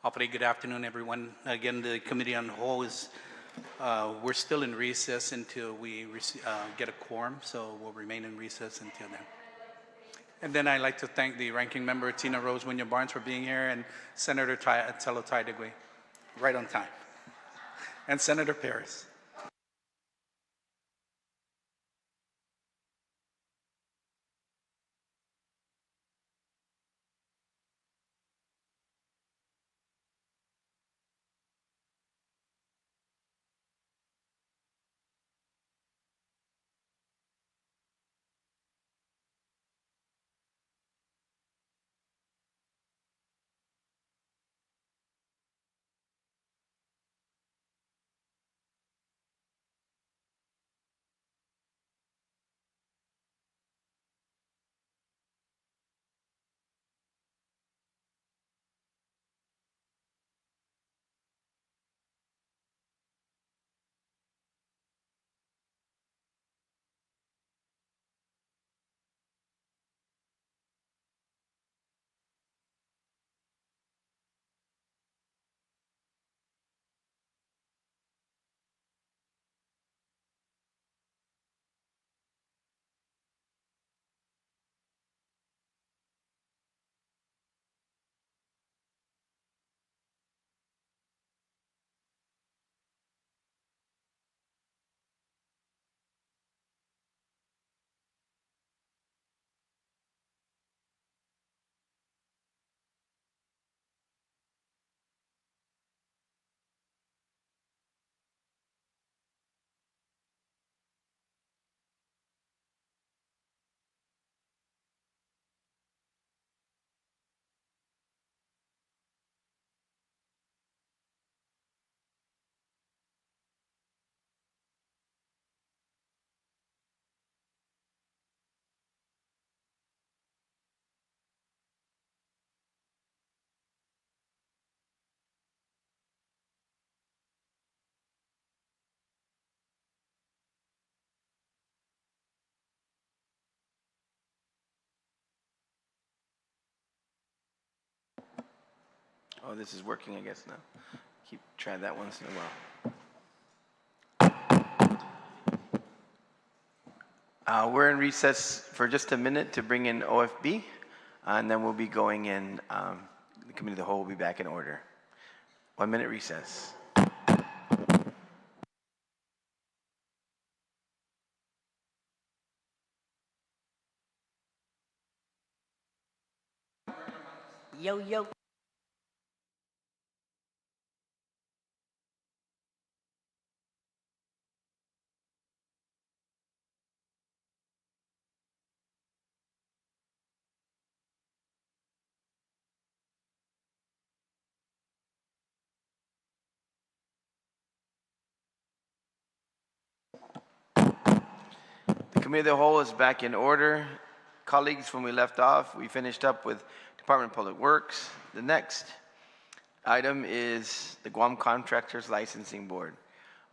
Hopefully, good afternoon, everyone. Again, the Committee on the Whole is, we're still in recess until we get a quorum, so we'll remain in recess until then. And then I'd like to thank the Ranking Member, Tina Rose Winya-Barnes, for being here, and Senator Tello Tidegwe, right on time, and Senator Perez. Oh, this is working, I guess, now. Keep trying that once in a while. We're in recess for just a minute to bring in OFB, and then we'll be going in, the Committee of the Whole will be back in order. 1 minute recess. Yo, yo. The Committee of the Whole is back in order. Colleagues, when we left off, we finished up with Department of Public Works. The next item is the Guam Contractors Licensing Board.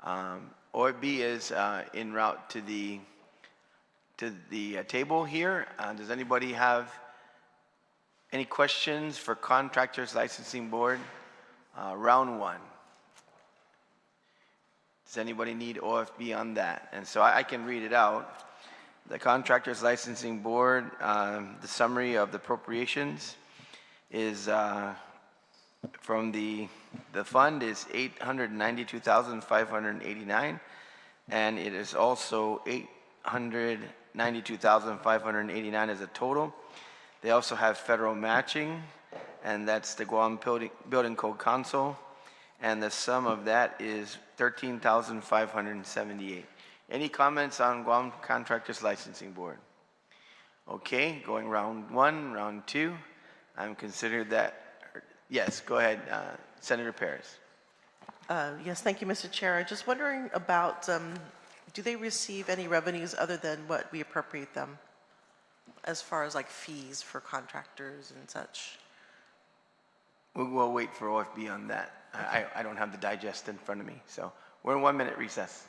OFB is en route to the table here. Does anybody have any questions for Contractors Licensing Board? Round one. Does anybody need OFB on that? And so I can read it out. The Contractors Licensing Board, the summary of the appropriations is from the fund is $892,589, and it is also $892,589 as a total. They also have federal matching, and that's the Guam Building Code Council, and the sum of that is $13,578. Any comments on Guam Contractors Licensing Board? Okay, going round one, round two. I'm considered that. Yes, go ahead, Senator Perez. Yes, thank you, Mr. Chair. I'm just wondering about, do they receive any revenues other than what we appropriate them, as far as like fees for contractors and such? We'll wait for OFB on that. Okay. I don't have the digest in front of me, so we're in 1 minute recess.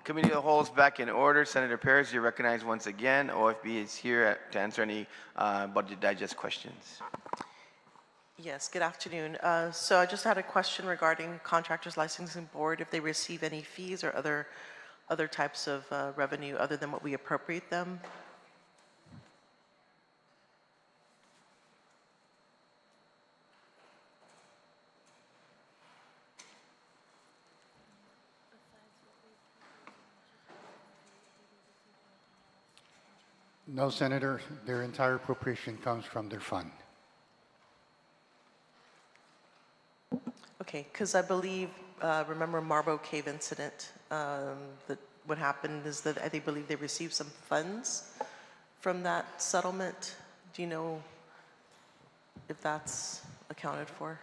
Committee of the Whole is back in order. Senator Perez, you're recognized once again. OFB is here to answer any Budget Digest questions. Yes, good afternoon. So I just had a question regarding Contractors Licensing Board, if they receive any fees or other types of revenue other than what we appropriate them. No, Senator. Their entire appropriation comes from their fund. Okay, because I believe, remember Marbo Cave incident, that what happened is that I believe they received some funds from that settlement. Do you know if that's accounted for?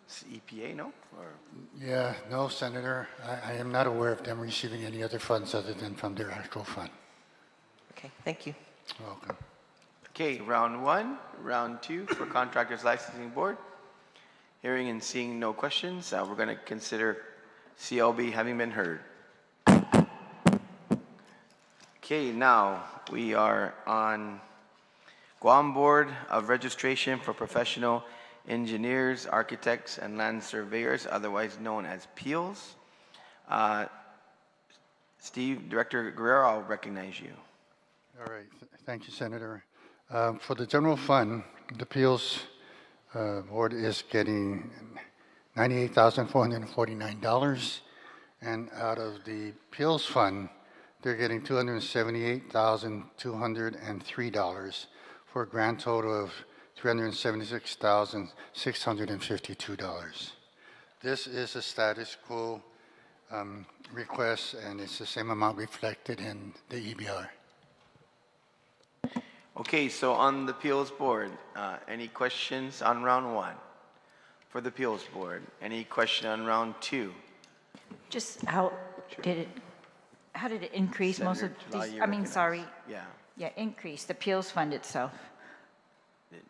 It's EPA, no? Or Yeah, no, Senator. I am not aware of them receiving any other funds other than from their actual fund. Okay, thank you. Welcome. Okay, round one, round two for Contractors Licensing Board. Hearing and seeing no questions, we're going to consider CLB having been heard. Okay, now we are on Guam Board of Registration for Professional Engineers, Architects, and Land Surveyors, otherwise known as PEALS. Steve, Director Guerrero, I'll recognize you. All right. Thank you, Senator. For the general fund, the Appeals Board is getting $98,449. And out of the Appeals Fund, they're getting $278,203 for a grand total of $376,652. This is a status quo request, and it's the same amount reflected in the EBR. Okay, so on the Appeals Board, any questions on round one? For the Appeals Board, any question on round two? Just how did it increase most of Senator Chalai, these? you I mean, recognize. sorry. Yeah. Yeah, increase, the appeals fund itself.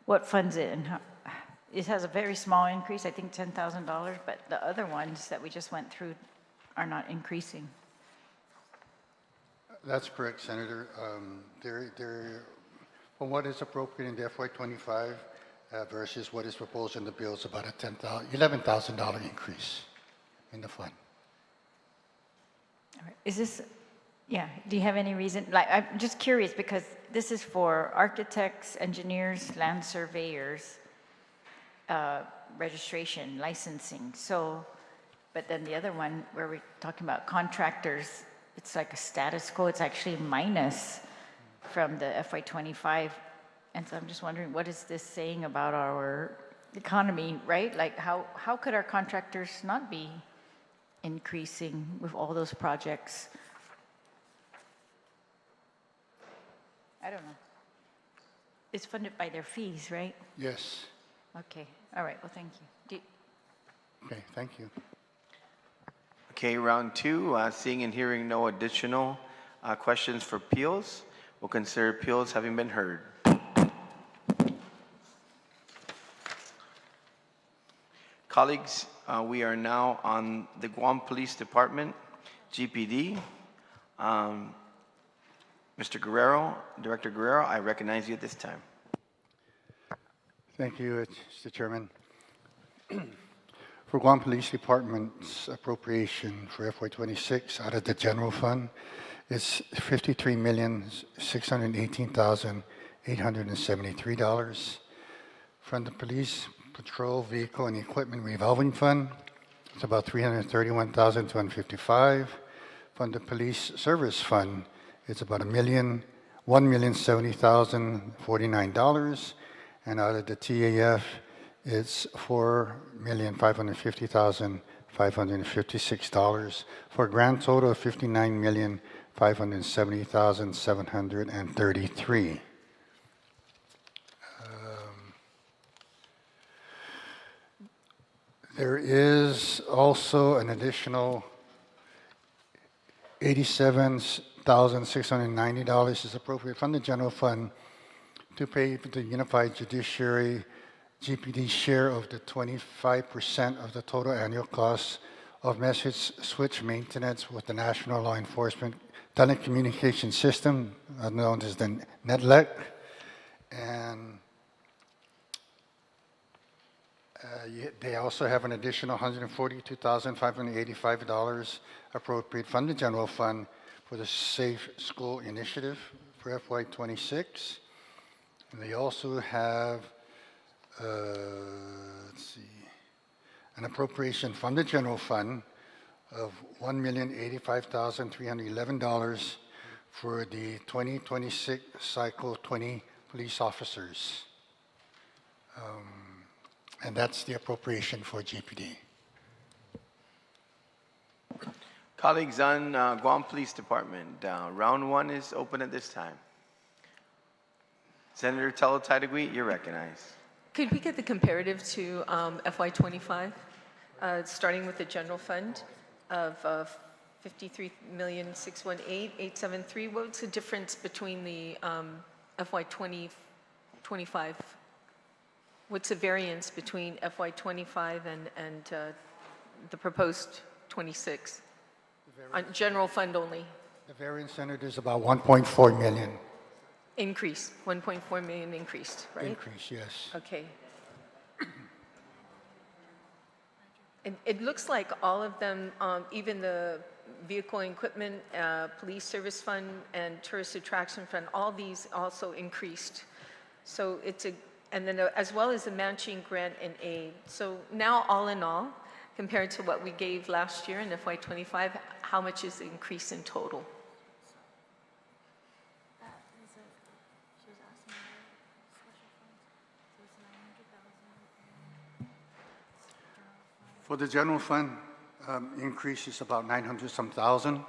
What funds it and how? It has a very small increase, I think $10,000, but the other ones that we just went through are not increasing. That's correct, Senator. From what is appropriate in the FY25 versus what is proposed in the bill is about a $11,000 increase in the fund. All right. Is this, yeah, do you have any reason? Like, I'm just curious because this is for architects, engineers, land surveyors, registration, licensing. So, but then the other one where we're talking about contractors, it's like a status quo. It's actually minus from the FY25. And so I'm just wondering, what is this saying about our economy, right? Like, how could our contractors not be increasing with all those projects? I don't know. It's funded by their fees, right? Yes. Okay. All right. Well, thank you. Okay, thank you. Okay, round two, seeing and hearing no additional questions for appeals, we'll consider appeals having been heard. Colleagues, we are now on the Guam Police Department, GPD. Mr. Guerrero, Director Guerrero, I recognize you at this time. Thank you, Mr. Chairman. For Guam Police Department's appropriation for FY26 out of the general fund, it's $53,618,873. From the Police Patrol Vehicle and Equipment Revolving Fund, it's about $331,255. From the Police Service Fund, it's about $1,070,049. And out of the TAF, it's $4,550,556 for a grand total of $59,570,733. There is also an additional $87,690 is appropriate from the general fund to pay the Unified Judiciary GPD share of the 25% of the total annual cost of message switch maintenance with the National Law Enforcement Telecommunication System, known as the NETLEC. And they also have an additional $142,585 appropriate from the general fund for the Safe School Initiative for FY26. And they also have, an appropriation from the general fund of $1,085,311 for the 2026 cycle 20 police officers. And that's the appropriation for GPD. Colleagues on Guam Police Department, round one is open at this time. Senator Talatadegui, you're recognized. Could we get the comparative to FY25, starting with the general fund of $53,618,873? What's the difference between the FY25? What's the variance between FY25 and the proposed 26 on general fund only? The variance, Senator, is about 1.4 million. Increase, 1.4 million increased, right? Increase, yes. Okay. It looks like all of them, even the vehicle and equipment, police service fund, and tourist attraction fund, all these also increased. So it's a, and then as well as the matching grant and aid. So now all in all, compared to what we gave last year in FY25, how much is the increase in total? For the general fund, increase is about 900-some thousand,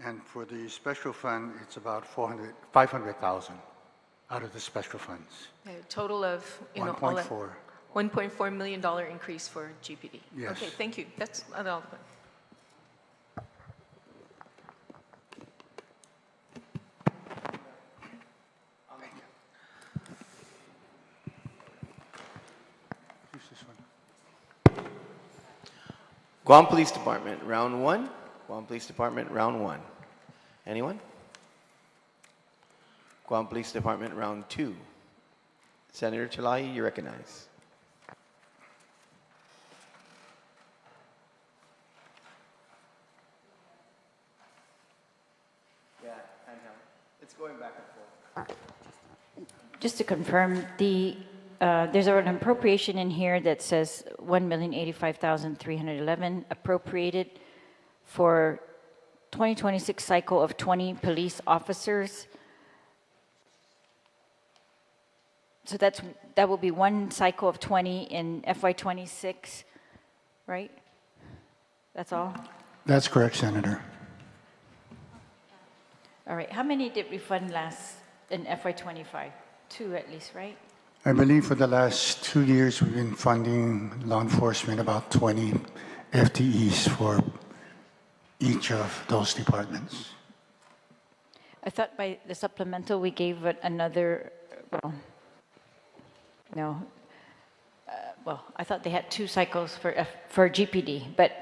and for the special fund, it's about 500,000 out of the special funds. A total of, you know, 1.4. $1.4 million increase for GPD. Yes. Okay, thank you. That's all. Use this one. Guam Police Department, round one. Guam Police Department, round one. Anyone? Guam Police Department, round two. Senator Chalahi, you recognize. Yeah, handheld. It's going back and forth. Just to confirm, there's an appropriation in here that says $1,085,311 appropriated for 2026 cycle of 20 police officers. So that will be one cycle of 20 in FY26, right? That's all? That's correct, Senator. All right. How many did we fund last in FY25? 2 at least, right? I believe for the last 2 years, we've been funding law enforcement about 20 FTEs for each of those departments. I thought by the supplemental we gave it another, well, no. Well, I thought they had 2 cycles for GPD, but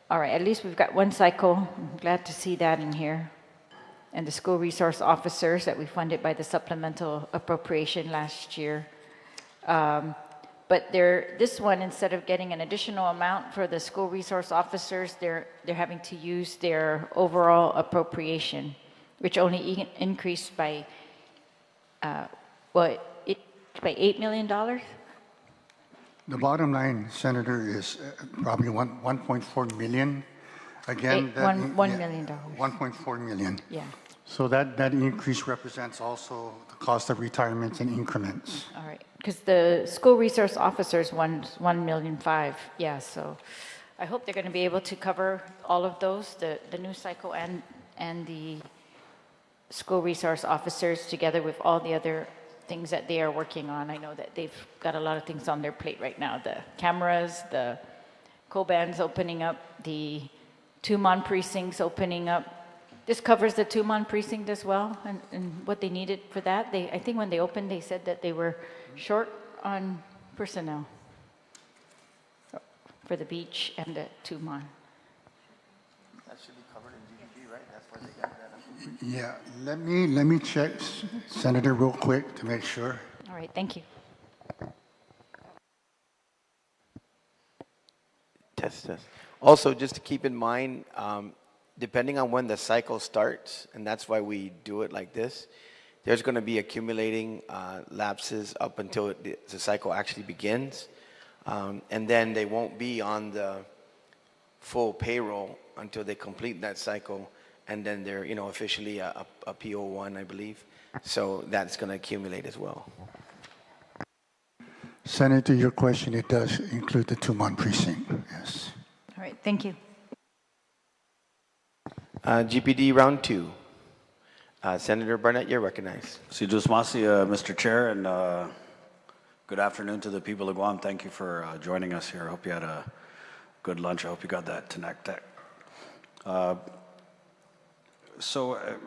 all right, at least we've got 1 cycle. I'm glad to see that in here. And the school resource officers that we funded by the supplemental appropriation last year. But this one, instead of getting an additional amount for the school resource officers, they're having to use their overall appropriation, which only increased by, by $8 million? The bottom line, Senator, is probably 1.4 million. Again, $1 million. 1.4 million. Yeah. So that increase represents also the cost of retirements and increments. All right, because the school resource officers $1.5 million. Yeah, so I hope they're going to be able to cover all of those, the new cycle and the school resource officers, together with all the other things that they are working on. I know that they've got a lot of things on their plate right now. The cameras, the co-bans opening up, the 2 Mon precincts opening up, This covers the Tumon precinct as well, and what they needed for that. I think when they opened, they said that they were short on personnel for the beach and the Tumon. That should be covered in GDP, right? That's where they got that. Yeah, let me check, Senator, real quick to make sure. All right, thank you. Test. Also, just to keep in mind, depending on when the cycle starts, and that's why we do it like this, there's going to be accumulating lapses up until the cycle actually begins. And then they won't be on the full payroll until they complete that cycle, and then they're, officially a PT.1, I believe. So that's going to accumulate as well. Senator, your question, it does include the Tumon precinct, yes. All right, thank you. GPD round 2. Senator Barnett, you're recognized. Sidus Masi, Mr. Chair, and good afternoon to the people of Guam. Thank you for joining us here. I hope you had a good lunch. I hope you got that Tanak.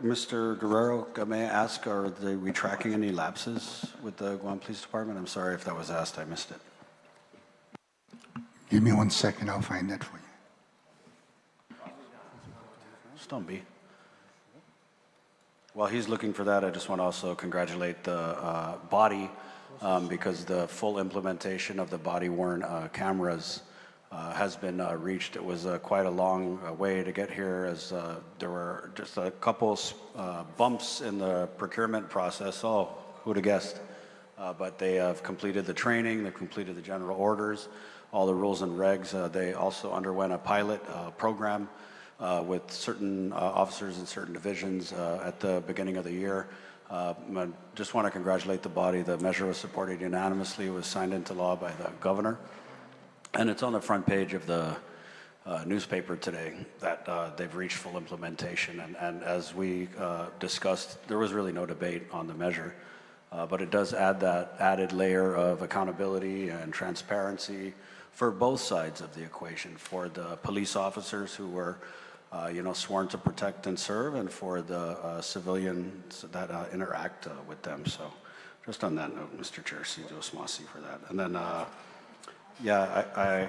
Mr. Guerrero, may I ask, are we tracking any lapses with the Guam Police Department? I'm sorry if that was asked, I missed it. Give me 1 second, I'll find that for you. Just don't be. While he's looking for that, I just want to also congratulate the body because the full implementation of the body-worn cameras has been reached. It was quite a long way to get here, as there were just a couple bumps in the procurement process. Oh, who'd have guessed? But they have completed the training, they've completed the general orders, all the rules and regs. They also underwent a pilot program with certain officers in certain divisions at the beginning of the year. I just want to congratulate the body. The measure was supported unanimously. It was signed into law by the governor. And it's on the front page of the newspaper today that they've reached full implementation. And as we discussed, there was really no debate on the measure. But it does add that added layer of accountability and transparency for both sides of the equation, for the police officers who were sworn to protect and serve, and for the civilians that interact with them. So just on that note, Mr. Chair, Sidus Masi for that. And then,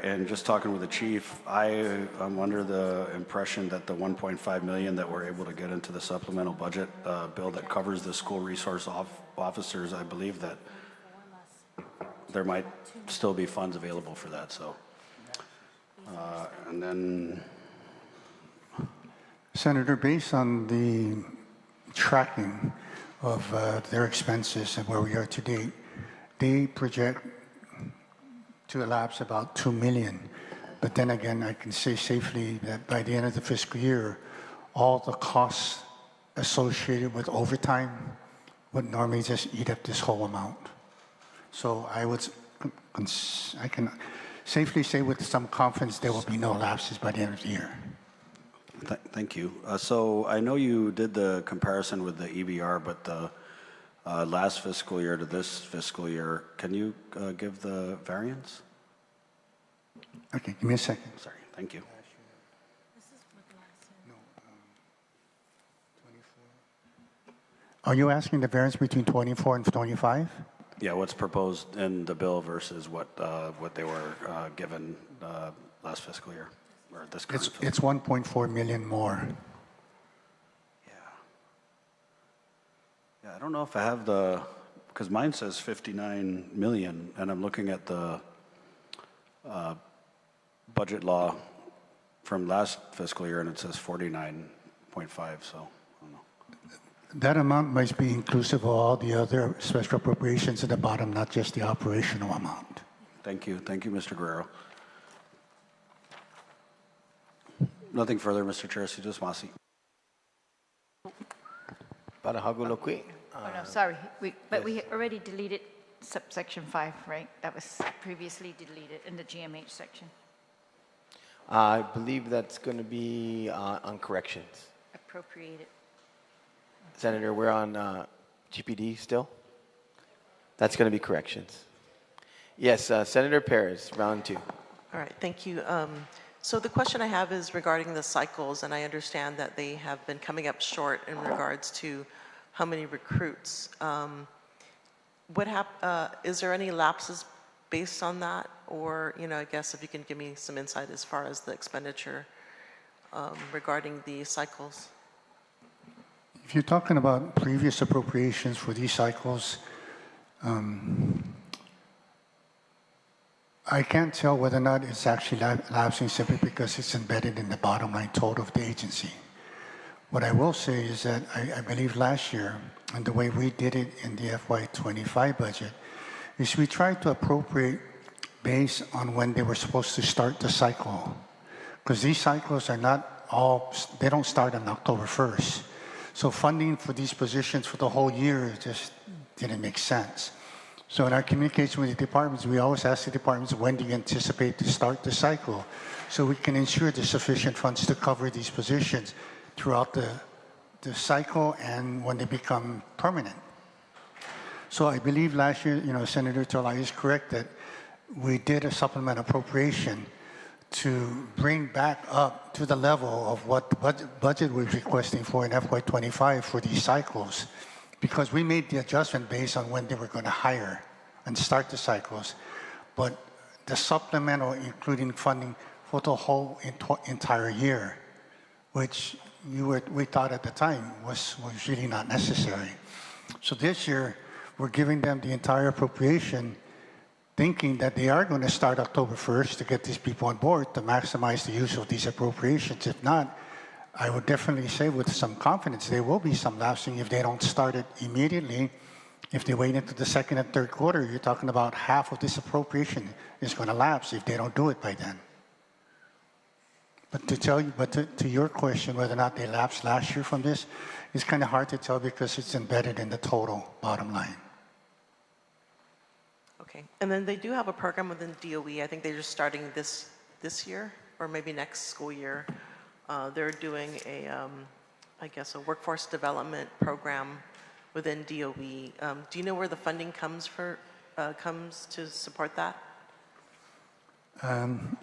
and just talking with the chief, I'm under the impression that the 1.5 million that we're able to get into the supplemental budget bill that covers the school resource officers, I believe that there might still be funds available for that. So, and then, Senator, based on the tracking of their expenses and where we are today, they project to elapse about 2 million. But then again, I can say safely that by the end of the fiscal year, all the costs associated with overtime would normally just eat up this whole amount. So I can safely say with some confidence there will be no lapses by the end of the year. Thank you. So I know you did the comparison with the EBR, but the last fiscal year to this fiscal year, can you give the variance? Okay, give me a second. Sorry, thank you. Are you asking the variance between 24 and 25? Yeah, what's proposed in the bill versus what they were given last fiscal year, or this current fiscal year? It's 1.4 million more. Yeah, I don't know if I have because mine says 59 million, and I'm looking at the budget law from last fiscal year, and it says 49.5, so I don't know. That amount must be inclusive of all the other special appropriations at the bottom, not just the operational amount. Thank you, Mr. Guerrero. Nothing further, Mr. Chair, Sidus Masi. Magaʹhågan. Oh, no, sorry. We already deleted subsection 5, right? That was previously deleted in the GMH section. I believe that's going to be on corrections. Appropriated. Senator, we're on GPD still? That's going to be corrections. Yes, Senator Perez, round 2. All right, thank you. So the question I have is regarding the cycles, and I understand that they have been coming up short in regards to how many recruits. Is there any lapses based on that? Or, I guess if you can give me some insight as far as the expenditure regarding the cycles. If you're talking about previous appropriations for these cycles, I can't tell whether or not it's actually lapsing simply because it's embedded in the bottom line total of the agency. What I will say is that I believe last year, and the way we did it in the FY25 budget, is we tried to appropriate based on when they were supposed to start the cycle. Because these cycles are not all, they don't start on October 1st. So funding for these positions for the whole year just didn't make sense. So in our communication with the departments, we always ask the departments, when do you anticipate to start the cycle? So we can ensure there's sufficient funds to cover these positions throughout the cycle and when they become permanent. So I believe last year, Senator Tolai is correct that we did a supplement appropriation to bring back up to the level of what the budget was requesting for in FY25 for these cycles, because we made the adjustment based on when they were going to hire and start the cycles. But the supplemental, including funding for the whole entire year, which we thought at the time was really not necessary. So this year, we're giving them the entire appropriation, thinking that they are going to start October 1st to get these people on board to maximize the use of these appropriations. If not, I would definitely say with some confidence there will be some lapsing if they don't start it immediately. If they wait into the second and third quarter, you're talking about half of this appropriation is going to lapse if they don't do it by then. But to your question, whether or not they lapsed last year from this, it's kind of hard to tell because it's embedded in the total bottom line. Okay, and then they do have a program within DOE. I think they're just starting this year or maybe next school year. They're doing I guess a workforce development program within DOE. Do you know where the funding comes to support that?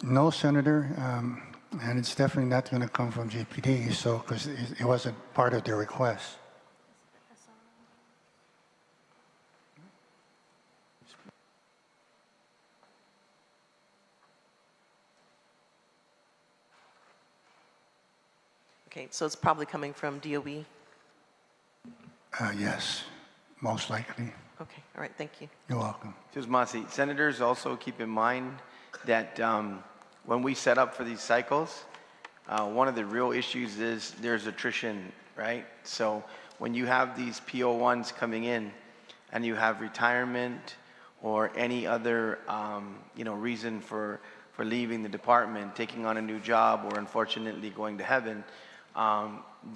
No, Senator, and it's definitely not going to come from GPD, so because it wasn't part of their request. Okay, so it's probably coming from DOE? Yes, most likely. Okay, all right, thank you. You're welcome. Ms. Masi, senators also keep in mind that when we set up for these cycles, one of the real issues is there's attrition, right? So when you have these PO1s coming in and you have retirement or any other reason for leaving the department, taking on a new job, or unfortunately going to heaven,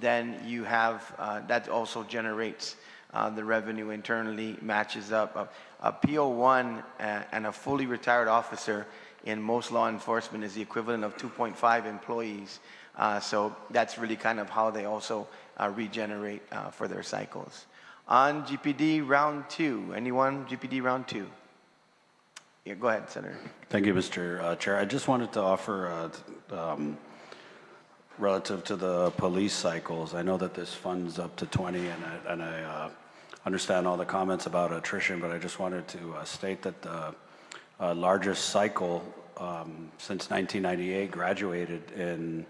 then you have, that also generates the revenue internally, matches up. A PO1 and a fully retired officer in most law enforcement is the equivalent of 2.5 employees. So that's really kind of how they also regenerate for their cycles. On GPD round 2, anyone? GPD round 2? Yeah, go ahead, Senator. Thank you, Mr. Chair. I just wanted to offer relative to the police cycles. I know that this funds up to 20, and I understand all the comments about attrition, but I just wanted to state that the largest cycle since 1998 graduated in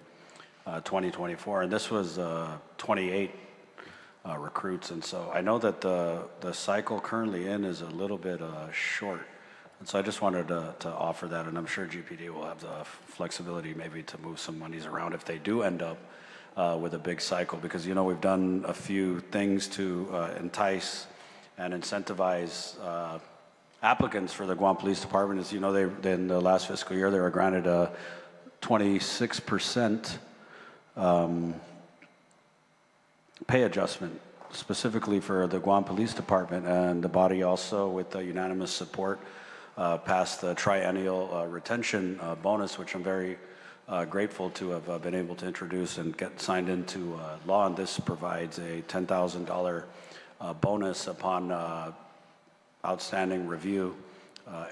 2024, and this was 28 recruits. And so I know that the cycle currently in is a little bit short. And so I just wanted to offer that, and I'm sure GPD will have the flexibility maybe to move some monies around if they do end up with a big cycle, because we've done a few things to entice and incentivize applicants for the Guam Police Department. As you know, they in the last fiscal year they were granted a 26% pay adjustment specifically for the Guam Police Department, and the body also, with the unanimous support, passed the triennial retention bonus, which I'm very grateful to have been able to introduce and get signed into law. And this provides a $10,000 bonus upon outstanding review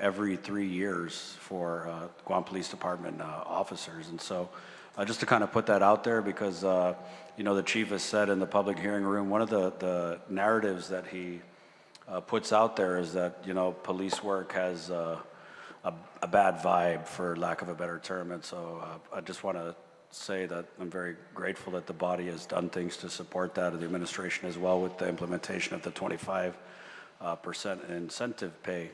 every 3 years for Guam Police Department officers. And so just to kind of put that out there, because you know, the chief has said in the public hearing room, one of the narratives that he puts out there is that, you know, police work has a bad vibe, for lack of a better term. And so I just want to say that I'm very grateful that the body has done things to support that, and the administration as well, with the implementation of the 25% incentive pay.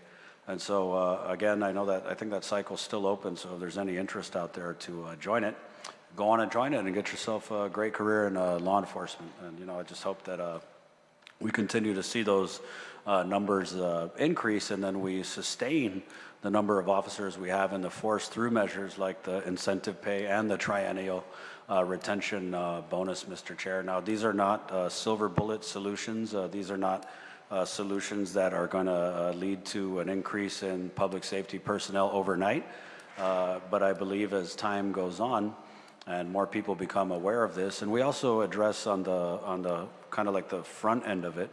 And so again, I think that cycle's still open, so if there's any interest out there to join it, go on and join it and get yourself a great career in law enforcement. And you know, I just hope that we continue to see those numbers increase, and then we sustain the number of officers we have in the force through measures like the incentive pay and the triennial retention bonus, Mr. Chair. Now, these are not silver bullet solutions. These are not solutions that are going to lead to an increase in public safety personnel overnight. But I believe as time goes on and more people become aware of this, and we also address on the kind of like the front end of it,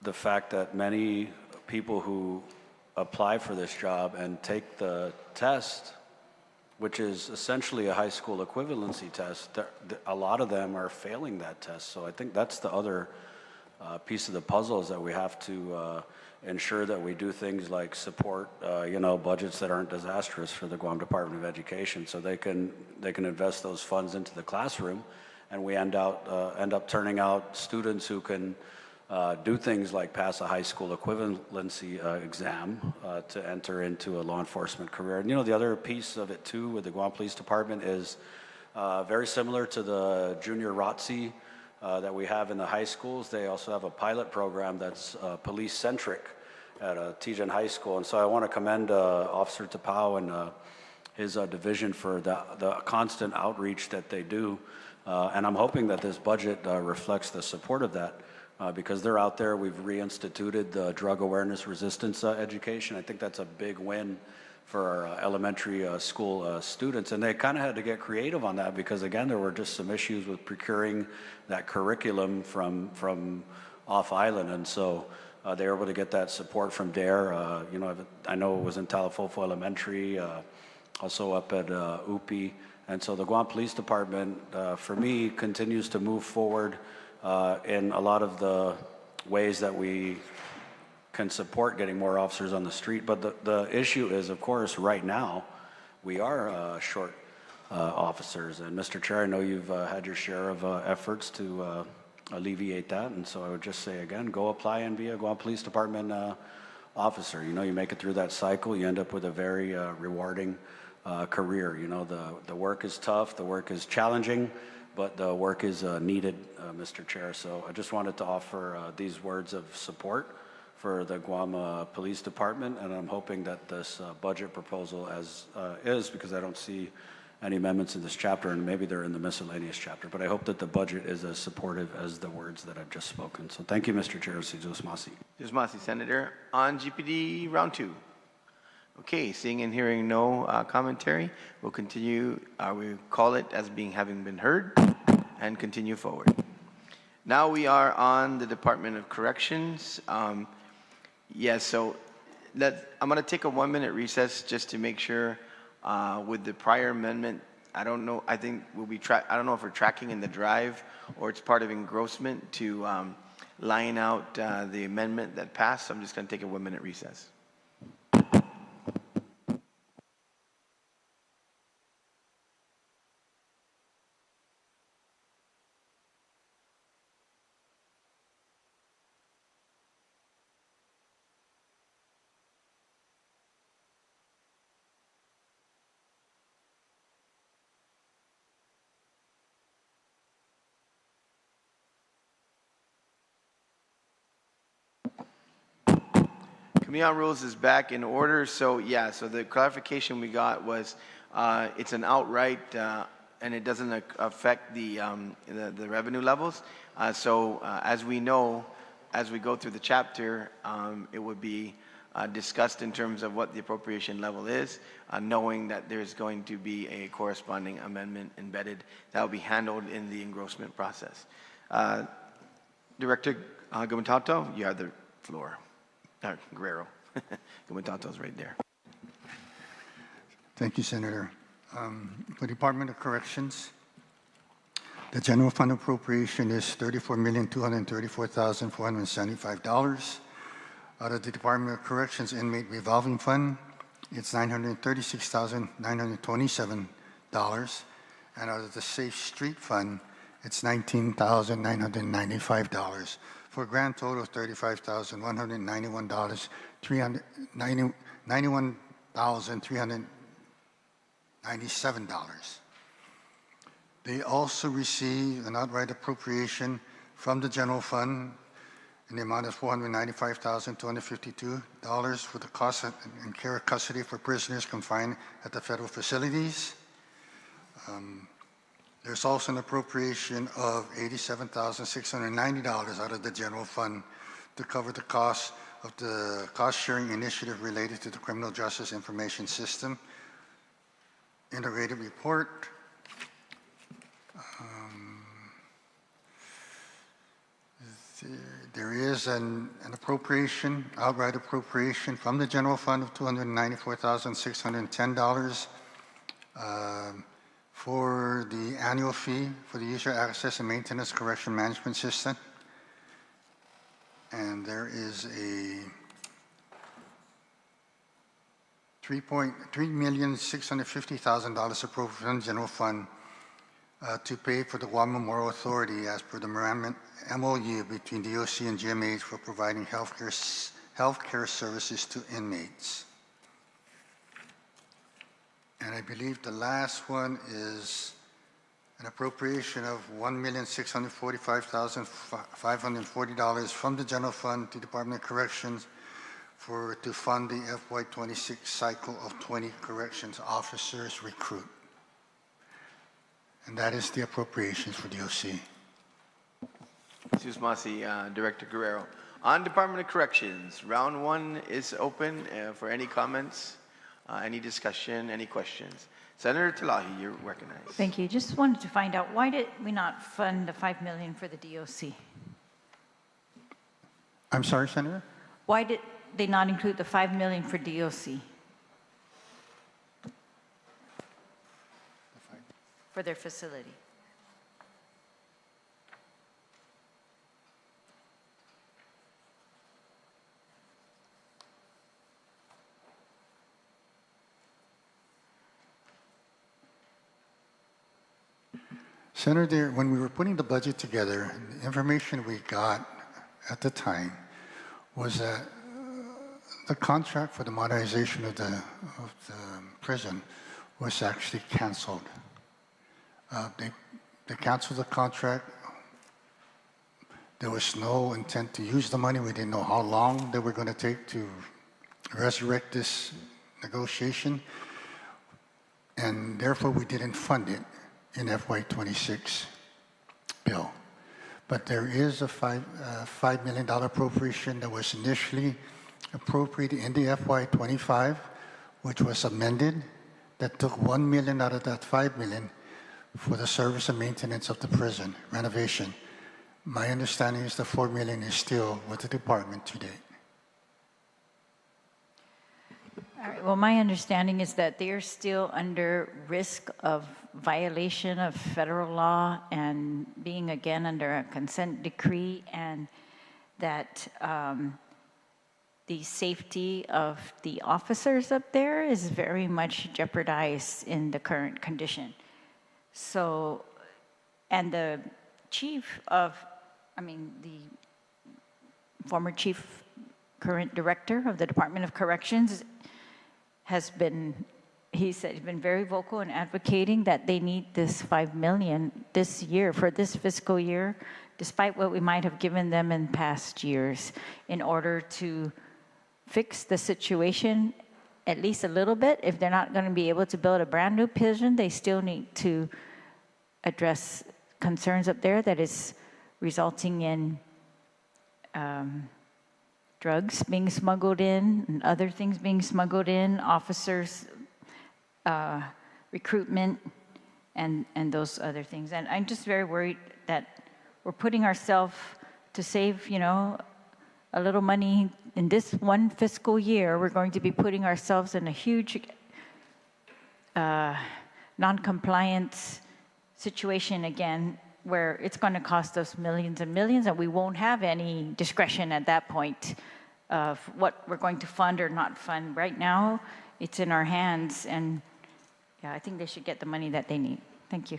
the fact that many people who apply for this job and take the test, which is essentially a high school equivalency test, a lot of them are failing that test. So I think that's the other piece of the puzzle, is that we have to ensure that we do things like support, you know, budgets that aren't disastrous for the Guam Department of Education, so they can invest those funds into the classroom, and we end up turning out students who can do things like pass a high school equivalency exam to enter into a law enforcement career. And you know, the other piece of it too with the Guam Police Department is very similar to the junior ROTC that we have in the high schools. They also have a pilot program that's police-centric at Tijan High School. And so I want to commend Officer Tapao and his division for the constant outreach that they do. And I'm hoping that this budget reflects the support of that. Because they're out there. We've reinstituted the drug awareness resistance education. I think that's a big win for our elementary school students. And they kind of had to get creative on that, because again, there were just some issues with procuring that curriculum from off island. And so they were able to get that support from DARE. You know, I know it was in Talafofo Elementary, also up at UPI. And so the Guam Police Department, for me, continues to move forward in a lot of the ways that we can support getting more officers on the street. But the issue is, of course, right now, we are short officers. And Mr. Chair, I know you've had your share of efforts to alleviate that. And so I would just say again, go apply and be a Guam Police Department officer. You know, you make it through that cycle, you end up with a very rewarding career. You know, the work is tough, the work is challenging, but the work is needed, Mr. Chair. So I just wanted to offer these words of support for the Guam Police Department, and I'm hoping that this budget proposal is, because I don't see any amendments in this chapter, and maybe they're in the miscellaneous chapter, but I hope that the budget is as supportive as the words that I've just spoken. So thank you, Mr. Chair. Jos Masi. Jos Masi, Senator. On GPD round 2. Okay, seeing and hearing no commentary, we'll continue. We call it as having been heard and continue forward. Now we are on the Department of Corrections. Yes, so I'm going to take a 1-minute recess just to make sure with the prior amendment. I don't know. I think we'll be. I don't know if we're tracking in the drive or it's part of engrossment to line out the amendment that passed. So I'm just going to take a 1-minute recess. Committee on Rules is back in order. So yeah, so the clarification we got was it's an outright and it doesn't affect the revenue levels. So as we know, as we go through the chapter, it would be discussed in terms of what the appropriation level is, knowing that there's going to be a corresponding amendment embedded that will be handled in the engrossment process. Director Gumatato, you have the floor. Guerrero. Comitato's right there. Thank you, Senator. For Department of Corrections, the general fund appropriation is $34,234,475. Out of the Department of Corrections Inmate Revolving Fund, it's $936,927. And out of the Safe Street Fund, it's $19,995, for a grand total of $35,191, $91,397. They also receive an outright appropriation from the general fund in the amount of $495,252 for the cost and care of custody for prisoners confined at the federal facilities. There's also an appropriation of $87,690 out of the general fund to cover the cost of the cost-sharing initiative related to the Criminal Justice Information System Integrated Report. There is an appropriation, outright appropriation from the general fund of $294,610 for the annual fee for the user access and maintenance correction management system. And there is a $3,650,000 approved from the general fund to pay for the Guam Memorial Authority as per the MOU between DOC and GMH for providing healthcare services to inmates. And I believe the last one is an appropriation of $1,645,540 from the general fund to Department of Corrections to fund the FY2026 cycle of 20 corrections officers recruit. And that is the appropriations for DOC. Sus Masi, Director Guerrero. On Department of Corrections, round one is open for any comments, any discussion, any questions. Senator Talahi, you're recognized. Thank you. Just wanted to find out, why did we not fund the $5 million for the DOC? I'm sorry, Senator? Why did they not include the $5 million for DOC? For their facility. Senator, when we were putting the budget together, the information we got at the time was that the contract for the modernization of the prison was actually canceled. They canceled the contract. There was no intent to use the money. We didn't know how long they were going to take to resurrect this negotiation, and therefore we didn't fund it in FY26 bill. But there is a $5 million appropriation that was initially appropriated in the FY25, which was amended, that took $1 million out of that $5 million for the service and maintenance of the prison renovation. My understanding is the $4 million is still with the department to date. All right. Well, my understanding is that they are still under risk of violation of federal law and being again under a consent decree, and that the safety of the officers up there is very much jeopardized in the current condition. So, and the former chief, current director of the Department of Corrections has been, he said, he's been very vocal in advocating that they need this $5 million this year, for this fiscal year, despite what we might have given them in past years, in order to fix the situation at least a little bit. If they're not going to be able to build a brand new prison, they still need to address concerns up there that is resulting in drugs being smuggled in and other things being smuggled in, officers recruitment, and those other things. And I'm just very worried that we're putting ourselves to save, a little money in this one fiscal year, we're going to be putting ourselves in a huge non-compliance situation again, where it's going to cost us millions and millions, and we won't have any discretion at that point of what we're going to fund or not fund. Right now, it's in our hands, and yeah, I think they should get the money that they need. Thank you.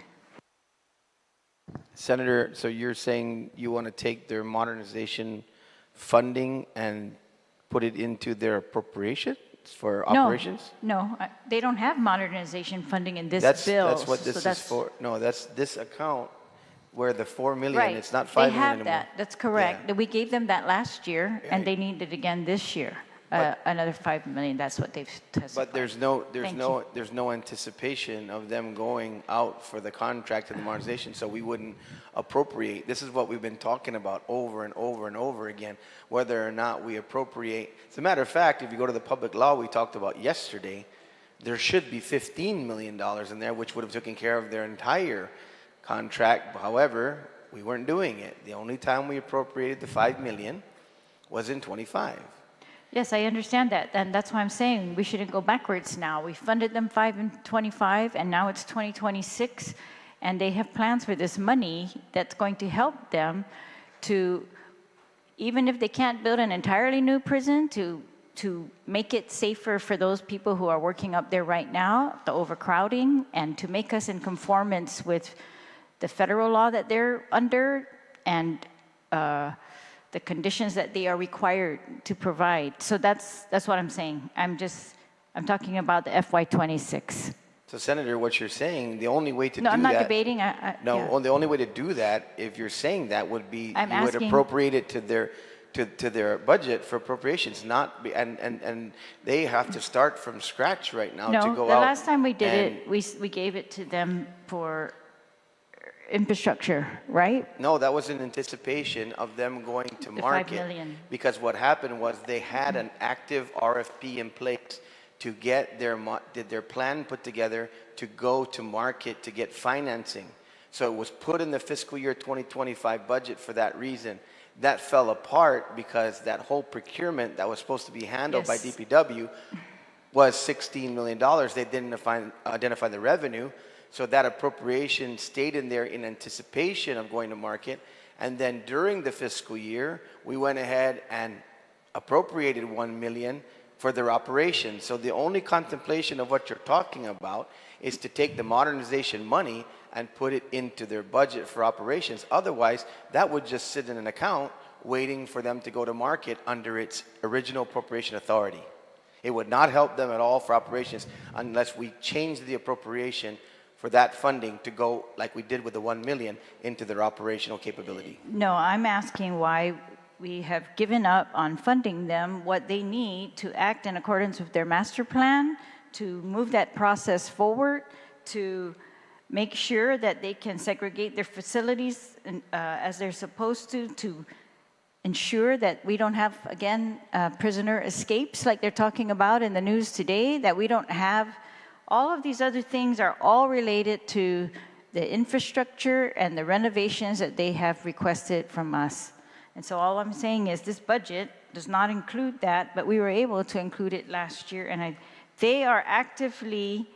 Senator, so you're saying you want to take their modernization funding and put it into their appropriations for operations? No, they don't have modernization funding in this That's bill. what this so is for. No, that's this account where the 4 million, Right. it's not 5 they million have anymore. that. That's correct. Yeah. We gave them that last year, Yeah. and they need it again this year. Another 5 million. That's what they've testified. But there's no anticipation of them going out for the contract and the modernization, so we wouldn't appropriate. This is what we've been talking about over and over and over again, whether or not we appropriate. As a matter of fact, if you go to the public law we talked about yesterday, there should be $15 million in there, which would have taken care of their entire contract. However, we weren't doing it. The only time we appropriated the 5 million was in 25. Yes, I understand that, and that's why I'm saying we shouldn't go backwards now. We funded them 5 and 25, and now it's 2026, and they have plans for this money that's going to help them to, even if they can't build an entirely new prison, to make it safer for those people who are working up there right now, the overcrowding, and to make us in conformance with the federal law that they're under, and the conditions that they are required to provide. So that's what I'm saying. I'm talking about the FY2026. So, Senator, what you're saying, the only way to do No, that... I'm not debating. The only way to do that, if you're saying that, would be you would asking- appropriate it to their budget for appropriations, not be, and they have to start from scratch right now to No, go the out. last time we did and- it, we gave it to them for infrastructure, right? No, that was in anticipation of them going to The 5 market. million. Because what happened was they had an active RFP in place to get their plan put together to go to market to get financing. So it was put in the fiscal year 2025 budget for that reason. That fell apart because that whole procurement that was supposed to be handled by Yes. DPW was $16 million. They didn't identify the revenue. So that appropriation stayed in there in anticipation of going to market. And then during the fiscal year, we went ahead and appropriated 1 million for their operations. So the only contemplation of what you're talking about is to take the modernization money and put it into their budget for operations. Otherwise, that would just sit in an account waiting for them to go to market under its original appropriation authority. It would not help them at all for operations unless we change the appropriation for that funding to go, like we did with the 1 million, into their operational capability. No, I'm asking why we have given up on funding them what they need to act in accordance with their master plan, to move that process forward, to make sure that they can segregate their facilities as they're supposed to ensure that we don't have, again, prisoner escapes like they're talking about in the news today, that we don't have. All of these other things are all related to the infrastructure and the renovations that they have requested from us. And so all I'm saying is this budget does not include that, but we were able to include it last year, and they are actively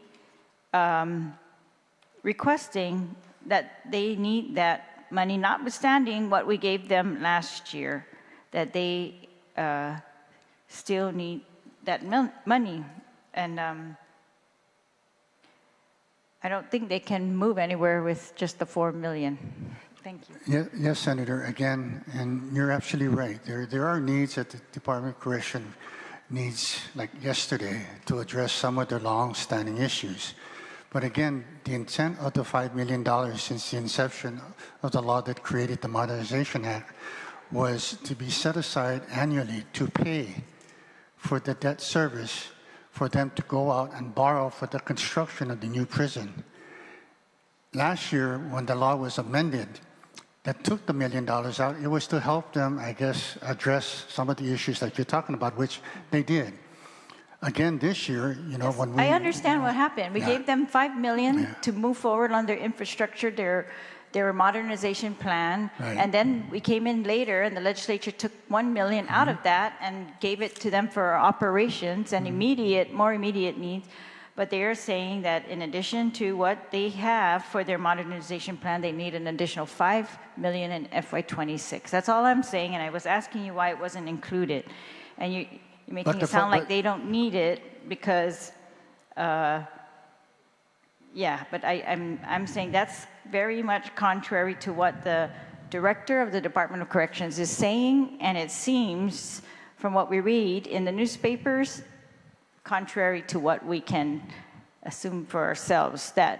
requesting that they need that money, notwithstanding what we gave them last year, that they still need that money. And I don't think they can move anywhere with just the 4 million. Thank you. Yes, Senator, again, and you're absolutely right. There are needs that the Department of Correction needs, like yesterday, to address some of the long-standing issues. But again, the intent of the $5 million since the inception of the law that created the Modernization Act was to be set aside annually to pay for the debt service for them to go out and borrow for the construction of the new prison. Last year, when the law was amended, that took the $1 million out, it was to help them, I guess, address some of the issues that you're talking about, which they did. Again, this year, you know, when we... I understand what happened. We gave them $5 million to move forward on their infrastructure, their modernization plan. Right. And then we came in later, and the legislature took 1 million out of that and gave it to them for operations and more immediate needs. But they are saying that in addition to what they have for their modernization plan, they need an additional $5 million in FY2026. That's all I'm saying, and I was asking you why it wasn't included. And you're making it sound like they don't need it because, yeah, but I'm saying that's very much contrary to what the director of the Department of Corrections is saying, and it seems, from what we read in the newspapers, contrary to what we can assume for ourselves, that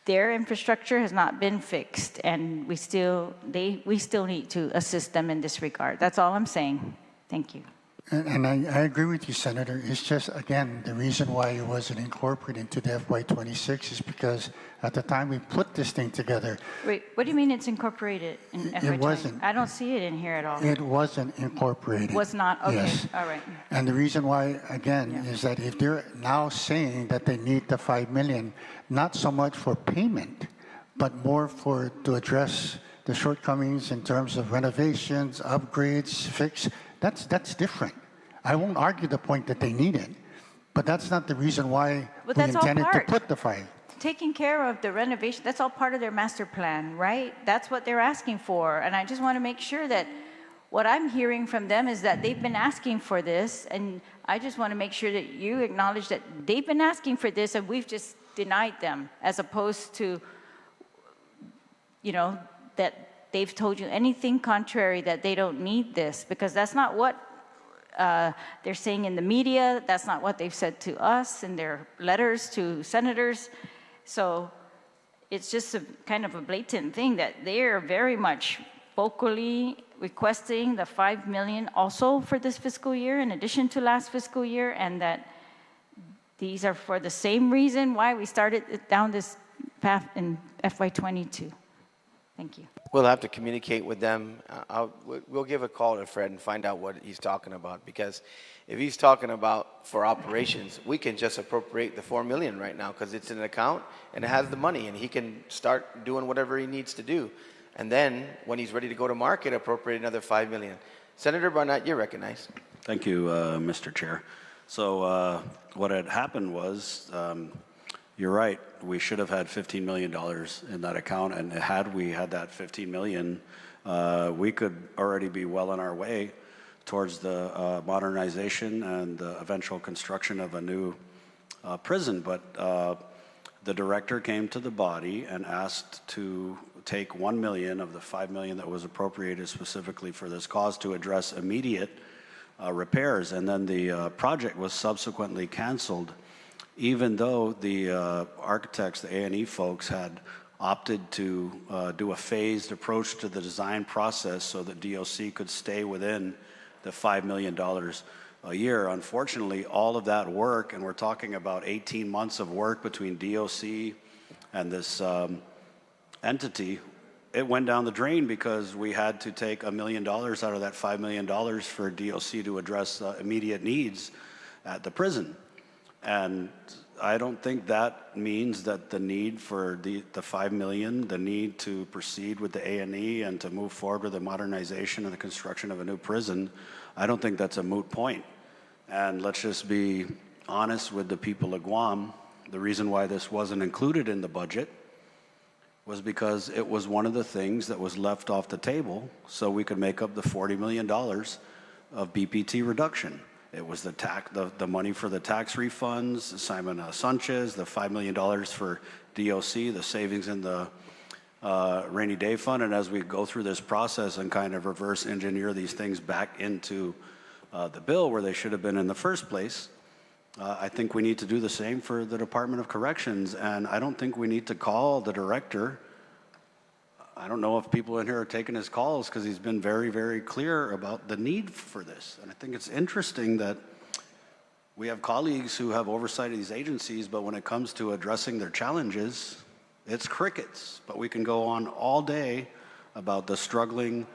their infrastructure has not been fixed, and we still need to assist them in this regard. That's all I'm saying. Thank you. And I agree with you, Senator. It's just, again, the reason why it wasn't incorporated into the FY26 is because at the time we put this thing together, Wait, what do you mean it's incorporated in FY20? It wasn't. I don't see it in here at all. it wasn't incorporated. Was not? Okay, Yes. all right. And the reason why, again, Yeah. is that if they're now saying that they need the $5 million, not so much for payment, but more to address the shortcomings in terms of renovations, upgrades, that's different. I won't argue the point that they need it, but that's not the reason why But we that's all intended to part. put the 5. Taking care of the renovation, that's all part of their master plan, right? That's what they're asking for. And I just want to make sure that what I'm hearing from them is that they've been asking for this, and I just want to make sure that you acknowledge that they've been asking for this and we've just denied them, as opposed to, that they've told you anything contrary, that they don't need this, because that's not what they're saying in the media. That's not what they've said to us in their letters to senators. So it's just a kind of a blatant thing that they're very much vocally requesting the $5 million also for this fiscal year, in addition to last fiscal year, and that these are for the same reason why we started down this path in FY22. Thank you. We'll have to communicate with them. We'll give a call to Fred and find out what he's talking about, because if he's talking about for operations, we can just appropriate the $4 million right now because it's in an account and it has the money, and he can start doing whatever he needs to do. And then when he's ready to go to market, appropriate another $5 million. Senator Barnett, you're recognized. Thank you, Mr. Chair. So what had happened was, you're right, we should have had $15 million in that account, and had we had that $15 million, we could already be well on our way towards the modernization and the eventual construction of a new prison. But the director came to the body and asked to take $1 million of the $5 million that was appropriated specifically for this cause to address immediate repairs, and then the project was subsequently canceled, even though the architects, the A&E folks, had opted to do a phased approach to the design process so that DOC could stay within the $5 million a year. Unfortunately, all of that work, and we're talking about 18 months of work between DOC and this entity, it went down the drain because we had to take $1 million out of that $5 million for DOC to address immediate needs at the prison. And I don't think that means that the need for the $5 million, the need to proceed with the A&E and to move forward with the modernization and the construction of a new prison, I don't think that's a moot point. And let's just be honest with the people of Guam. The reason why this wasn't included in the budget was because it was one of the things that was left off the table so we could make up the $40 million of BPT reduction. It was the money for the tax refunds, Simon Sanchez, the $5 million for DOC, the savings in the rainy day fund. And as we go through this process and kind of reverse engineer these things back into the bill where they should have been in the first place, I think we need to do the same for the Department of Corrections. And I don't think we need to call the director. I don't know if people in here are taking his calls because he's been very, very clear about the need for this. And I think it's interesting that we have colleagues who have oversight of these agencies, but when it comes to addressing their challenges, it's crickets. But we can go on all day about the struggling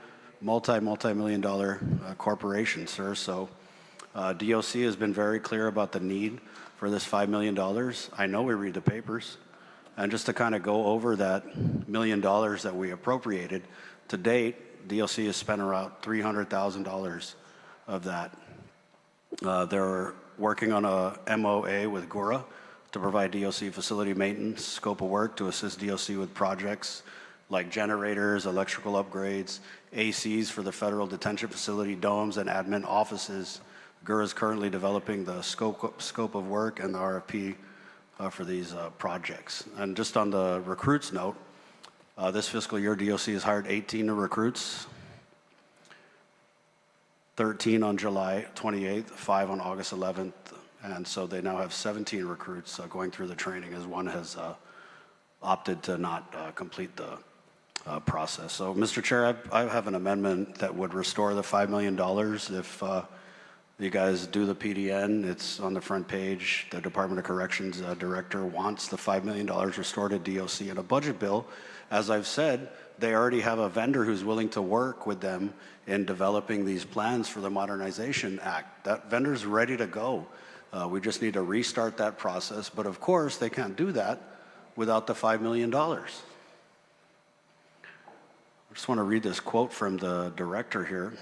multi-million dollar corporations, sir. So DOC has been very clear about the need for this $5 million. I know we read the papers. And just to kind of go over that $1 million that we appropriated, to date, DLC has spent around $300,000 of that. They're working on a MOA with Guåhan to provide DOC facility maintenance scope of work to assist DOC with projects like generators, electrical upgrades, ACs for the federal detention facility, domes, and admin offices. Guåhan is currently developing the scope of work and the RFP for these projects. And just on the recruits note, this fiscal year, DOC has hired 18 new recruits, 13 on July 28th, 5 on August 11th, and so they now have 17 recruits going through the training, as one has opted to not complete the process. So, Mr. Chair, I have an amendment that would restore the $5 million if you guys do the PDN. It's on the front page. The Department of Corrections director wants the $5 million restored to DOC in a budget bill. As I've said, they already have a vendor who's willing to work with them in developing these plans for the Modernization Act. That vendor's ready to go. We just need to restart that process. But of course, they can't do that without the $5 million. I just want to read this quote from the director here,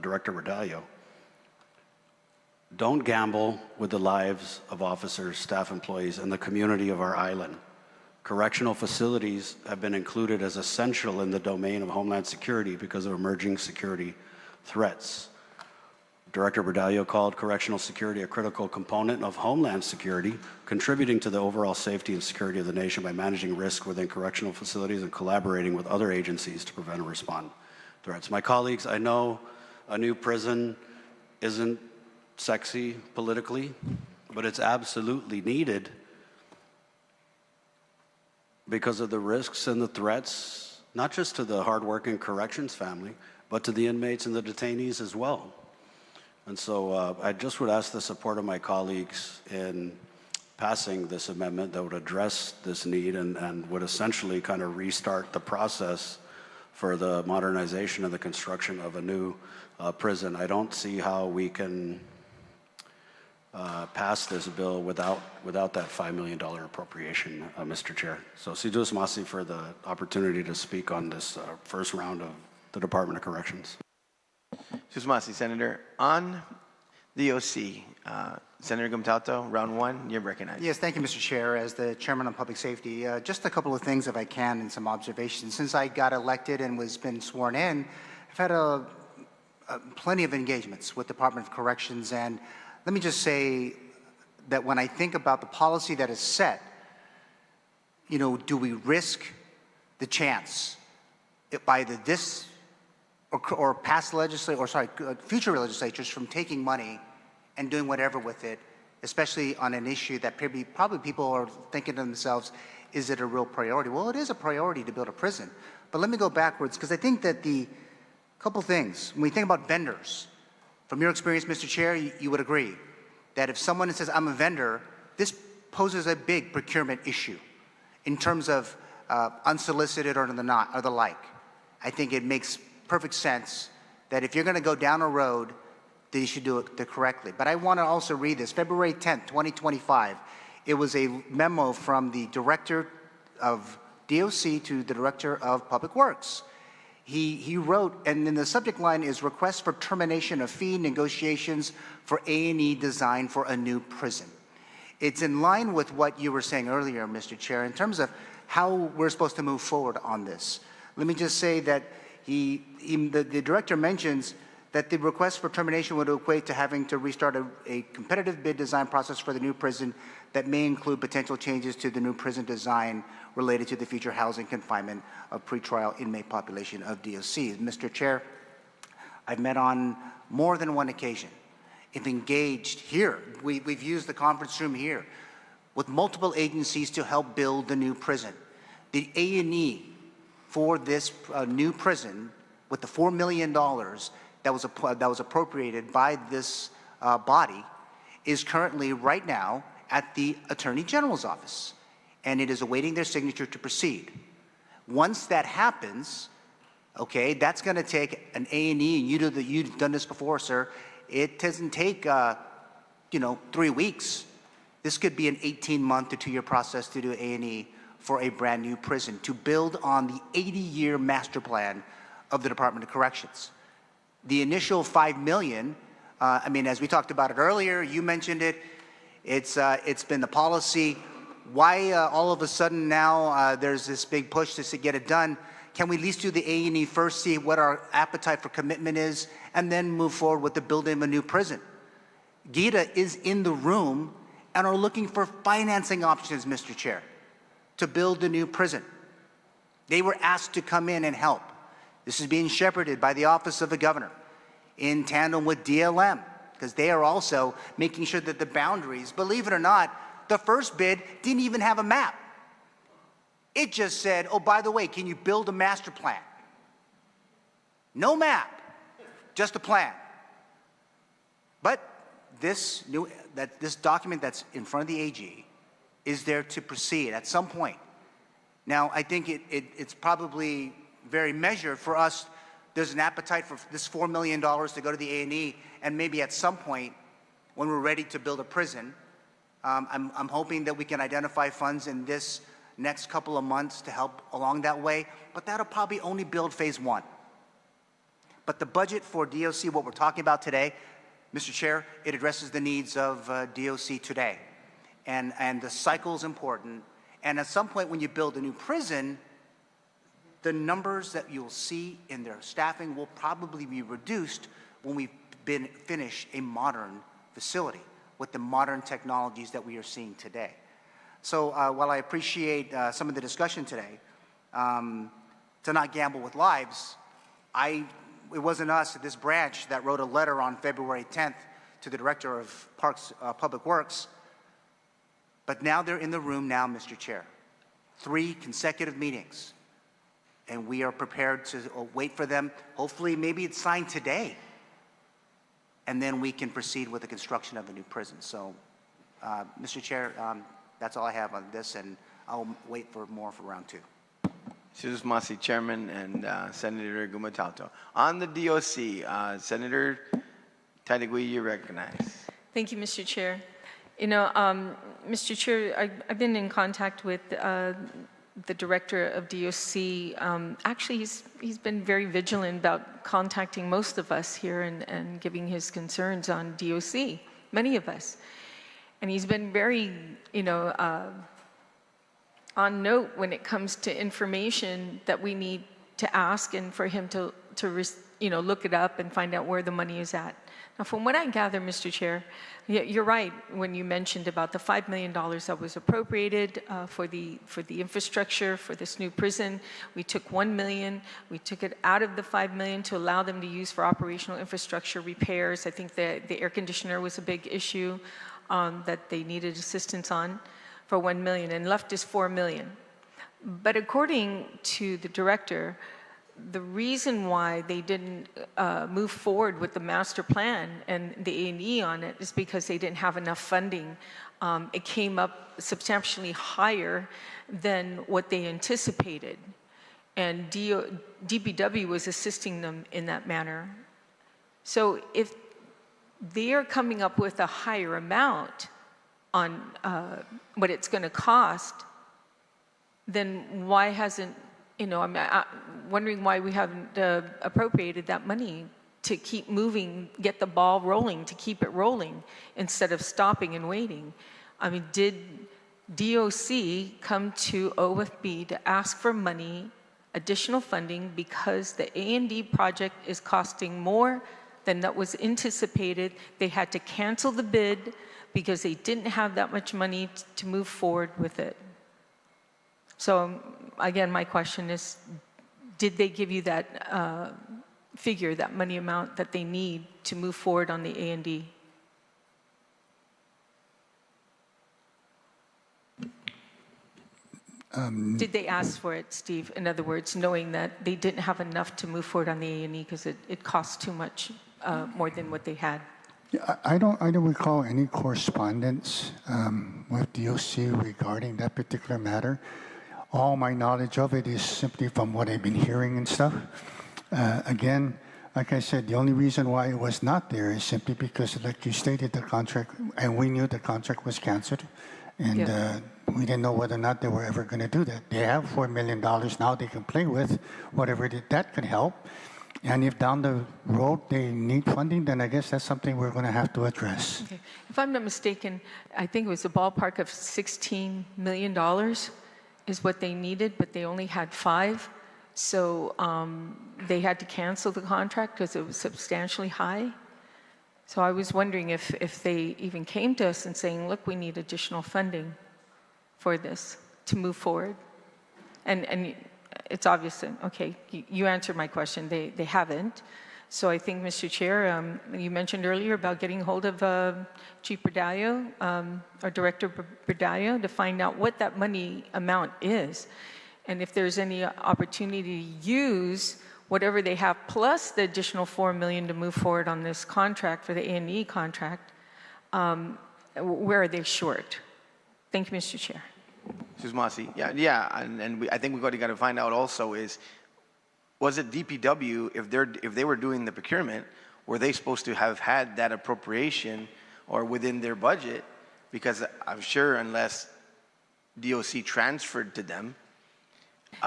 Director Redaglio. Don't gamble with the lives of officers, staff employees, and the community of our island. Correctional facilities have been included as essential in the domain of Homeland Security because of emerging security threats. Director Redaglio called correctional security a critical component of Homeland Security, contributing to the overall safety and security of the nation by managing risk within correctional facilities and collaborating with other agencies to prevent and respond to threats. My colleagues, I know a new prison isn't sexy politically, but it's absolutely needed because of the risks and the threats, not just to the hardworking corrections family, but to the inmates and the detainees as well. And so I just would ask the support of my colleagues in passing this amendment that would address this need and would essentially kind of restart the process for the modernization and the construction of a new prison. I don't see how we can pass this bill without that $5 million appropriation, Mr. Chair. So, Sidus Masi for the opportunity to speak on this first round of the Department of Corrections. Sidus Masi, Senator. On the OC, Senator Gumtauto, round one, you're recognized. Yes, thank you, Mr. Chair. As the Chairman on Public Safety, just a couple of things, if I can, and some observations. Since I got elected and been sworn in, I've had plenty of engagements with Department of Corrections, and let me just say that when I think about the policy that is set, you know, do we risk the chance by this or past legislature, or sorry, future legislatures from taking money and doing whatever with it, especially on an issue that probably people are thinking to themselves, is it a real priority? Well, it is a priority to build a prison. But let me go backwards, because I think that couple things, when we think about vendors, from your experience, Mr. Chair, you would agree that if someone says, I'm a vendor, this poses a big procurement issue in terms of unsolicited or the like. I think it makes perfect sense that if you're going to go down a road, that you should do it correctly. But I want to also read this. February 10th, 2025, it was a memo from the Director of DOC to the Director of Public Works. He wrote, and then the subject line is request for termination of fee negotiations for A&E design for a new prison. It's in line with what you were saying earlier, Mr. Chair, in terms of how we're supposed to move forward on this. Let me just say that the director mentions that the request for termination would equate to having to restart a competitive bid design process for the new prison that may include potential changes to the new prison design related to the future housing confinement of pretrial inmate population of DOC. Mr. Chair, I've met on more than one occasion. I've engaged here. We've used the conference room here with multiple agencies to help build the new prison. The A&E for this new prison, with the $4 million that was appropriated by this body, is currently right now at the Attorney General's office, and it is awaiting their signature to proceed. Once that happens, okay, that's going to take an A&E, and you've done this before, sir. It doesn't take 3 weeks. This could be an 18-month to 2-year process to do A&E for a brand new prison to build on the 80-year master plan of the Department of Corrections. The initial $5 million, I mean, as we talked about it earlier, you mentioned it, it's been the policy. Why all of a sudden now there's this big push to get it done? Can we at least do the A&E first, see what our appetite for commitment is, and then move forward with the building of a new prison? GITA is in the room and are looking for financing options, Mr. Chair, to build a new prison. They were asked to come in and help. This is being shepherded by the Office of the Governor in tandem with DLM, because they are also making sure that the boundaries, believe it or not, the first bid didn't even have a map. It just said, oh, by the way, can you build a master plan? No map, just a plan. But this document that's in front of the AG is there to proceed at some point. Now, I think it's probably very measured for us. There's an appetite for this $4 million to go to the A&E, and maybe at some point, when we're ready to build a prison, I'm hoping that we can identify funds in this next couple of months to help along that way, but that'll probably only build phase 1. But the budget for DOC, what we're talking about today, Mr. Chair, it addresses the needs of DOC today. And the cycle is important. And at some point when you build a new prison, the numbers that you'll see in their staffing will probably be reduced when we finish a modern facility with the modern technologies that we are seeing today. So while I appreciate some of the discussion today, to not gamble with lives, it wasn't us at this branch that wrote a letter on February 10th to the Director of Public Works, but now they're in the room now, Mr. Chair. 3 consecutive meetings, and we are prepared to wait for them. Hopefully, maybe it's signed today, and then we can proceed with the construction of a new prison. So, Mr. Chair, that's all I have on this, and I'll wait for more for round 2. Jesus Masi, Chairman, and Senator Gumatalto. On the DOC, Senator Tadigui, you recognize. Thank you, Mr. Chair. You know, Mr. Chair, I've been in contact with the director of DOC. Actually, he's been very vigilant about contacting most of us here and giving his concerns on DOC, many of us. And he's been very, you know, on note when it comes to information that we need to ask and for him to you know, look it up and find out where the money is at. Now, from what I gather, Mr. Chair, you're right when you mentioned about the $5 million that was appropriated for the infrastructure for this new prison. We took $1 million. We took it out of the $5 million to allow them to use for operational infrastructure repairs. I think the air conditioner was a big issue that they needed assistance on for $1 million, and left is $4 million. But according to the director, the reason why they didn't move forward with the master plan and the A&E on it is because they didn't have enough funding. It came up substantially higher than what they anticipated. And DPW was assisting them in that manner. So if they are coming up with a higher amount on what it's going to cost, then why hasn't, you know, I'm wondering why we haven't appropriated that money to keep moving, get the ball rolling, to keep it rolling instead of stopping and waiting. I mean, did DOC come to OFB to ask for money, additional funding, because the A&D project is costing more than that was anticipated? They had to cancel the bid because they didn't have that much money to move forward with it. So again, my question is, did they give you that figure, that money amount that they need to move forward on the A&D? Did they ask for it, Steve? In other words, knowing that they didn't have enough to move forward on the A&E because it cost too much more than what they had. Yeah, I don't recall any correspondence with DOC regarding that particular matter. All my knowledge of it is simply from what I've been hearing and stuff. Again, like I said, the only reason why it was not there is simply because, like you stated, the contract, and we knew the contract was canceled, and Yeah. we didn't know whether or not they were ever going to do that. They have $4 million now they can play with, whatever that could help. And if down the road they need funding, then I guess that's something we're going to have to address. Okay. If I'm not mistaken, I think it was a ballpark of $16 million is what they needed, but they only had 5. So they had to cancel the contract because it was substantially high. So I was wondering if they even came to us and saying, look, we need additional funding for this to move forward. And it's obvious that, okay, you answered my question. They haven't. So I think, Mr. Chair, you mentioned earlier about getting hold of Chief Berdallo, or Director Berdallo, to find out what that money amount is. And if there's any opportunity to use whatever they have plus the additional $4 million to move forward on this contract for the A&E contract, where are they short? Thank you, Mr. Chair. Ms. Masi, yeah, and I think we got to find out also is, was it DPW, if they were doing the procurement, were they supposed to have had that appropriation or within their budget? Because I'm sure unless DOC transferred to them.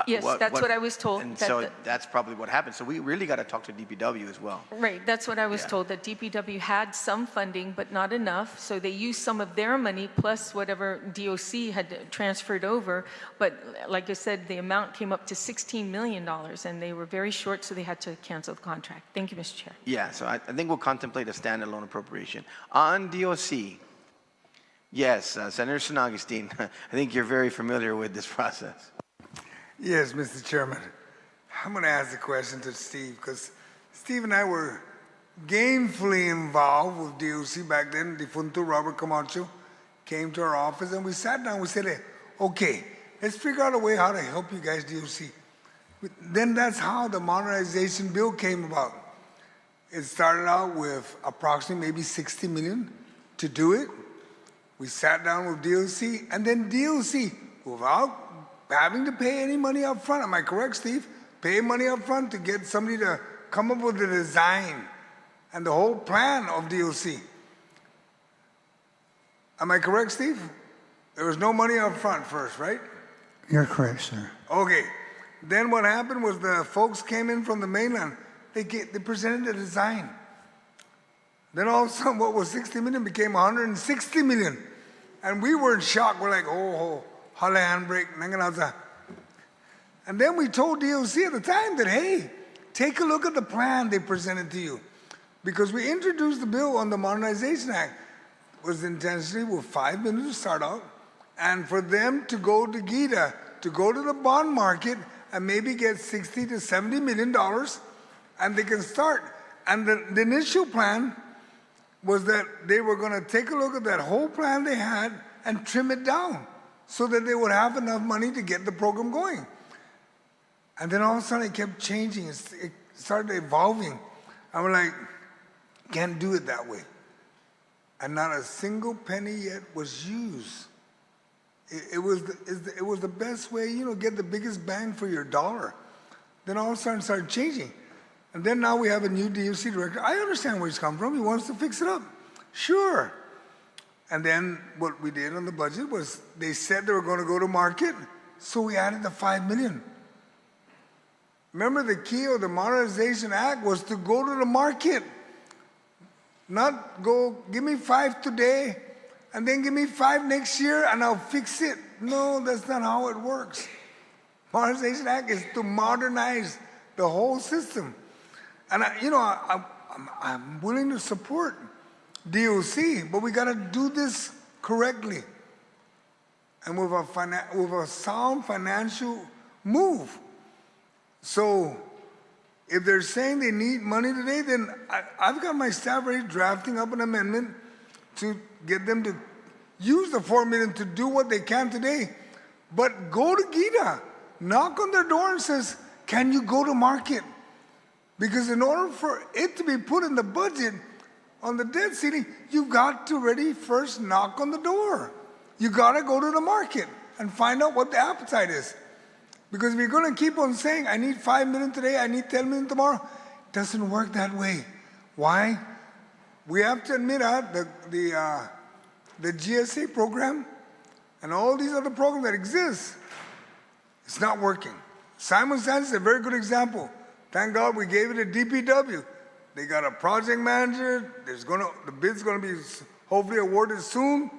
Yes, that's what I was told. And so that's probably what happened. So we really got to talk to DPW as well. Right, that's what I was told, that DPW had some funding, but not enough. So they used some of their money plus whatever DOC had transferred over. But like I said, the amount came up to $16 million, and they were very short, so they had to cancel the contract. Thank you, Mr. Chair. Yeah, so I think we'll contemplate a standalone appropriation. On DOC, yes, Senator San Agustin, I think you're very familiar with this process. Yes, Mr. Chairman. I'm going to ask the question to Steve, because Steve and I were gainfully involved with DOC back then. Defunto Robert Camacho came to our office, and we sat down. We said, hey, okay, let's figure out a way how to help you guys, DOC. Then that's how the modernization bill came about. It started out with approximately maybe $60 million to do it. We sat down with DOC, and then DOC, without having to pay any money up front. Am I correct, Steve? Pay money up front to get somebody to come up with the design and the whole plan of DOC. Am I correct, Steve? There was no money up front first, right? You're correct, sir. Okay. Then what happened was the folks came in from the mainland. They presented the design. Then all of a sudden, what was 60 million became 160 million. And we were in shock. We're like, oh, holla handbrake, nanganauza. And then we told DOC at the time that, hey, take a look at the plan they presented to you. Because we introduced the bill on the Modernization Act. It was intentionally with $5 million to start out, and for them to go to GITA, to go to the bond market and maybe get $60 to $70 million, and they can start. And the initial plan was that they were going to take a look at that whole plan they had and trim it down, so that they would have enough money to get the program going. And then all of a sudden it kept changing. It started evolving. And we're like, can't do it that way. And not a single penny yet was used. It was the best way, get the biggest bang for your dollar. Then all of a sudden it started changing. And then now we have a new DOC director. I understand where he's come from. He wants to fix it up. Sure. And then what we did on the budget was they said they were going to go to market, so we added the $5 million. Remember, the key of the Modernization Act was to go to the market, not go, give me 5 today, and then give me 5 next year, and I'll fix it. No, that's not how it works. Modernization Act is to modernize the whole system. And I'm willing to support DOC, but we got to do this correctly and with a sound financial move. So if they're saying they need money today, then I've got my staff already drafting up an amendment to get them to use the $4 million to do what they can today. But go to GITA, knock on their door and says, can you go to market? Because in order for it to be put in the budget, on the debt ceiling, you got to really first knock on the door. You got to go to the market and find out what the appetite is. Because if you're going to keep on saying, I need $5 million today, I need $10 million tomorrow, Doesn't work that way. Why? We have to admit the GSA program and all these other programs that exist, it's not working. Simon Sands is a very good example. Thank God we gave it a DPW. They got a project manager. The bid's going to be hopefully awarded soon.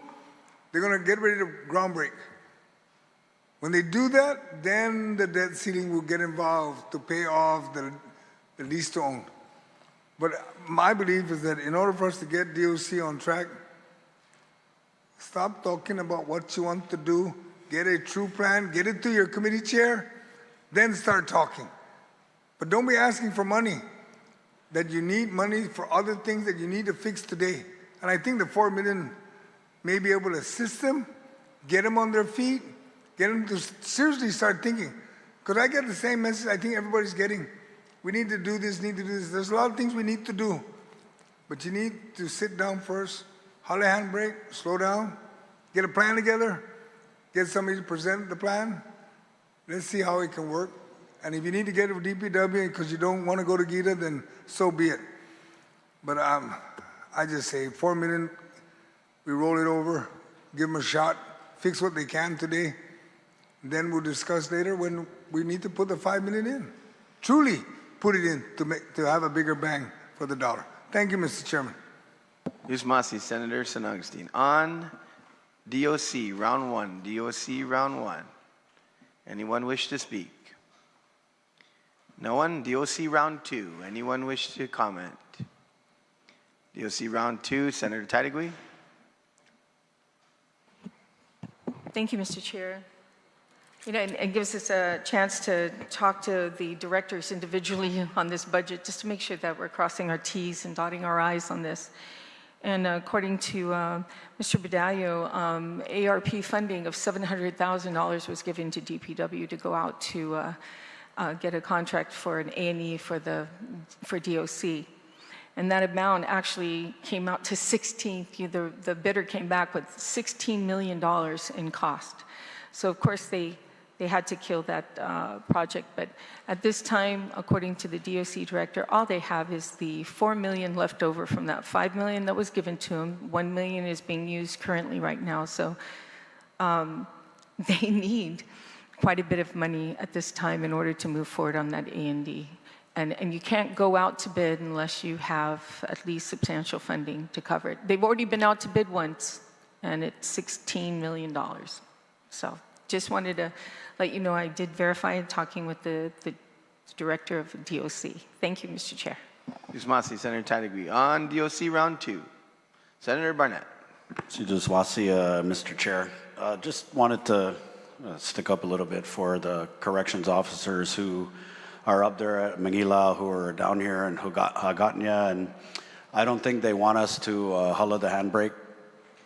They're going to get ready to ground break. When they do that, then the debt ceiling will get involved to pay off the lease to own. But my belief is that in order for us to get DOC on track, stop talking about what you want to do, get a true plan, get it to your committee chair, then start talking. But don't be asking for money that you need money for other things that you need to fix today. And I think the $4 million may be able to assist them, get them on their feet, get them to seriously start thinking. Because I get the same message I think everybody's getting. We need to do this, need to do this. There's a lot of things we need to do. But you need to sit down first, hold a handbrake, slow down, get a plan together, get somebody to present the plan. Let's see how it can work. And if you need to get it with DPW because you don't want to go to GITA, then so be it. But I just say $4 million, we roll it over, give them a shot, fix what they can today. Then we'll discuss later when we need to put the $5 million in. Truly put it in to have a bigger bang for the dollar. Thank you, Mr. Chairman. Usmasi, Senator San Agustin. On DOC, round one. DOC, round one. Anyone wish to speak? No one? DOC, round two. Anyone wish to comment? DOC, round two. Senator Tadegui. Thank you, Mr. Chair. You know, it gives us a chance to talk to the directors individually on this budget, just to make sure that we're crossing our T's and dotting our I's on this. And according to Mr. Badallo, ARP funding of $700,000 was given to DPW to go out to get a contract for an A&E for DOC. And that amount actually came out to the bidder came back with $16 million in cost. So of course they had to kill that project. But at this time, according to the DOC director, all they have is the $4 million left over from that $5 million that was given to them. $1 million is being used currently right now. So they need quite a bit of money at this time in order to move forward on that A&D. And you can't go out to bid unless you have at least substantial funding to cover it. They've already been out to bid once, and it's $16 million. So just wanted to let you know I did verify in talking with the director of DOC. Thank you, Mr. Chair. Usmasi, Senator Tadegui. On DOC round two. Senator Barnett. Mr. Chair. Just wanted to stick up a little bit for the corrections officers who are up there at Magaʹhågan, who are down here in Hagatnya, and I don't think they want us to hulla the handbrake,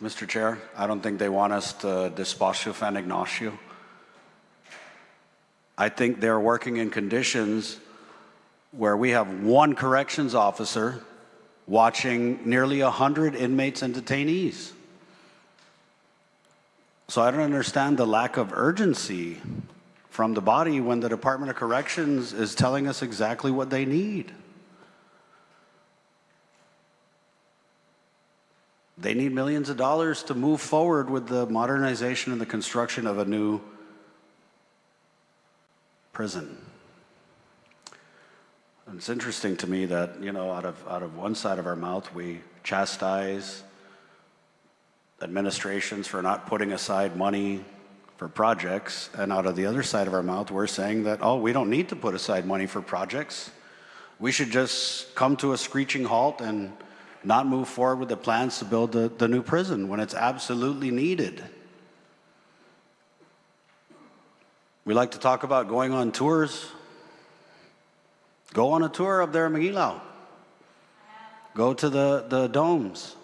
Mr. Chair. I don't think they want us to despacio fan ignacio. I think they're working in conditions where we have one corrections officer watching nearly 100 inmates and detainees. So I don't understand the lack of urgency from the body when the Department of Corrections is telling us exactly what they need. They need millions of dollars to move forward with the modernization and the construction of a new prison. And it's interesting to me that, you know, out of one side of our mouth, we chastise administrations for not putting aside money for projects, and out of the other side of our mouth, we're saying that, oh, we don't need to put aside money for projects. We should just come to a screeching halt and not move forward with the plans to build the new prison when it's absolutely needed. We like to talk about going on tours. Go on a tour up there in Magaʹhågan. Go to the domes.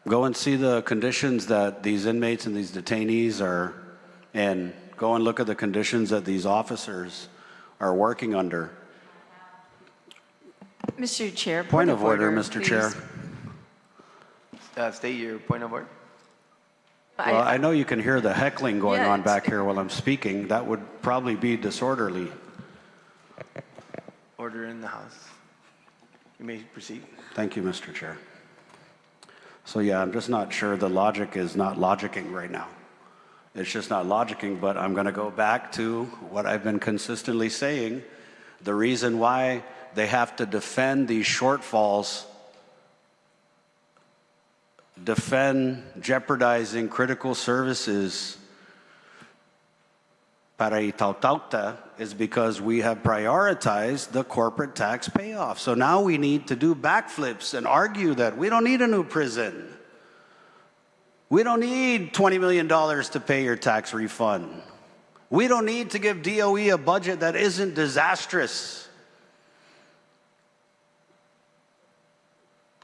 Go and see the conditions that these inmates and these detainees are in. Go and look at the conditions that these officers are working under. Mr. Chair, Point of order, Mr. please. Chair. State your point of order. Well, I know you can hear the heckling going Yeah, on back here while I'm speaking. That would probably be disorderly. order in the House. You may proceed. Thank you, Mr. Chair. So yeah, I'm just not sure the logic is not logicking right now. It's just not logicking, but I'm going to go back to what I've been consistently saying. The reason why they have to defend these shortfalls, defend jeopardizing critical services para itautauta, is because we have prioritized the corporate tax payoff. So now we need to do backflips and argue that we don't need a new prison. We don't need $20 million to pay your tax refund. We don't need to give DOE a budget that isn't disastrous.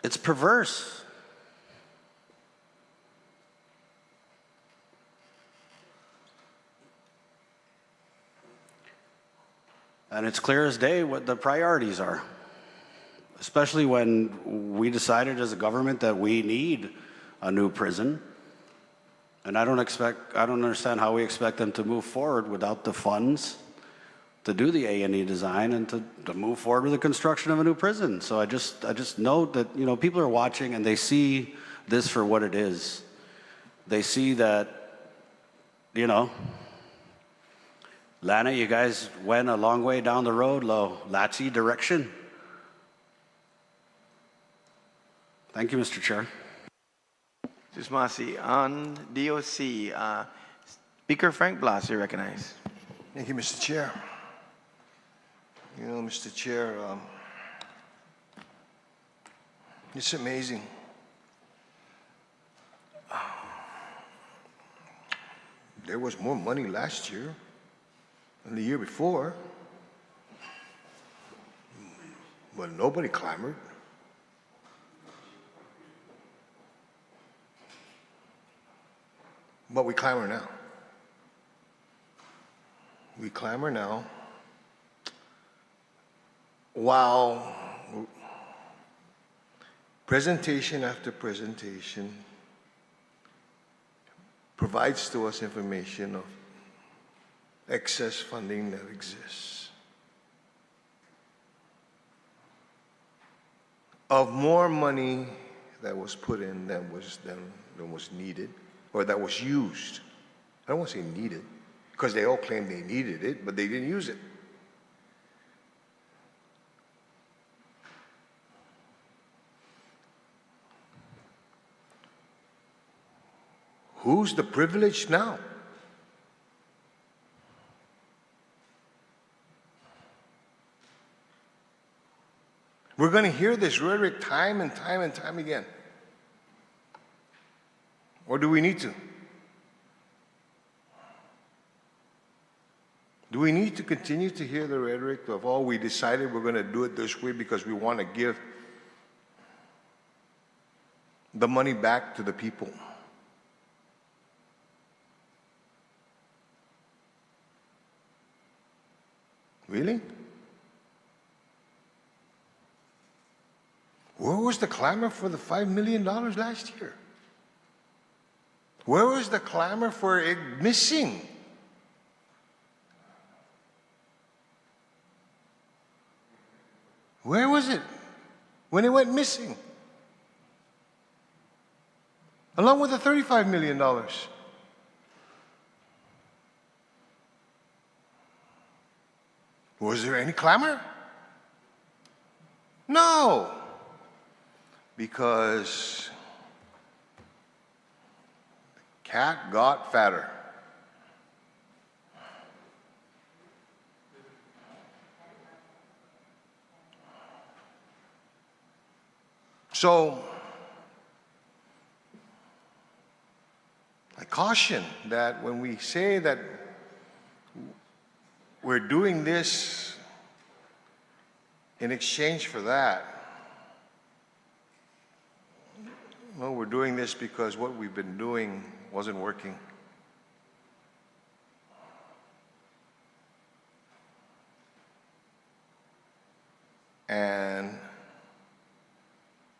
It's perverse. And it's clear as day what the priorities are, especially when we decided as a government that we need a new prison. And I don't understand how we expect them to move forward without the funds to do the A&E design and to move forward with the construction of a new prison. So I just note that, you know, people are watching and they see this for what it is. They see that, you know, Lana, you guys went a long way down the road, Latzi direction. Thank you, Mr. Chair. Ms. Masi, on DOC, Speaker Frank Blas, you recognize. Thank you, Mr. Chair. You know, Mr. Chair, it's amazing. There was more money last year than the year before, but nobody clamored. But we clamor now. We clamor now while presentation after presentation provides to us information of excess funding that exists, of more money that was put in than was needed, or that was used. I don't want to say needed, because they all claim they needed it, but they didn't use it. Who's the privileged now? We're going to hear this rhetoric time and time and time again. Or do we need to? Do we need to continue to hear the rhetoric of, oh, we decided we're going to do it this way because we want to give the money back to the people? Really? Where was the clamor for the $5 million last year? Where was the clamor for it missing? Where was it when it went missing? Along with the $35 million. Was there any clamor? No. Because the cat got fatter. So, I caution that when we say that we're doing this in exchange for that, well, we're doing this because what we've been doing wasn't working. And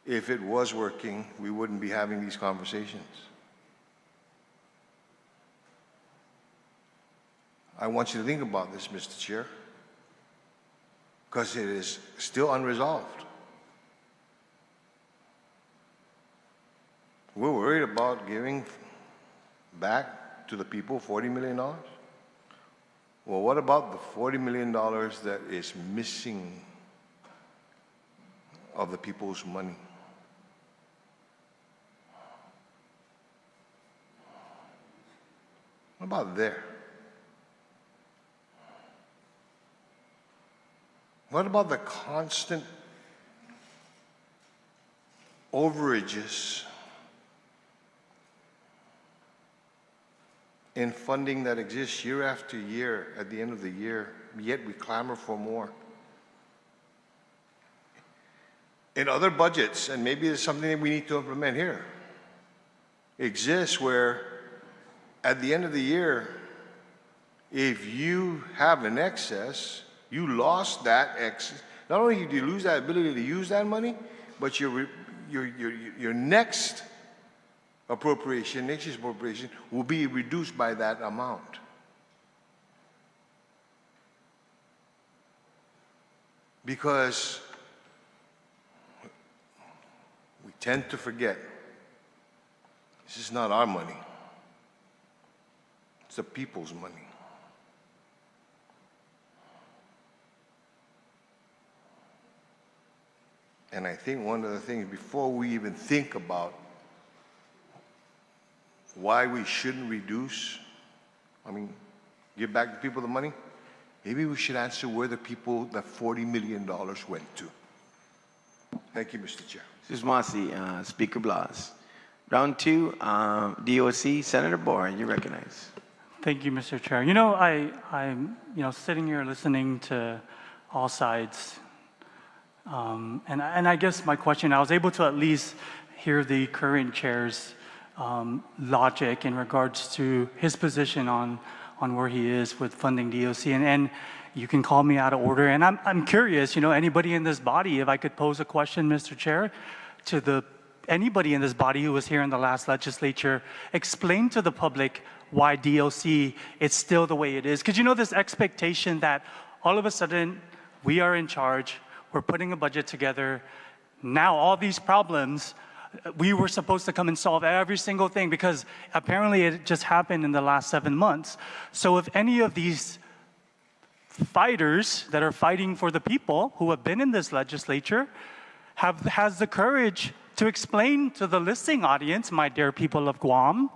if it was working, we wouldn't be having these conversations. I want you to think about this, Mr. Chair. because it is still unresolved. We're worried about giving back to the people $40 million. Well, what about the $40 million that is missing of the people's money? What about there? What about the constant overages in funding that exists year after year at the end of the year, yet we clamor for more? In other budgets, and maybe it's something that we need to implement here, exists where at the end of the year, if you have an excess, you lost that excess. Not only do you lose that ability to use that money, but your next appropriation, next year's appropriation, will be reduced by that amount. Because we tend to forget this is not our money. It's the people's money. And I think one of the things, before we even think about why we shouldn't reduce, give back the people the money, maybe we should answer where the people, that $40 million went to. Thank you, Mr. Chair. Ms. Masi, Speaker Blas. Round two, DOC, Senator Bohr, you recognize. Thank you, Mr. Chair. I'm sitting here listening to all sides. And I guess my question, I was able to at least hear the current chair's logic in regards to his position on where he is with funding DOC. And you can call me out of order. And I'm curious, anybody in this body, if I could pose a question, Mr. Chair, to anybody in this body who was here in the last legislature, explain to the public why DOC is still the way it is. Because this expectation that all of a sudden we are in charge, we're putting a budget together, now all these problems, we were supposed to come and solve every single thing because apparently it just happened in the last 7 months. So if any of these fighters that are fighting for the people who have been in this legislature has the courage to explain to the listening audience, my dear people of Guam,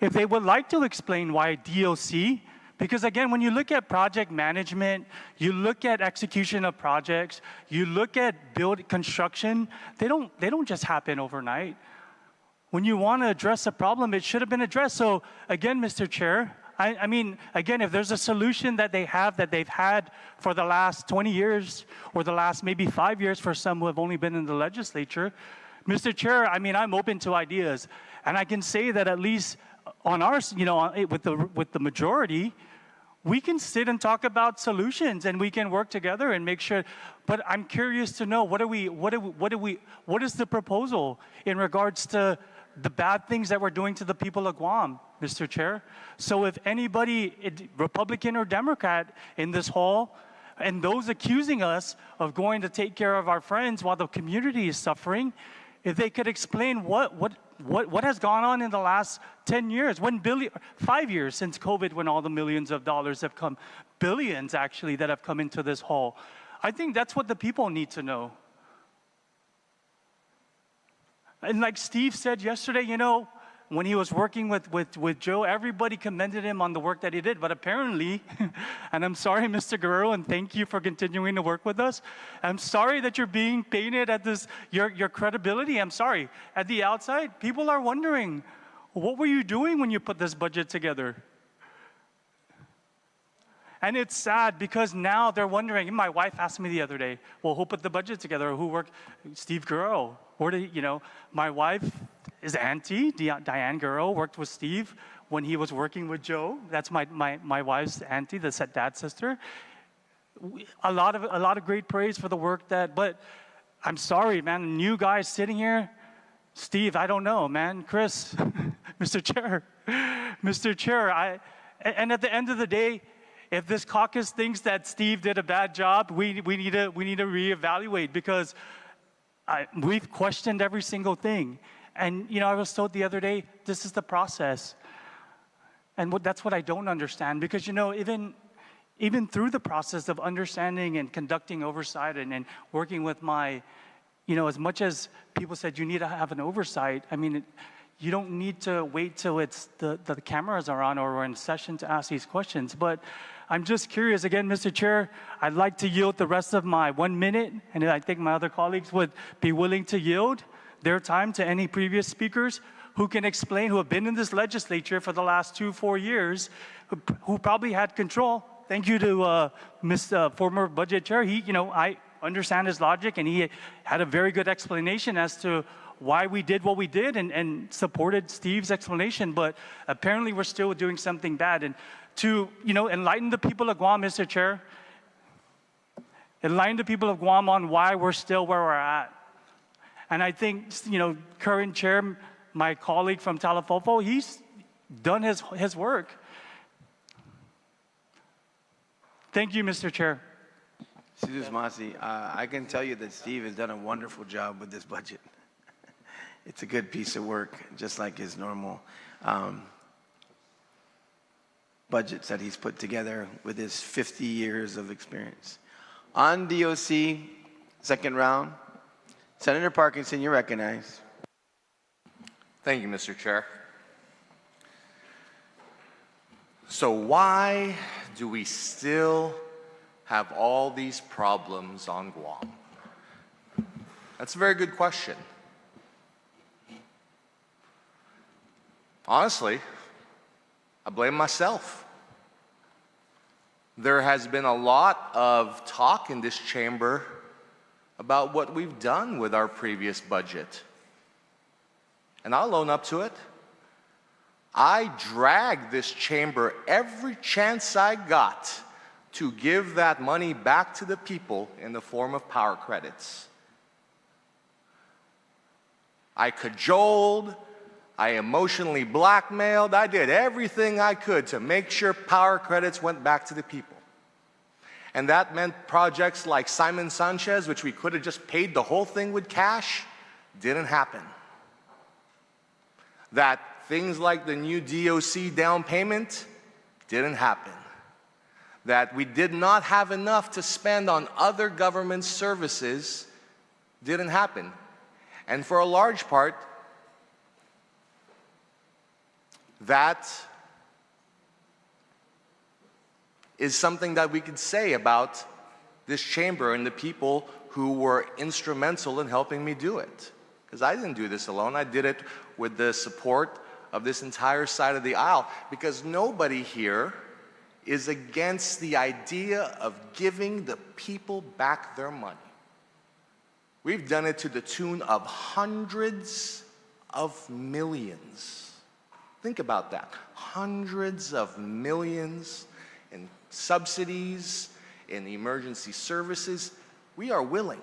if they would like to explain why DOC, because again, when you look at project management, you look at execution of projects, you look at construction, they don't just happen overnight. When you want to address a problem, it should have been addressed. So again, Mr. Chair, again, if there's a solution that they've had for the last 20 years or the last maybe 5 years for some who have only been in the legislature, Mr. Chair, I'm open to ideas. And I can say that at least on ours, with the majority, we can sit and talk about solutions and we can work together and make sure. But I'm curious to know what is the proposal in regards to the bad things that we're doing to the people of Guam, Mr. Chair. So if anybody, Republican or Democrat in this hall, and those accusing us of going to take care of our friends while the community is suffering, if they could explain what has gone on in the last 10 years, 5 years since COVID, when all the millions of dollars have come, billions actually that have come into this hall. I think that's what the people need to know. And like Steve said yesterday, when he was working with Joe, everybody commended him on the work that he did. But apparently, and I'm sorry, Mr. Guerrero, and thank you for continuing to work with us. I'm sorry that you're being painted at your credibility. I'm sorry. At the outside, people are wondering, what were you doing when you put this budget together? And it's sad because now they're wondering. My wife asked me the other day, well, who put the budget together? Who worked? Steve Guerrero. My wife, his auntie, Diane Guerrero, worked with Steve when he was working with Joe. That's my wife's auntie, the dad's sister. A lot of great praise for the work but I'm sorry, man, new guys sitting here. Steve, I don't know, man. Chris, Mr. Chair, and at the end of the day, if this caucus thinks that Steve did a bad job, we need to reevaluate, because we've questioned every single thing. And, you know, I was told the other day, this is the process. And that's what I don't understand, because, you know, even through the process of understanding and conducting oversight and working with my, you know, as much as people said you need to have an oversight, I mean, you don't need to wait till the cameras are on or we're in session to ask these questions. But I'm just curious, again, Mr. Chair, I'd like to yield the rest of my 1 minute, and I think my other colleagues would be willing to yield their time to any previous speakers who can explain, who have been in this legislature for the last 2-4 years, who probably had control. Thank you to former budget chair. He, you know, I understand his logic, and he had a very good explanation as to why we did what we did, and supported Steve's explanation. But apparently we're still doing something bad. And to, you know, enlighten the people of Guam, Mr. Chair, enlighten the people of Guam on why we're still where we're at. And I think, you know, current chair, my colleague from Talafofo, he's done his work. Thank you, Mr. Chair. Sidus Masi, I can tell you that Steve has done a wonderful job with this budget. It's a good piece of work, just like his normal budgets that he's put together with his 50 years of experience. On DOC, second round, Senator Parkinson, you're recognized. Thank you, Mr. Chair. So why do we still have all these problems on Guam? That's a very good question. Honestly, I blame myself. There has been a lot of talk in this chamber about what we've done with our previous budget. And I'll own up to it. I dragged this chamber every chance I got to give that money back to the people in the form of power credits. I cajoled, I emotionally blackmailed, I did everything I could to make sure power credits went back to the people. And that meant projects like Simon Sanchez, which we could have just paid the whole thing with cash, didn't happen. That things like the new DOC down payment didn't happen. That we did not have enough to spend on other government services didn't happen. And for a large part, that is something that we could say about this chamber and the people who were instrumental in helping me do it. Because I didn't do this alone. I did it with the support of this entire side of the aisle, because nobody here is against the idea of giving the people back their money. We've done it to the tune of hundreds of millions. Think about that. Hundreds of millions in subsidies, in emergency services. We are willing.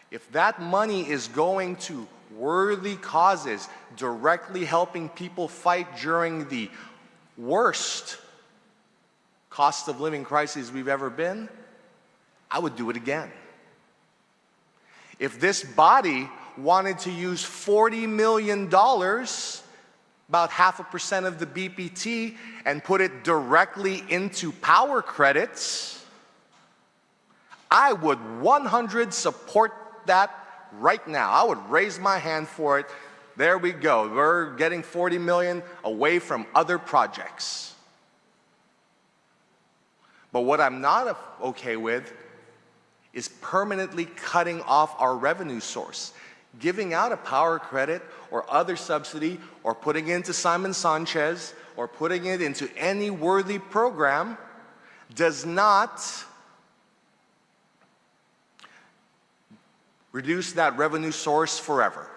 If that money is going to worthy causes, directly helping people fight during the worst cost of living crisis we've ever been, I would do it again. If this body wanted to use $40 million, about 0.5% of the BPT, and put it directly into power credits, I would 100% support that right now. I would raise my hand for it. There we go. We're getting 40 million away from other projects. But what I'm not okay with is permanently cutting off our revenue source. Giving out a power credit or other subsidy, or putting it into Simon Sanchez, or putting it into any worthy program does not reduce that revenue source forever.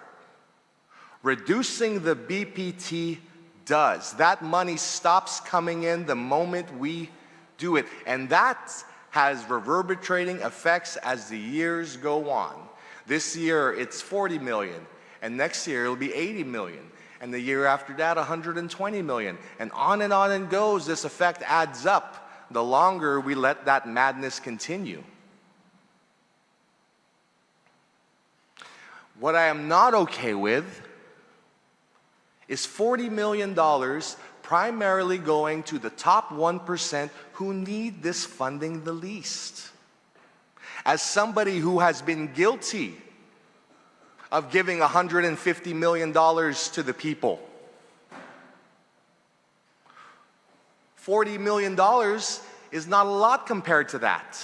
Reducing the BPT does. That money stops coming in the moment we do it. And that has reverberating effects as the years go on. This year it's 40 million, and next year it'll be 80 million. And the year after that, 120 million. And on it goes. This effect adds up the longer we let that madness continue. What I am not okay with is $40 million primarily going to the top 1% who need this funding the least. As somebody who has been guilty of giving $150 million to the people, $40 million is not a lot compared to that.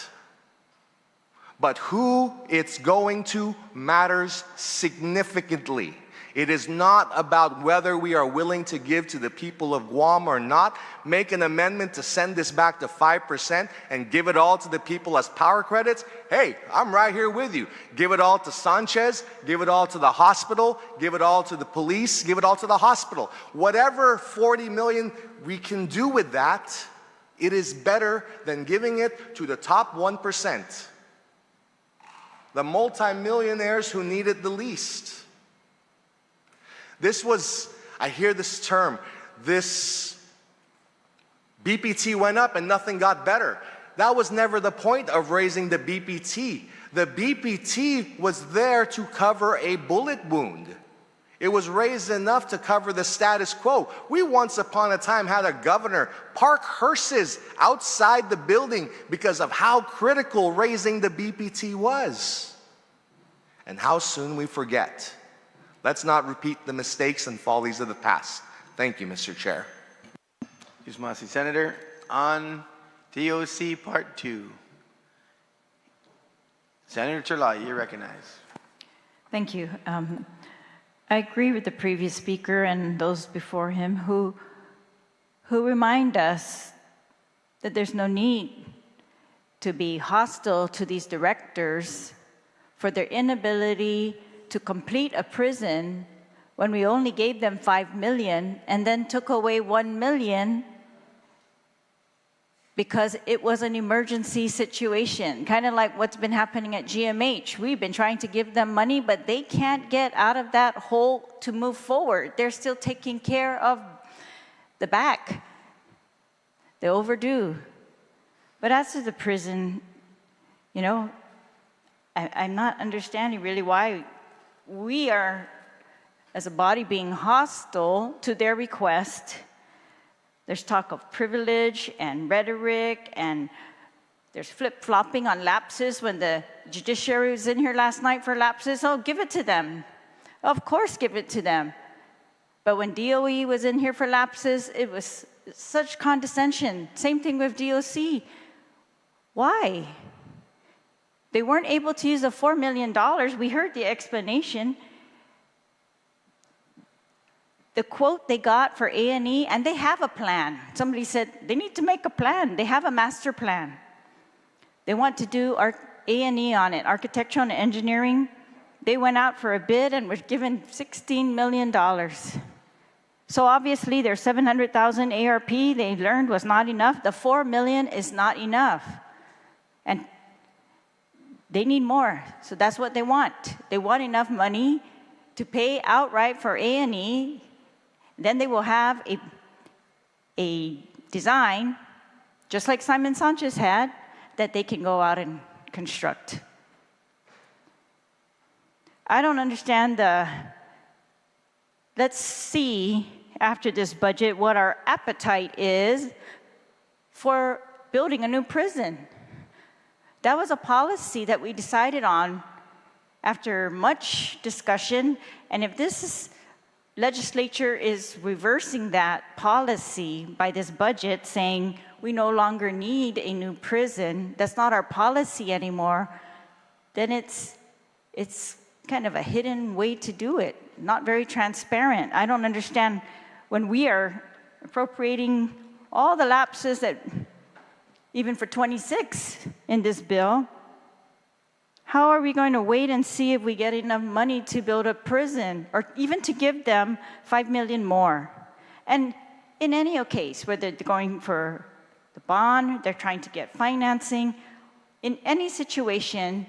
But who it's going to matters significantly. It is not about whether we are willing to give to the people of Guam or not. Make an amendment to send this back to 5% and give it all to the people as power credits. Hey, I'm right here with you. Give it all to Sanchez, give it all to the hospital, give it all to the police, give it all to the hospital. Whatever 40 million we can do with that, it is better than giving it to the top 1%. The multimillionaires who need it the least. This was, I hear this term, this BPT went up and nothing got better. That was never the point of raising the BPT. The BPT was there to cover a bullet wound. It was raised enough to cover the status quo. We once upon a time had a governor park hearses outside the building because of how critical raising the BPT was. And how soon we forget. Let's not repeat the mistakes and follies of the past. Thank you, Mr. Chair. Usmasi Senator, on DOC Part 2. Senator Terlai, you're recognized. Thank you. I agree with the previous speaker and those before him who remind us that there's no need to be hostile to these directors for their inability to complete a prison when we only gave them $5 million and then took away $1 million because it was an emergency situation, kind of like what's been happening at GMH. We've been trying to give them money, but they can't get out of that hole to move forward. They're still taking care of the back. They're overdue. But as to the prison, you know, I'm not understanding really why we are, as a body, being hostile to their request. There's talk of privilege and rhetoric, and there's flip-flopping on lapses. When the judiciary was in here last night for lapses, oh, give it to them. Of course, give it to them. But when DOE was in here for lapses, it was such condescension. Same thing with DOC. Why? They weren't able to use the $4 million. We heard the explanation. The quote they got for A&E, and they have a plan. Somebody said they need to make a plan. They have a master plan. They want to do A&E on it, architecture and engineering. They went out for a bid and were given $16 million. So obviously their $700,000 ARP they learned was not enough. The $4 million is not enough. And they need more, so that's what they want. They want enough money to pay outright for A&E. Then they will have a design, just like Simon Sanchez had, that they can go out and construct. I don't understand let's see after this budget what our appetite is for building a new prison. That was a policy that we decided on after much discussion, and if this legislature is reversing that policy by this budget, saying we no longer need a new prison, that's not our policy anymore, then it's kind of a hidden way to do it, not very transparent. I don't understand when we are appropriating all the lapses that even for 26 in this bill, how are we going to wait and see if we get enough money to build a prison or even to give them $5 million more? And in any case, whether they're going for the bond, they're trying to get financing, in any situation,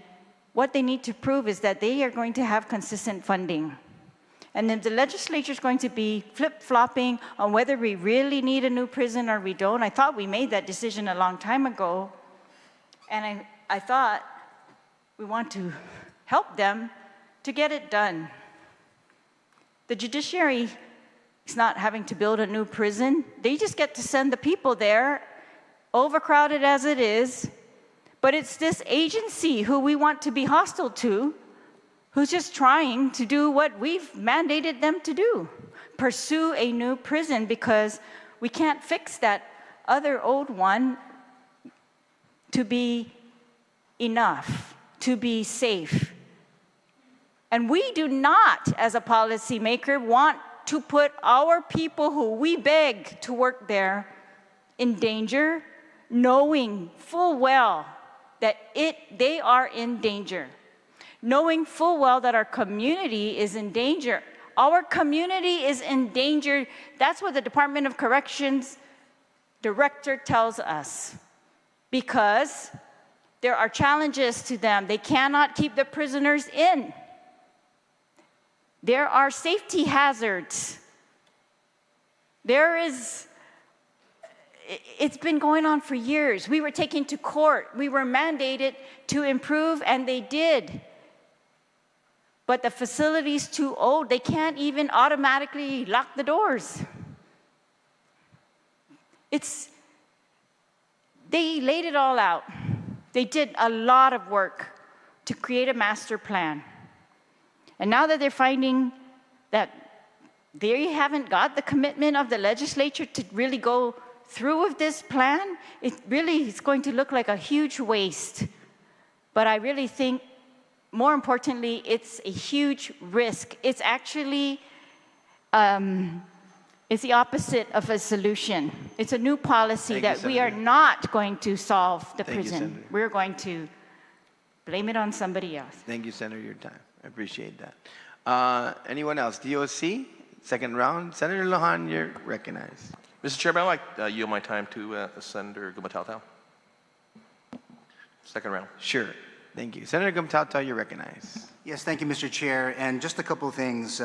what they need to prove is that they are going to have consistent funding. And then the legislature is going to be flip-flopping on whether we really need a new prison or we don't. I thought we made that decision a long time ago. And I thought we want to help them to get it done. The judiciary is not having to build a new prison. They just get to send the people there, overcrowded as it is. But it's this agency who we want to be hostile to, who's just trying to do what we've mandated them to do, pursue a new prison, because we can't fix that other old one to be enough, to be safe. And we do not, as a policymaker, want to put our people who we beg to work there in danger, knowing full well that they are in danger. Knowing full well that our community is in danger. Our community is in danger. That's what the Department of Corrections director tells us. Because there are challenges to them. They cannot keep the prisoners in. There are safety hazards. It's been going on for years. We were taken to court. We were mandated to improve, and they did. But the facility's too old. They can't even automatically lock the doors. They laid it all out. They did a lot of work to create a master plan. And now that they're finding that they haven't got the commitment of the legislature to really go through with this plan, it really is going to look like a huge waste. But I really think, more importantly, it's a huge risk. It's actually, it's the opposite of a solution. It's a new policy that we are not going to solve the prison. We're going to blame it on somebody else. Thank you, Senator, your time. I appreciate that. Anyone else? DOC, second round. Senator Guåhan, you're recognized. Mr. Chairman, I'd like to yield my time to Senator Gumatao. Second round. Sure. Thank you. Senator Gumatao, you're recognized. Yes, thank you, Mr. Chair. And just a couple of things.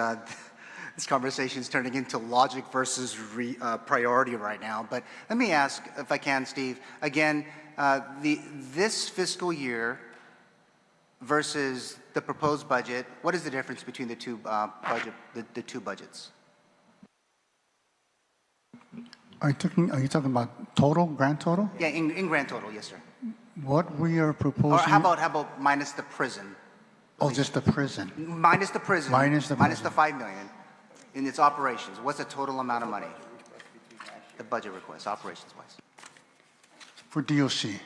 This conversation is turning into logic versus priority right now. But let me ask, if I can, Steve, again, this fiscal year versus the proposed budget, what is the difference between the two budgets? Are you talking about total, grand total? Yeah, in grand total, yes, sir. What we are proposing... Or how about minus the prison? Oh, just the prison. Minus the prison. Minus the prison. Minus the $5 million in its operations. What's the total amount of money? The budget request, operations-wise. For DOC.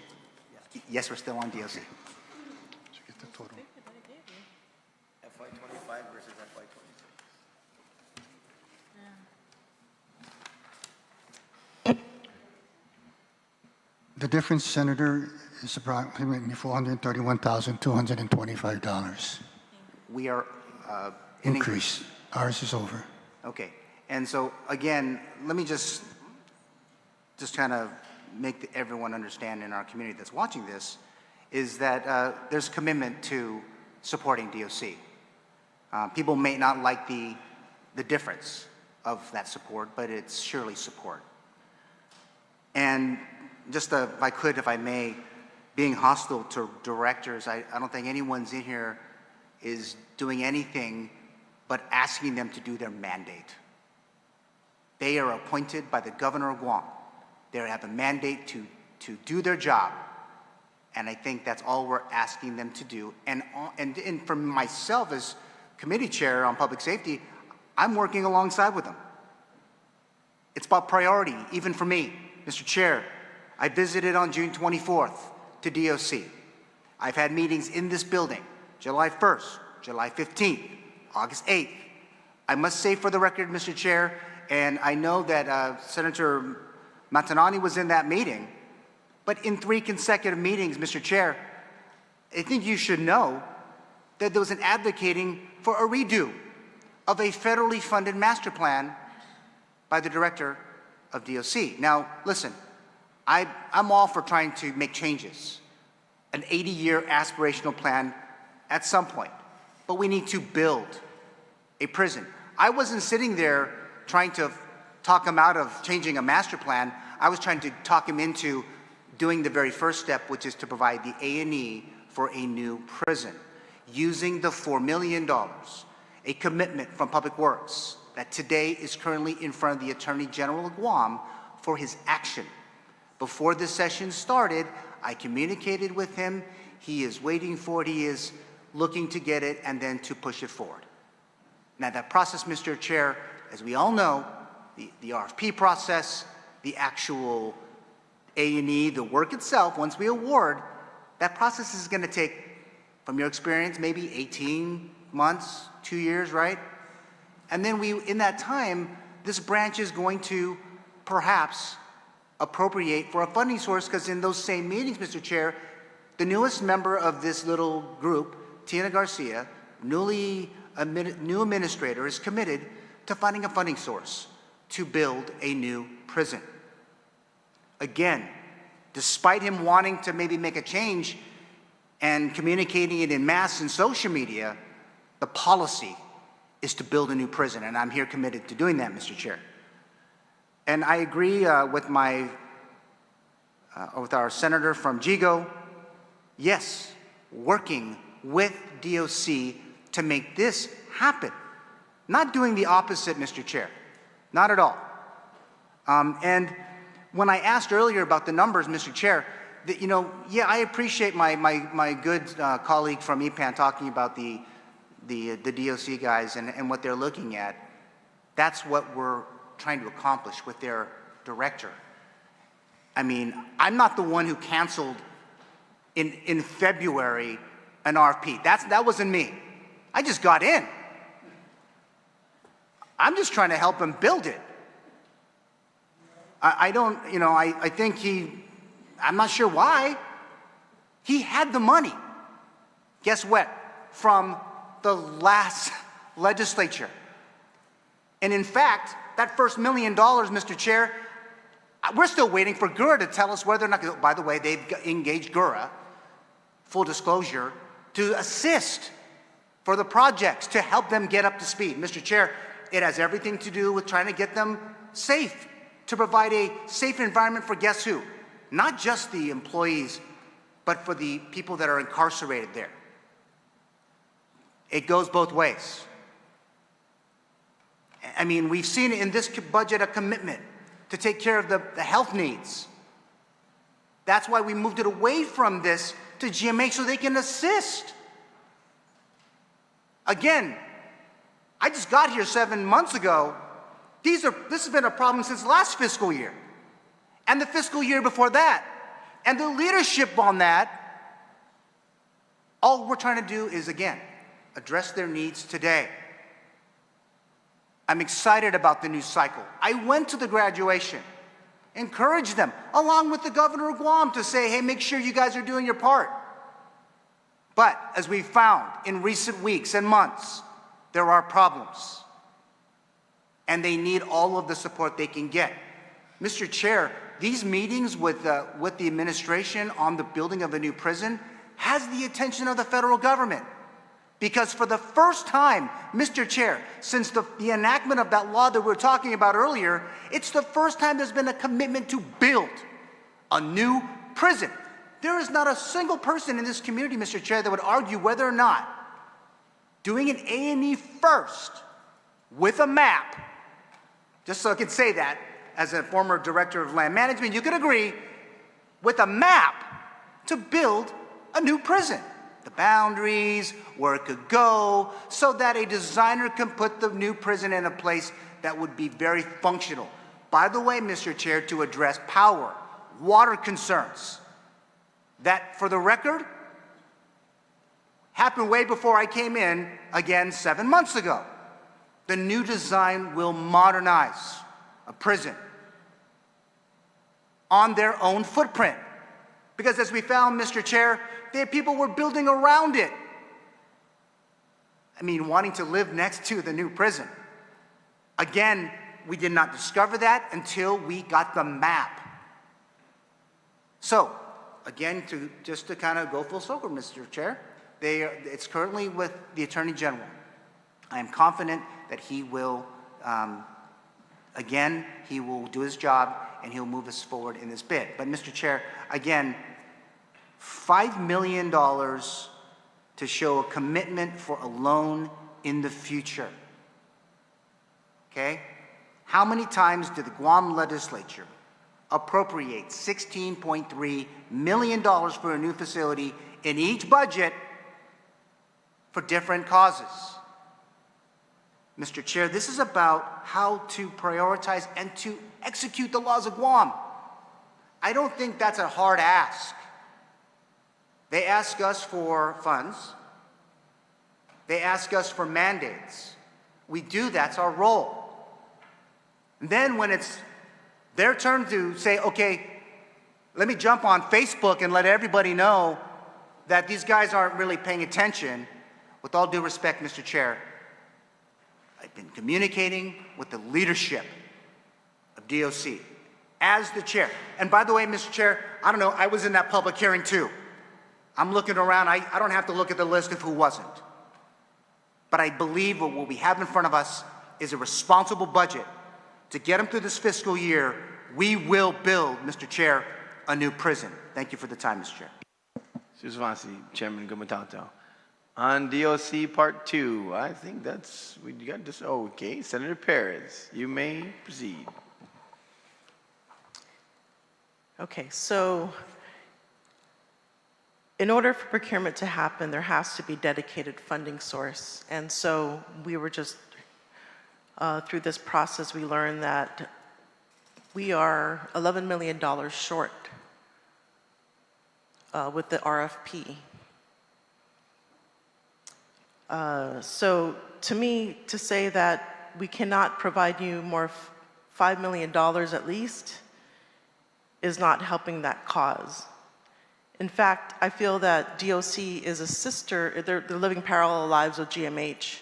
Yes, we're still on DOC. So get the total. FY25 versus FY26. The difference, Senator, is approximately $431,225. We are increase. Ours is over. Okay. And so, again, let me just kind of make everyone understand in our community that's watching this, is that there's commitment to supporting DOC. People may not like the difference of that support, but it's surely support. And just if I may, being hostile to directors, I don't think anyone's in here is doing anything but asking them to do their mandate. They are appointed by the governor of Guam. They have a mandate to do their job. And I think that's all we're asking them to do. And for myself as committee chair on public safety, I'm working alongside with them. It's about priority, even for me. Mr. Chair, I visited on June 24th to DOC. I've had meetings in this building, July 1st, July 15th, August 8th. I must say for the record, Mr. Chair, and I know that Senator Matanani was in that meeting, but in 3 consecutive meetings, Mr. Chair, I think you should know that there was an advocating for a redo of a federally funded master plan by the director of DOC. Now, listen, I'm all for trying to make changes, an 80-year aspirational plan at some point, but we need to build a prison. I wasn't sitting there trying to talk him out of changing a master plan. I was trying to talk him into doing the very first step, which is to provide the A&E for a new prison, using the $4 million, a commitment from Public Works that today is currently in front of the Attorney General of Guam for his action. Before this session started, I communicated with him. He is waiting for it. He is looking to get it and then to push it forward. Now that process, Mr. Chair, as we all know, the RFP process, the actual A&E, the work itself, once we award, that process is going to take, from your experience, maybe 18 months, 2 years, right? And then in that time, this branch is going to perhaps appropriate for a funding source, because in those same meetings, Mr. Chair, the newest member of this little group, Tina Garcia, new administrator, is committed to finding a funding source to build a new prison. Again, despite him wanting to maybe make a change and communicating it in mass and social media, the policy is to build a new prison, and I'm here committed to doing that, Mr. Chair. And I agree with our senator from Jigo. Yes, working with DOC to make this happen. Not doing the opposite, Mr. Chair. Not at all. And when I asked earlier about the numbers, Mr. Chair, that, yeah, I appreciate my good colleague from EPAN talking about the DOC guys and what they're looking at. That's what we're trying to accomplish with their director. I mean, I'm not the one who canceled in February an RFP. That wasn't me. I just got in. I'm just trying to help him build it. I think I'm not sure why. He had the money. Guess what? From the last legislature. And in fact, that first $1 million, Mr. Chair, we're still waiting for GURA to tell us whether or not, by the way, they've engaged GURA, full disclosure, to assist for the projects, to help them get up to speed. Mr. Chair, it has everything to do with trying to get them safe, to provide a safe environment for guess who? Not just the employees, but for the people that are incarcerated there. It goes both ways. I mean, we've seen in this budget a commitment to take care of the health needs. That's why we moved it away from this to GMH so they can assist. Again, I just got here 7 months ago. This has been a problem since last fiscal year, and the fiscal year before that, and the leadership on that. All we're trying to do is, again, address their needs today. I'm excited about the new cycle. I went to the graduation, encouraged them, along with the governor of Guam, to say, hey, make sure you guys are doing your part. But as we found in recent weeks and months, there are problems, and they need all of the support they can get. Mr. Chair, these meetings with the administration on the building of a new prison has the attention of the federal government. Because for the first time, Mr. Chair, since the enactment of that law that we were talking about earlier, it's the first time there's been a commitment to build a new prison. There is not a single person in this community, Mr. Chair, that would argue whether or not doing an A&E first with a map, just so I can say that, as a former director of land management, you could agree, with a map to build a new prison. The boundaries, where it could go, so that a designer can put the new prison in a place that would be very functional. By the way, Mr. Chair, to address power, water concerns, that, for the record, happened way before I came in, again, 7 months ago. The new design will modernize a prison on their own footprint. Because as we found, Mr. Chair, people were building around it. I mean, wanting to live next to the new prison. Again, we did not discover that until we got the map. So, again, just to kind of go full circle, Mr. Chair, it's currently with the Attorney General. I am confident that he will, again, he will do his job and he'll move us forward in this bid. But Mr. Chair, again, $5 million to show a commitment for a loan in the future. Okay? How many times did the Guam Legislature appropriate $16.3 million for a new facility in each budget for different causes? Mr. Chair, this is about how to prioritize and to execute the laws of Guam. I don't think that's a hard ask. They ask us for funds. They ask us for mandates. We do, that's our role. And then when it's their turn to say, okay, let me jump on Facebook and let everybody know that these guys aren't really paying attention, with all due respect, Mr. Chair, I've been communicating with the leadership of DOC as the chair. And by the way, Mr. Chair, I don't know, I was in that public hearing too. I'm looking around, I don't have to look at the list of who wasn't. But I believe what we have in front of us is a responsible budget. To get them through this fiscal year, we will build, Mr. Chair, a new prison. Thank you for the time, Mr. Chair. Suswasi, Chairman Gumatauto. On DOC Part 2, I think that's, we got this, okay. Senator Perez, you may proceed. Okay, so in order for procurement to happen, there has to be dedicated funding source. And so we were just, through this process, we learned that we are $11 million short with the RFP. So to me, to say that we cannot provide you more $5 million at least is not helping that cause. In fact, I feel that DOC is a sister, they're living parallel lives with GMH.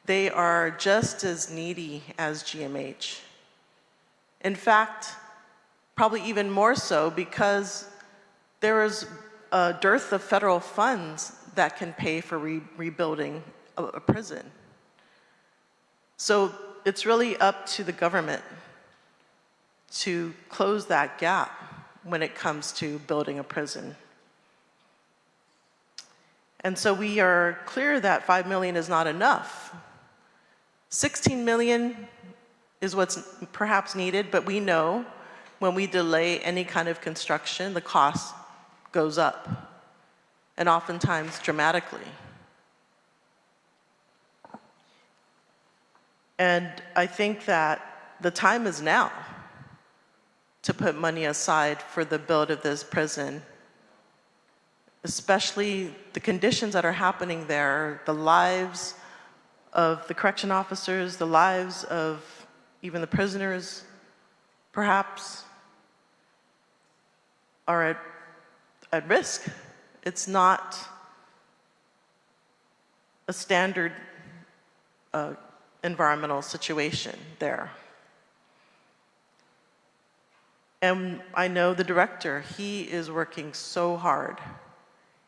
They are just as needy as GMH. In fact, probably even more so because there is a dearth of federal funds that can pay for rebuilding a prison. So it's really up to the government to close that gap when it comes to building a prison. And so we are clear that $5 million is not enough. $16 million is what's perhaps needed, but we know when we delay any kind of construction, the cost goes up, and oftentimes dramatically. And I think that the time is now to put money aside for the build of this prison, especially the conditions that are happening there, the lives of the correction officers, the lives of even the prisoners, perhaps, are at risk. It's not a standard environmental situation there. And I know the director, he is working so hard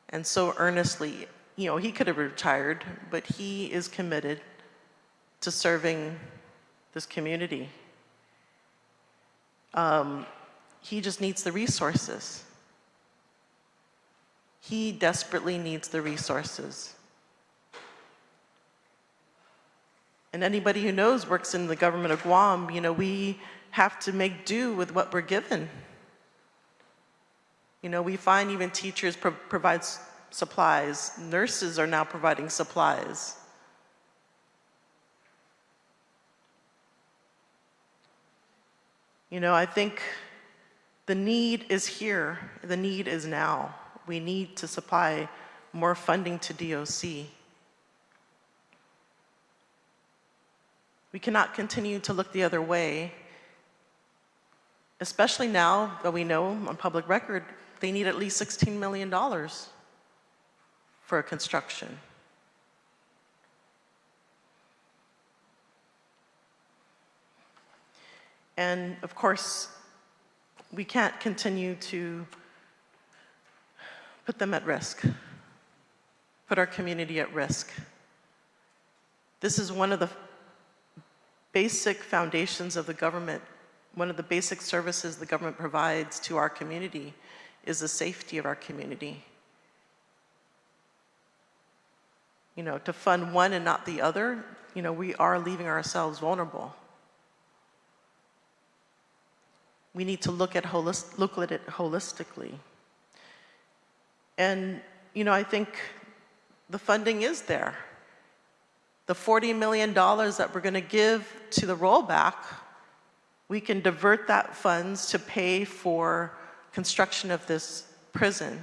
and so earnestly. You know, he could have retired, but he is committed to serving this community. He just needs the resources. He desperately needs the resources. And anybody who knows works in the government of Guam, you know, we have to make do with what we're given. You know, we find even teachers provide supplies. Nurses are now providing supplies. You know, I think the need is here. The need is now. We need to supply more funding to DOC. We cannot continue to look the other way, especially now that we know on public record they need at least $16 million for a construction. And of course, we can't continue to put them at risk, put our community at risk. This is one of the basic foundations of the government, one of the basic services the government provides to our community is the safety of our community. You know, to fund one and not the other, you know, we are leaving ourselves vulnerable. We need to look at it holistically. And, you know, I think the funding is there. The $40 million that we're going to give to the rollback, we can divert that funds to pay for construction of this prison,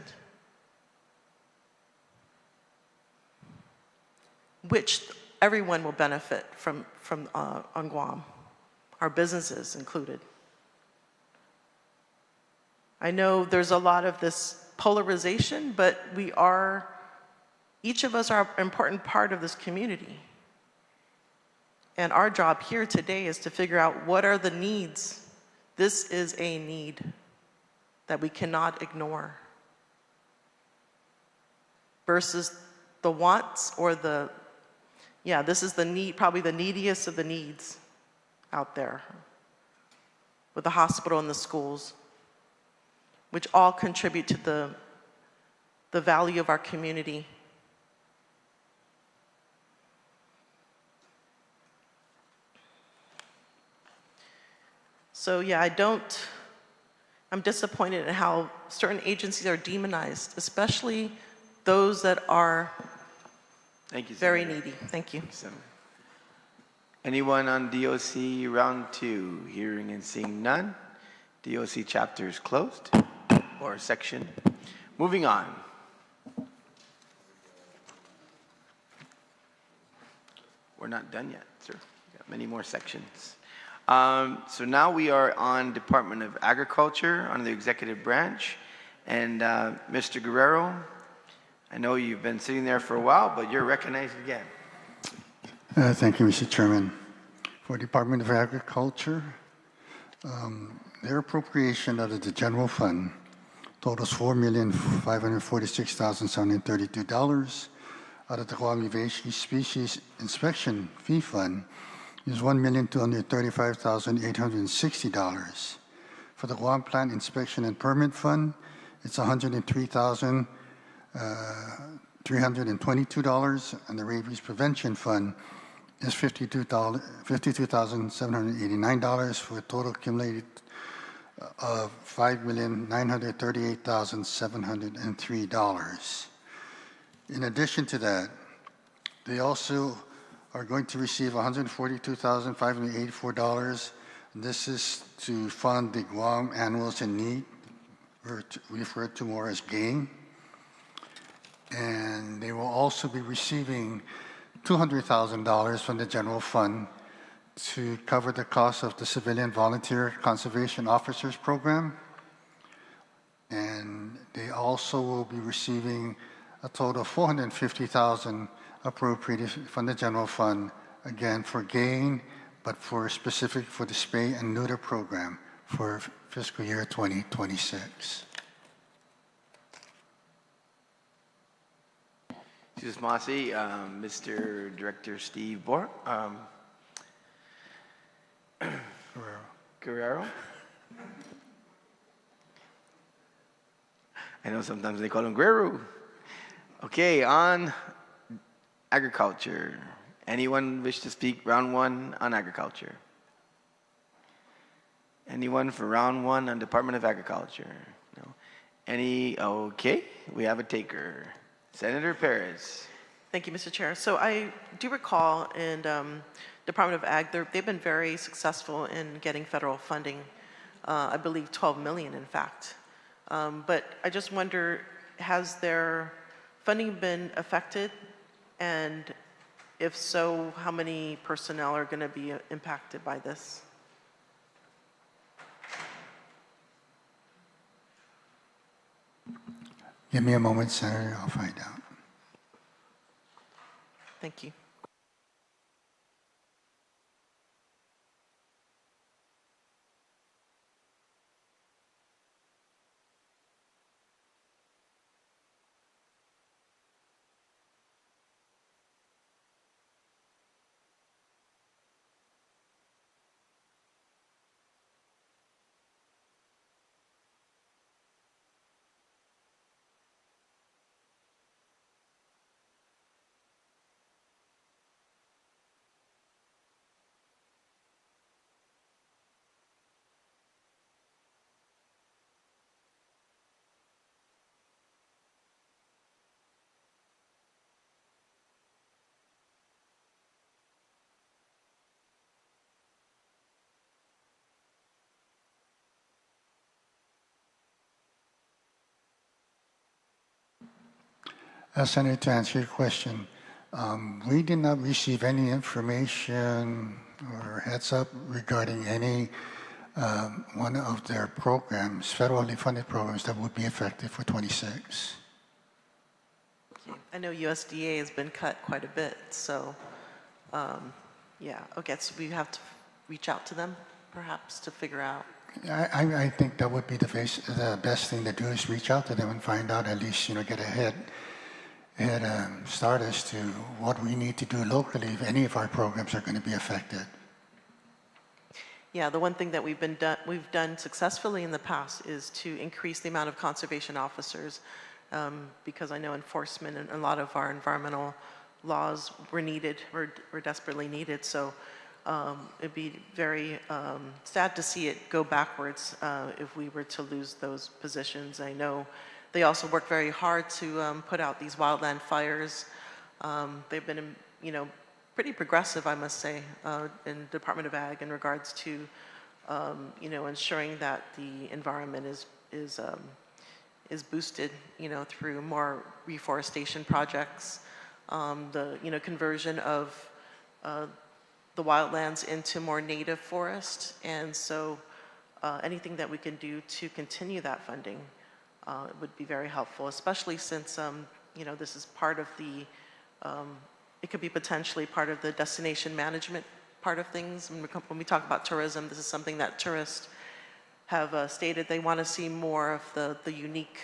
which everyone will benefit from on Guam, our businesses included. I know there's a lot of this polarization, but each of us are an important part of this community. And our job here today is to figure out what are the needs. This is a need that we cannot ignore versus the wants or this is the need, probably the neediest of the needs out there with the hospital and the schools, which all contribute to the value of our community. So yeah, I'm disappointed in how certain agencies are demonized, especially those that are very needy. Thank you. Anyone on DOC round 2? Hearing and seeing none. DOC chapter is closed, or section. Moving on. We're not done yet, sir. We've got many more sections. So now we are on Department of Agriculture under the executive branch. And Mr. Guerrero, I know you've been sitting there for a while, but you're recognized again. Thank you, Mr. Chairman. For Department of Agriculture, their appropriation out of the general fund totals $4,546,732. Out of the Guam Invasive Species Inspection Fee Fund is $1,235,860. For the Guam Plant Inspection and Permit Fund, it's $103,322, and the Rabies Prevention Fund is $52,789 for a total accumulated of $5,938,703. In addition to that, they also are going to receive $142,584. This is to fund the Guam Animals in Need, referred to more as GAIN. And they will also be receiving $200,000 from the general fund to cover the cost of the Civilian Volunteer Conservation Officers Program. And they also will be receiving a total of $450,000 appropriated from the general fund, again for GAIN, but for specific for the spay and neuter program for fiscal year 2026. Jesus Masi, Mr. Director Steve Bork, Guerrero. I know sometimes they call him Guerrero. Okay, on agriculture. Anyone wish to speak round 1 on agriculture? Anyone for round 1 on Department of Agriculture? No. Okay, we have a taker. Senator Perez. Thank you, Mr. Chair. So I do recall in Department of Ag, they've been very successful in getting federal funding, I believe 12 million in fact. But I just wonder, has their funding been affected? And if so, how many personnel are going to be impacted by this? Give me a moment, Senator. I'll find out. Thank you. Senator, to answer your question, we did not receive any information or heads up regarding any one of their programs, federally funded programs, that would be effective for 26. I know USDA has been cut quite a bit, so yeah, okay, so we have to reach out to them perhaps to figure out. I think that would be the best thing to do is reach out to them and find out, at least, get a head start as to what we need to do locally if any of our programs are going to be affected. Yeah, the one thing that we've done successfully in the past is to increase the amount of conservation officers, because I know enforcement and a lot of our environmental laws were needed, were desperately needed. So it'd be very sad to see it go backwards if we were to lose those positions. I know they also work very hard to put out these wildland fires. They've been, pretty progressive, I must say, in Department of Ag in regards to, ensuring that the environment is boosted, through more reforestation projects, the, conversion of the wildlands into more native forest. And so anything that we can do to continue that funding would be very helpful, especially since, this is part of the, it could be potentially part of the destination management part of things. When we talk about tourism, this is something that tourists have stated they want to see more of the unique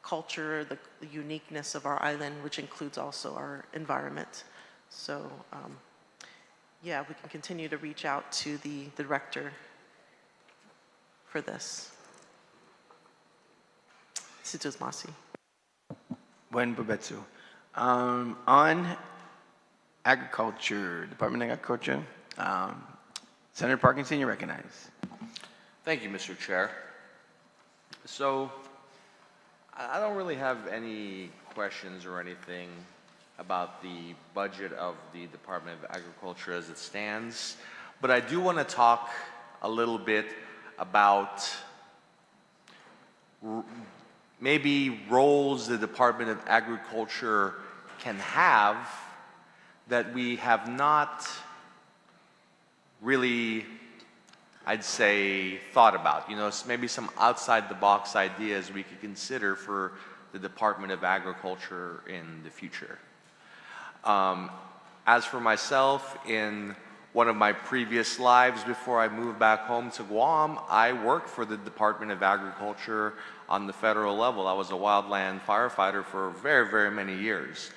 culture, the uniqueness of our island, which includes also our environment. So yeah, we can continue to reach out to the director for this. Situs Masi. Buen provecho. On agriculture, Department of Agriculture, Senator Parkinson, you recognize. Thank you, Mr. Chair. So I don't really have any questions or anything about the budget of the Department of Agriculture as it stands, but I do want to talk a little bit about maybe roles the Department of Agriculture can have that we have not really, I'd say, thought about. Maybe some outside the box ideas we could consider for the Department of Agriculture in the future. As for myself, in one of my previous lives before I moved back home to Guam, I worked for the Department of Agriculture on the federal level. I was a wildland firefighter for very, very many years.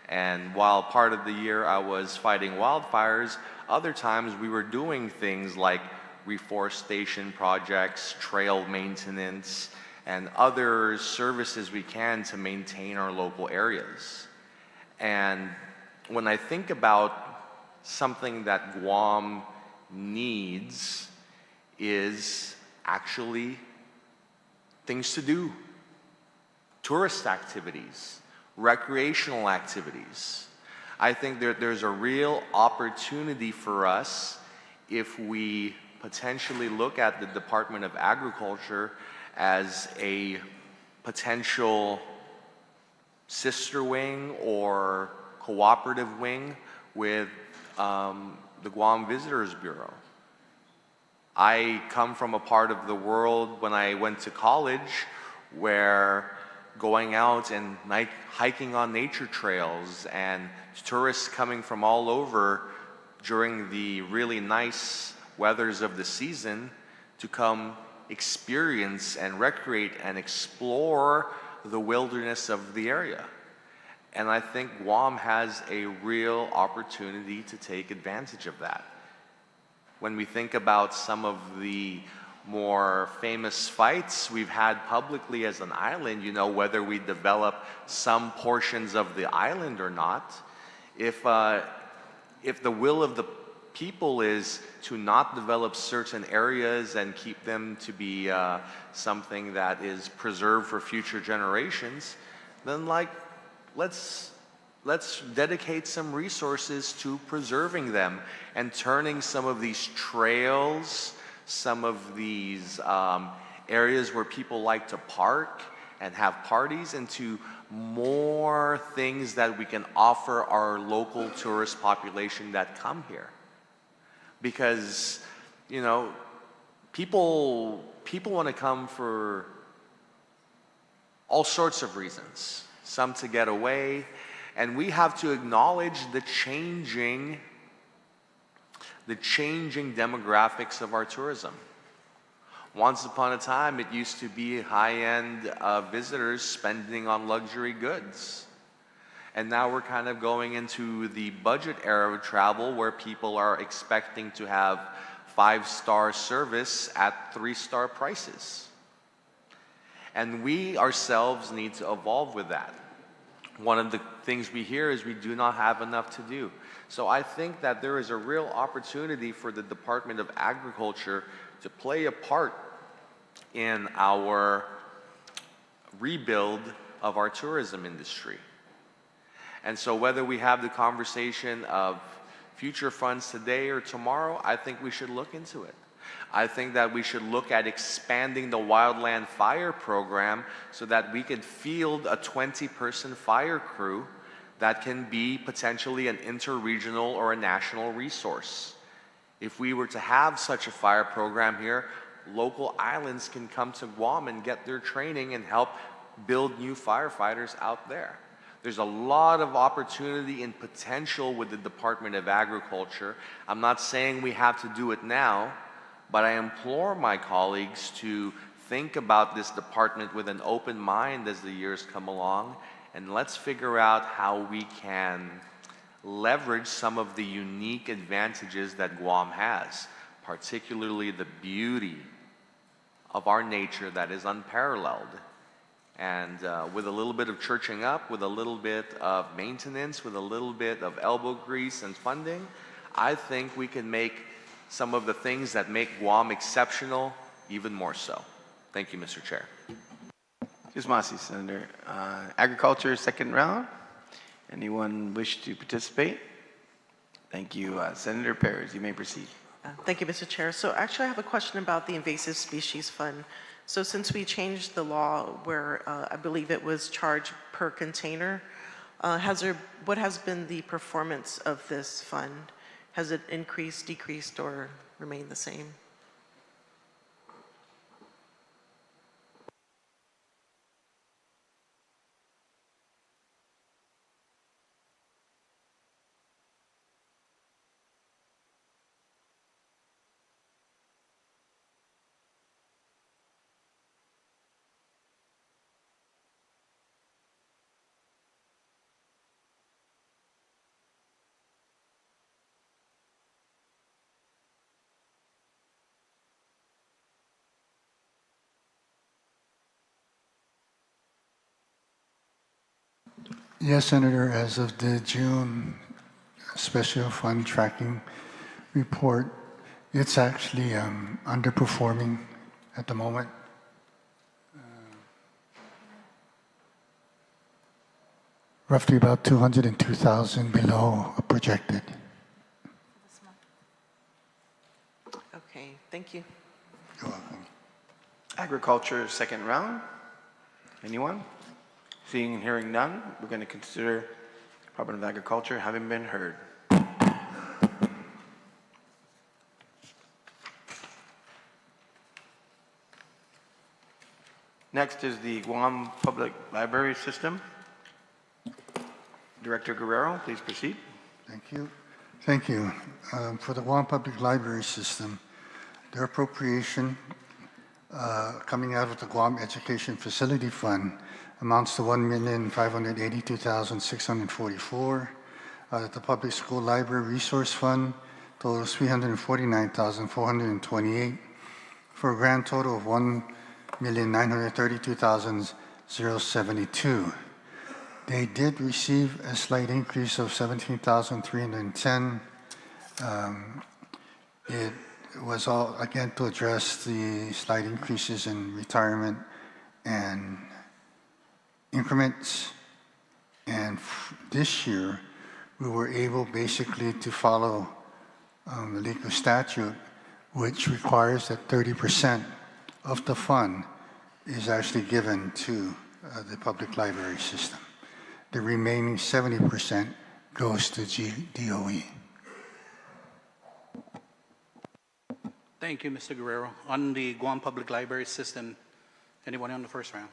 And while part of the year I was fighting wildfires, other times we were doing things like reforestation projects, trail maintenance, and other services we can to maintain our local areas. And when I think about something that Guam needs is actually things to do, tourist activities, recreational activities. I think there's a real opportunity for us if we potentially look at the Department of Agriculture as a potential sister wing or cooperative wing with the Guam Visitors Bureau. I come from a part of the world when I went to college where going out and hiking on nature trails and tourists coming from all over during the really nice weathers of the season to come experience and recreate and explore the wilderness of the area. And I think Guam has a real opportunity to take advantage of that. When we think about some of the more famous fights we've had publicly as an island, whether we develop some portions of the island or not, if the will of the people is to not develop certain areas and keep them to be something that is preserved for future generations, then let's dedicate some resources to preserving them and turning some of these trails, some of these areas where people like to park and have parties into more things that we can offer our local tourist population that come here. Because, you know, people want to come for all sorts of reasons. Some to get away, and we have to acknowledge the changing demographics of our tourism. Once upon a time, it used to be high-end visitors spending on luxury goods. And now we're kind of going into the budget era of travel where people are expecting to have 5-star service at 3-star prices. And we ourselves need to evolve with that. One of the things we hear is we do not have enough to do. So I think that there is a real opportunity for the Department of Agriculture to play a part in our rebuild of our tourism industry. And so whether we have the conversation of future funds today or tomorrow, I think we should look into it. I think that we should look at expanding the wildland fire program so that we could field a 20-person fire crew that can be potentially an interregional or a national resource. If we were to have such a fire program here, local islands can come to Guam and get their training and help build new firefighters out there. There's a lot of opportunity and potential with the Department of Agriculture. I'm not saying we have to do it now, but I implore my colleagues to think about this department with an open mind as the years come along, and let's figure out how we can leverage some of the unique advantages that Guam has, particularly the beauty of our nature that is unparalleled. And with a little bit of churching up, with a little bit of maintenance, with a little bit of elbow grease and funding, I think we can make some of the things that make Guam exceptional even more so. Thank you, Mr. Chair. Masi, Senator. Agriculture, second round. Anyone wish to participate? Thank you. Senator Perez, you may proceed. Thank you, Mr. Chair. So actually I have a question about the Invasive Species Fund. So since we changed the law where I believe it was charged per container, what has been the performance of this fund? Has it increased, decreased, or remained the same? Yes, Senator, as of the June Special Fund Tracking Report, it's actually underperforming at the moment. Roughly about 202,000 below projected. Okay, thank you. You're welcome. Agriculture, second round. Anyone? Seeing and hearing none, we're going to consider Department of Agriculture having been heard. Next is the Guam Public Library System. Director Guerrero, please proceed. Thank you. Thank you. For the Guam Public Library System, their appropriation coming out of the Guam Education Facility Fund amounts to $1,582,644. The Public School Library Resource Fund totals $349,428 for a grand total of $1,932,072. They did receive a slight increase of $17,310. It was all, again, to address the slight increases in retirement and increments. And this year, we were able basically to follow the legal statute, which requires that 30% of the fund is actually given to the public library system. The remaining 70% goes to DOE. Thank you, Mr. Guerrero. On the Guam Public Library system, anyone on the first round?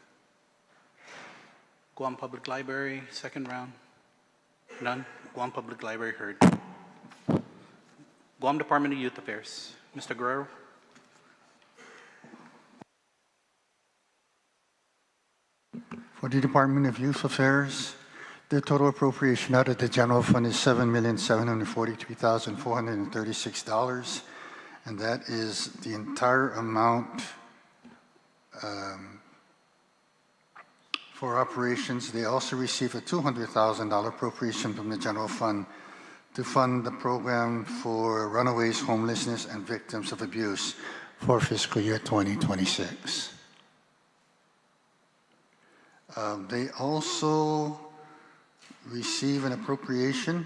Guam Public Library, second round? None? Guam Public Library heard. Guam Department of Youth Affairs, Mr. Guerrero. For the Department of Youth Affairs, the total appropriation out of the general fund is $7,743,436, and that is the entire amount for operations. They also receive a $200,000 appropriation from the general fund to fund the program for runaways, homelessness, and victims of abuse for fiscal year 2026. They also receive an appropriation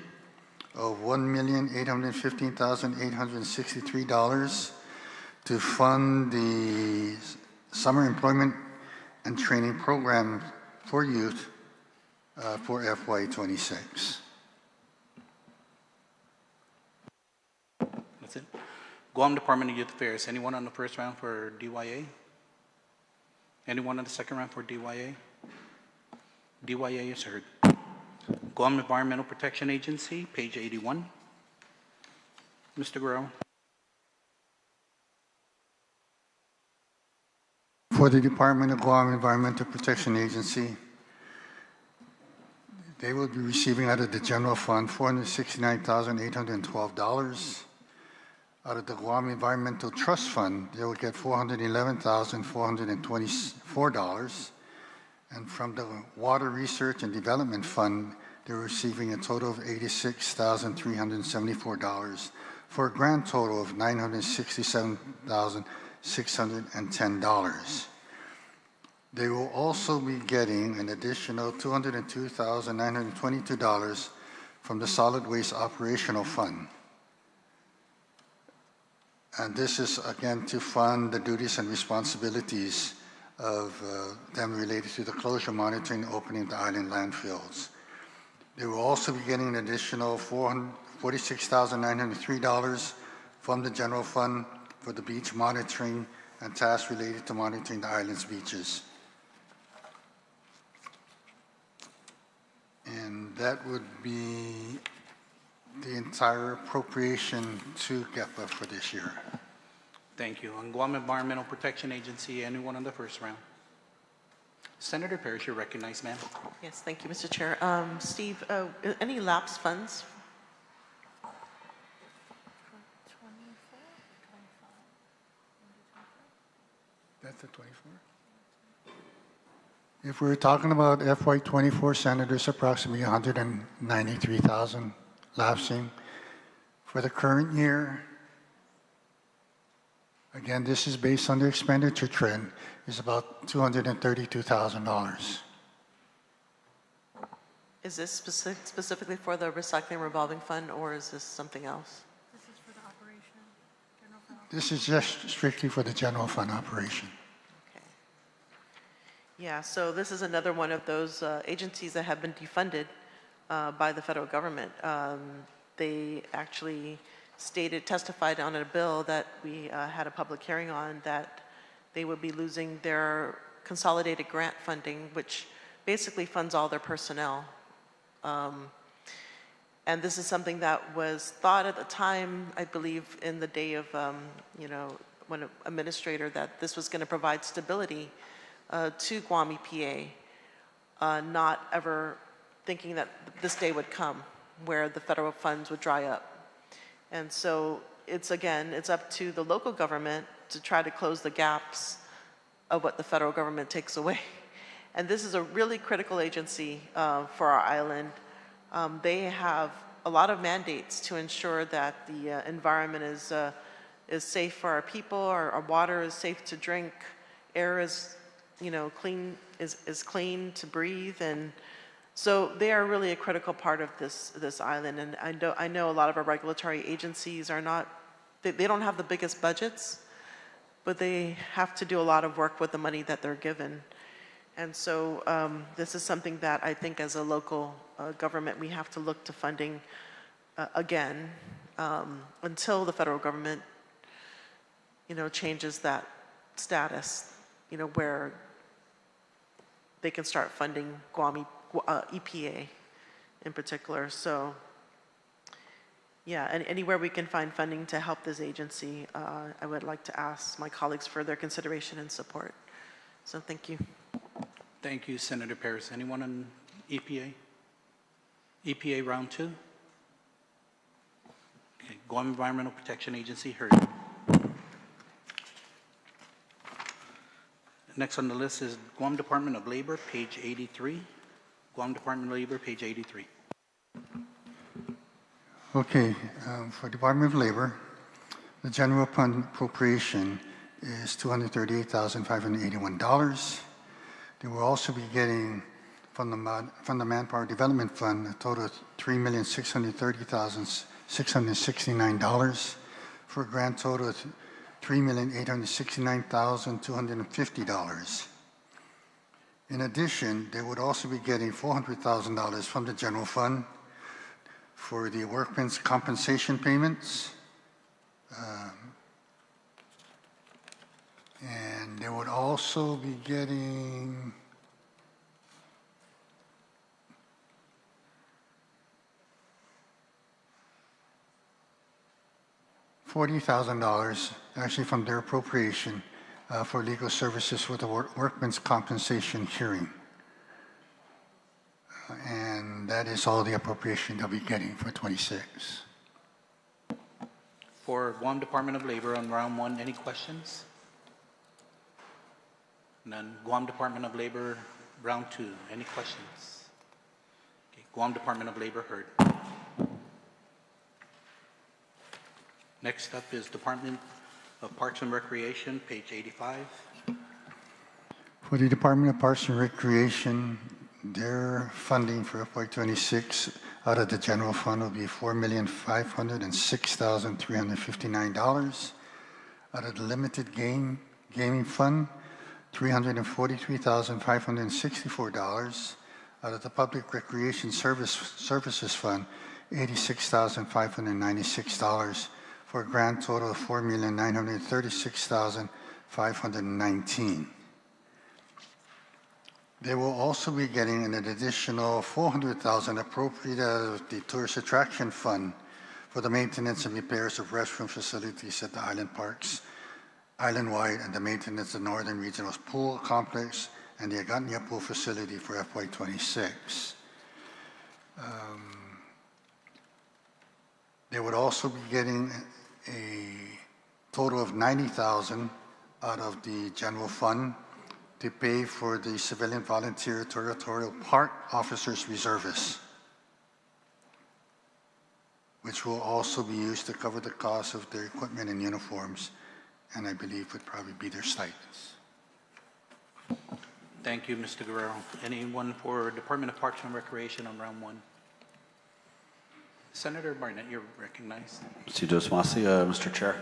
of $1,815,863 to fund the summer employment and training program for youth for FY2026. That's it. Guam Department of Youth Affairs, anyone on the first round for DYA? Anyone on the second round for DYA? DYA is heard. Guam Environmental Protection Agency, page 81. Mr. Guerrero. For the Department of Guam Environmental Protection Agency, they will be receiving out of the general fund $469,812. Out of the Guam Environmental Trust Fund, they will get $411,424. And from the Water Research and Development Fund, they're receiving a total of $86,374 for a grand total of $967,610. They will also be getting an additional $202,922 from the Solid Waste Operational Fund. And this is, again, to fund the duties and responsibilities of them related to the closure, monitoring, and opening the island landfills. They will also be getting an additional $46,903 from the general fund for the beach monitoring and tasks related to monitoring the island's beaches. And that would be the entire appropriation to GEPA for this year. Thank you. On Guam Environmental Protection Agency, anyone on the first round? Senator Parrish, you're recognized, ma'am. Yes, thank you, Mr. Chair. Steve, any lapse funds? That's the 24? If we're talking about FY24, Senators, approximately 193,000 lapsing. For the current year, again, this is based on the expenditure trend, is about $232,000. Is this specifically for the recycling revolving fund, or is this something else? This is for the operation, general fund. This is just strictly for the general fund operation. Okay. Yeah, so this is another one of those agencies that have been defunded by the federal government. They actually testified on a bill that we had a public hearing on, that they would be losing their consolidated grant funding, which basically funds all their personnel. And this is something that was thought at the time, I believe, in the day of, when an administrator, that this was going to provide stability to Guam EPA, not ever thinking that this day would come where the federal funds would dry up. And so it's up to the local government to try to close the gaps of what the federal government takes away. And this is a really critical agency for our island. They have a lot of mandates to ensure that the environment is safe for our people, our water is safe to drink, air is clean clean to breathe, and so they are really a critical part of this island. And I know a lot of our regulatory agencies are not, they don't have the biggest budgets, but they have to do a lot of work with the money that they're given. And so this is something that I think as a local government, we have to look to funding again until the federal government, changes that status, where they can start funding Guam EPA in particular. So yeah, and anywhere we can find funding to help this agency, I would like to ask my colleagues for their consideration and support. So thank you. Thank you, Senator Paris. Anyone on EPA? EPA round 2? Okay, Guam Environmental Protection Agency, heard. Next on the list is Guam Department of Labor, page 83. Guam Department of Labor, page 83. Okay, for Department of Labor, the general fund appropriation is $238,581. They will also be getting from the Manpower Development Fund a total of $3,630,669 for a grand total of $3,869,250. In addition, they would also be getting $400,000 from the general fund for the workmen's compensation payments. And they would also be getting $40,000 actually from their appropriation for legal services for the workmen's compensation hearing. And that is all the appropriation they'll be getting for 26. For Guam Department of Labor on round 1, any questions? None. Guam Department of Labor, round 2, any questions? Okay. Guam Department of Labor, heard. Next up is Department of Parks and Recreation, page 85. For the Department of Parks and Recreation, their funding for FY26 out of the general fund will be $4,506,359. Out of the limited gaming fund, $343,564. Out of the Public Recreation Services Fund, $86,596 for a grand total of $4,936,519. They will also be getting an additional $400,000 appropriated out of the Tourist Attraction Fund for the maintenance and repairs of restroom facilities at the island parks, island-wide, and the maintenance of Northern Regional Pool Complex and the Agaña Pool Facility for FY26. They would also be getting a total of $90,000 out of the general fund to pay for the civilian volunteer territorial park officers reservists, which will also be used to cover the cost of their equipment and uniforms, and I believe would probably be their stipends. Thank you, Mr. Guerrero. Anyone for Department of Parks and Recreation on round 1? Senator Barnett, you're recognized. Mr. Chair.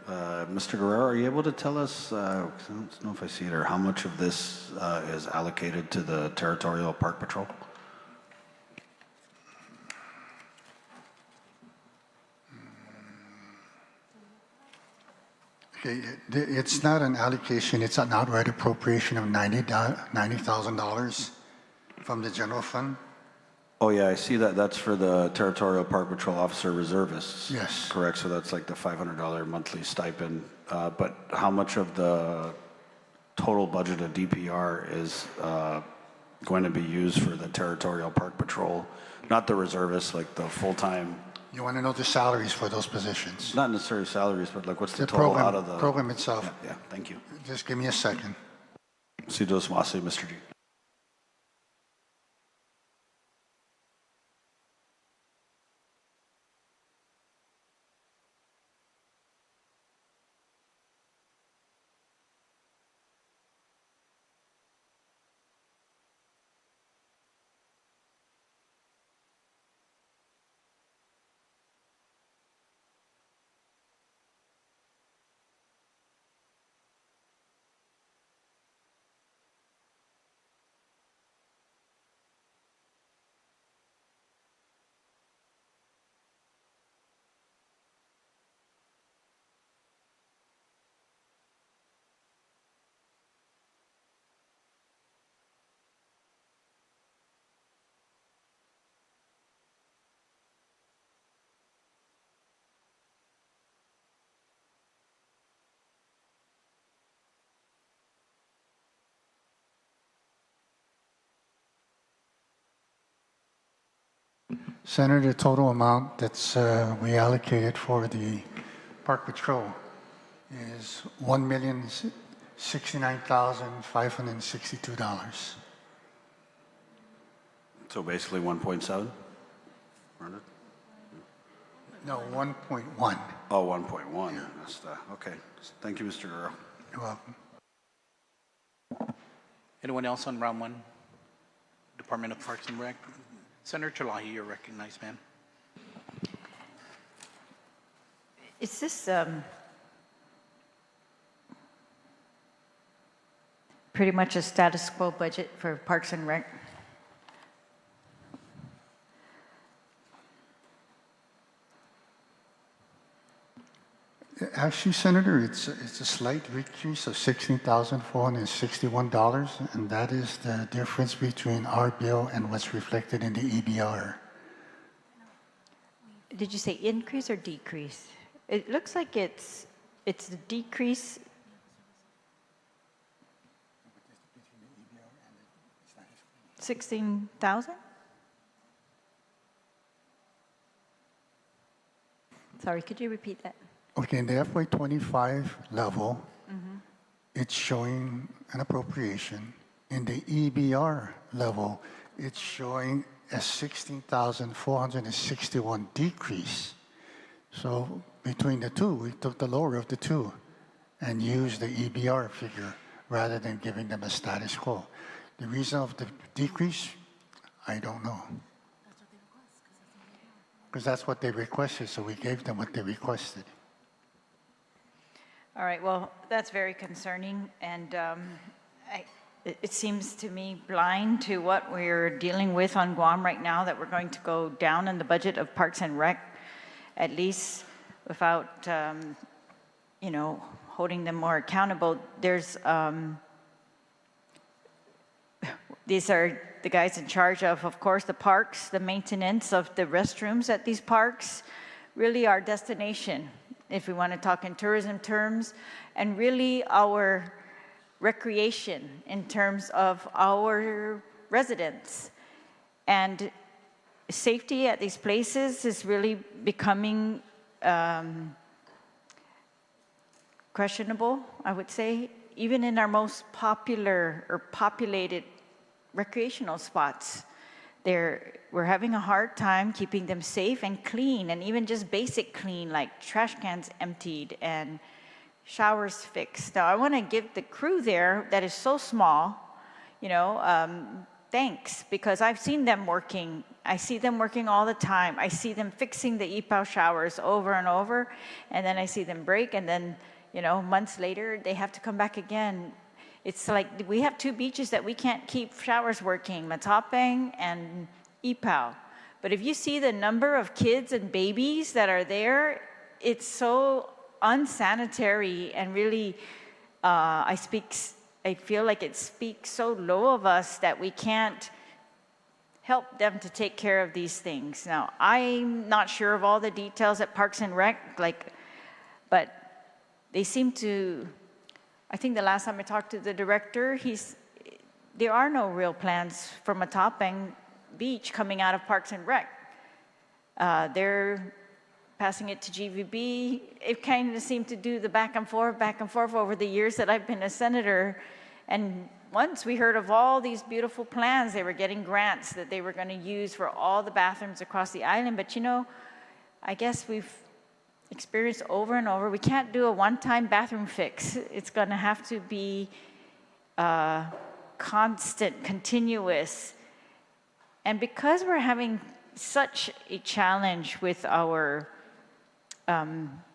Mr. Guerrero, are you able to tell us, I don't know if I see it, or how much of this is allocated to the Territorial Park Patrol? Okay, it's not an allocation, it's an outright appropriation of $90,000 from the general fund. Oh yeah, I see that. That's for the Territorial Park Patrol Officer Reservists. Yes. Correct, so that's like the $500 monthly stipend. But how much of the total budget of DPR is going to be used for the Territorial Park Patrol? Not the reservists, like the full-time. You want to know the salaries for those positions? Not necessarily salaries, but like what's the total program, out of the program itself? Yeah, thank you. Just give me a second. Mr. G. Senator, the total amount that's we allocated for the Park Patrol is $1,069,562. So basically 1.7? No, 1.1. Oh, 1.1. That's the, okay. Thank you, Mr. Guerrero. You're welcome. Anyone else on round one? Department of Parks and Rec? Senator Chalahi, you're recognized, ma'am. Is this pretty much a status quo budget for Parks and Rec? Actually, Senator, it's a slight decrease of $16,461, and that is the difference between our bill and what's reflected in the EBR. Did you say increase or decrease? It looks like it's a decrease. $16,000? Sorry, could you repeat that? Okay, in the FY25 level, it's showing an appropriation. In the EBR level, it's showing a $16,461 decrease. So between the two, we took the lower of the two and used the EBR figure rather than giving them a status quo. The reason of the decrease, I don't know. Because that's what they requested, so we gave them what they requested. All right, well, that's very concerning, and it seems to me blind to what we're dealing with on Guam right now, that we're going to go down in the budget of Parks and Rec, at least without, you know, holding them more accountable. There's, these are the guys in charge of course, the parks, the maintenance of the restrooms at these parks, really our destination, if we want to talk in tourism terms, and really our recreation in terms of our residents. And safety at these places is really becoming questionable, I would say, even in our most popular or populated recreational spots. We're having a hard time keeping them safe and clean, and even just basic clean, like trash cans emptied and showers fixed. Now, I want to give the crew there that is so small, you know, thanks, because I've seen them working. I see them working all the time. I see them fixing the EPOW showers over and over, and then I see them break, and then, you know, months later, they have to come back again. It's like we have two beaches that we can't keep showers working, Matapang and EPOW. But if you see the number of kids and babies that are there, it's so unsanitary, and really, I feel like it speaks so low of us that we can't help them to take care of these things. Now, I'm not sure of all the details at Parks and Rec, but they seem to, I think the last time I talked to the director, there are no real plans for Matapang Beach coming out of Parks and Rec. They're passing it to GVB. It kind of seemed to do the back and forth over the years that I've been a senator. And once we heard of all these beautiful plans, they were getting grants that they were going to use for all the bathrooms across the island. But you know, I guess we've experienced over and over, we can't do a one-time bathroom fix. It's going to have to be constant, continuous. And because we're having such a challenge with our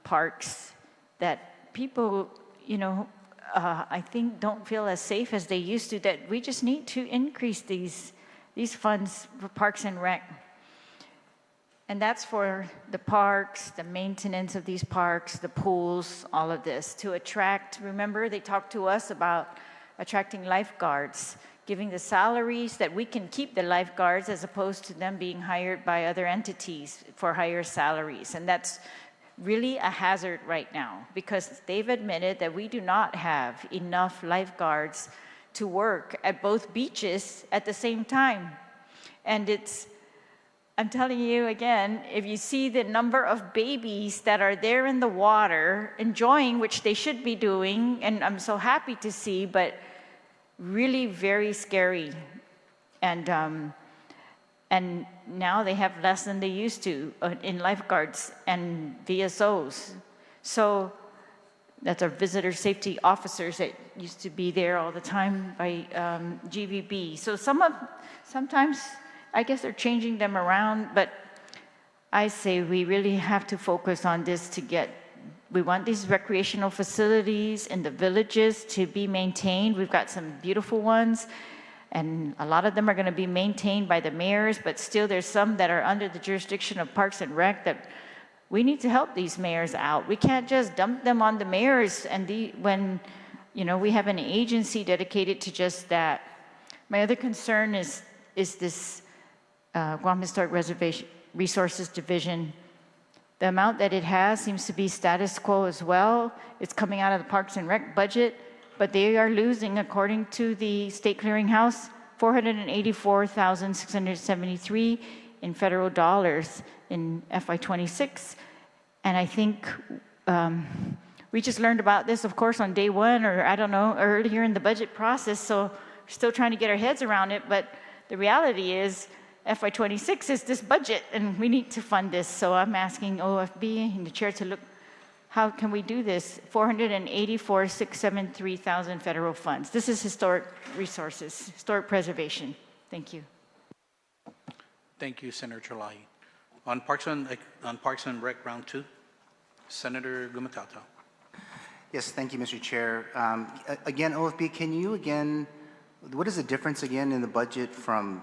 parks, that people, you know, I think don't feel as safe as they used to, that we just need to increase these funds for Parks and Rec. And that's for the parks, the maintenance of these parks, the pools, all of this, to attract, remember they talked to us about attracting lifeguards, giving the salaries that we can keep the lifeguards as opposed to them being hired by other entities for higher salaries. And that's really a hazard right now, because they've admitted that we do not have enough lifeguards to work at both beaches at the same time. And it's I'm telling you again, if you see the number of babies that are there in the water enjoying, which they should be doing, and I'm so happy to see, but really very scary. And now they have less than they used to in lifeguards and VSOs. So that's our visitor safety officers that used to be there all the time by GVB. So sometimes I guess they're changing them around, but I say we really have to focus on this to get, we want these recreational facilities in the villages to be maintained. We've got some beautiful ones, and a lot of them are going to be maintained by the mayors, but still there's some that are under the jurisdiction of Parks and Rec that we need to help these mayors out. We can't just dump them on the mayors and when, you know, we have an agency dedicated to just that. My other concern is this Guam Historic Resources Division. The amount that it has seems to be status quo as well. It's coming out of the Parks and Rec budget, but they are losing, according to the State Clearinghouse, $484,673 in federal dollars in FY2026. And I think we just learned about this, of course, on day one, or I don't know, earlier in the budget process, so we're still trying to get our heads around it. But the reality is FY26 is this budget, and we need to fund this. So I'm asking OFB and the chair to look, how can we do this? $484,673,000 federal funds. This is historic resources, historic preservation. Thank you. Thank you, Senator Chalahi. On Parks and Rec Round 2, Senator Gumatauta. Yes, thank you, Mr. Chair. Again, OFB, can you what is the difference again in the budget from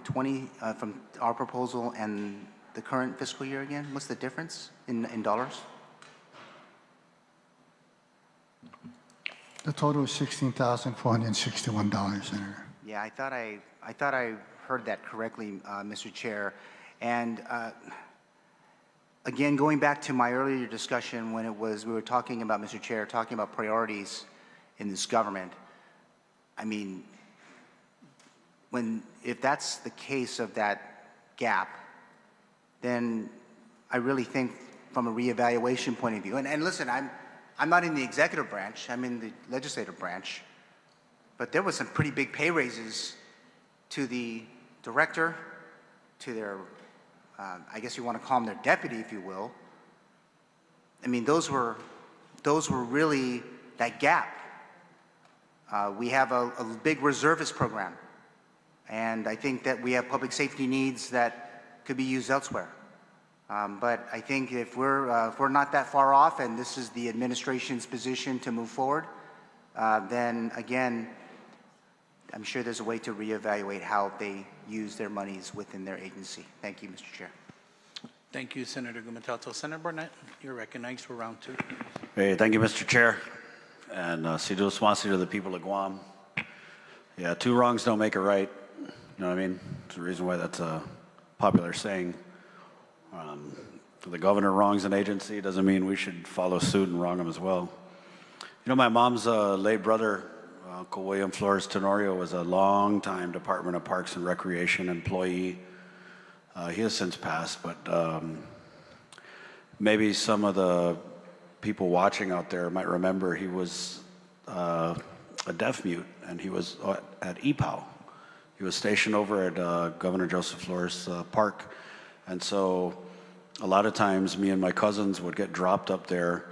our proposal and the current fiscal year again? What's the difference in dollars? The total is $16,461, Senator. Yeah, I thought I heard that correctly, Mr. Chair. And again, going back to my earlier discussion when we were talking about, Mr. Chair, talking about priorities in this government. I mean, if that's the case of that gap, then I really think from a reevaluation point of view, and listen, I'm not in the executive branch, I'm in the legislative branch, but there was some pretty big pay raises to the director, to their, I guess you want to call them their deputy, if you will. I mean, those were really that gap. We have a big reservist program, and I think that we have public safety needs that could be used elsewhere. But I think if we're not that far off, and this is the administration's position to move forward, then again, I'm sure there's a way to reevaluate how they use their monies within their agency. Thank you, Mr. Chair. Thank you, Senator Gumatauta. Senator Barnett, you're recognized for round 2. Hey, thank you, Mr. Chair. And Sido Swansea to the people of Guam. Yeah, 2 wrongs don't make it right. You know what I mean? It's the reason why that's a popular saying. The governor wrongs an agency doesn't mean we should follow suit and wrong them as well. You know, my mom's late brother, Uncle William Flores Tenorio, was a long-time Department of Parks and Recreation employee. He has since passed, but maybe some of the people watching out there might remember he was a deaf mute, and he was at EPOW. He was stationed over at Governor Joseph Flores Park, and so a lot of times me and my cousins would get dropped up there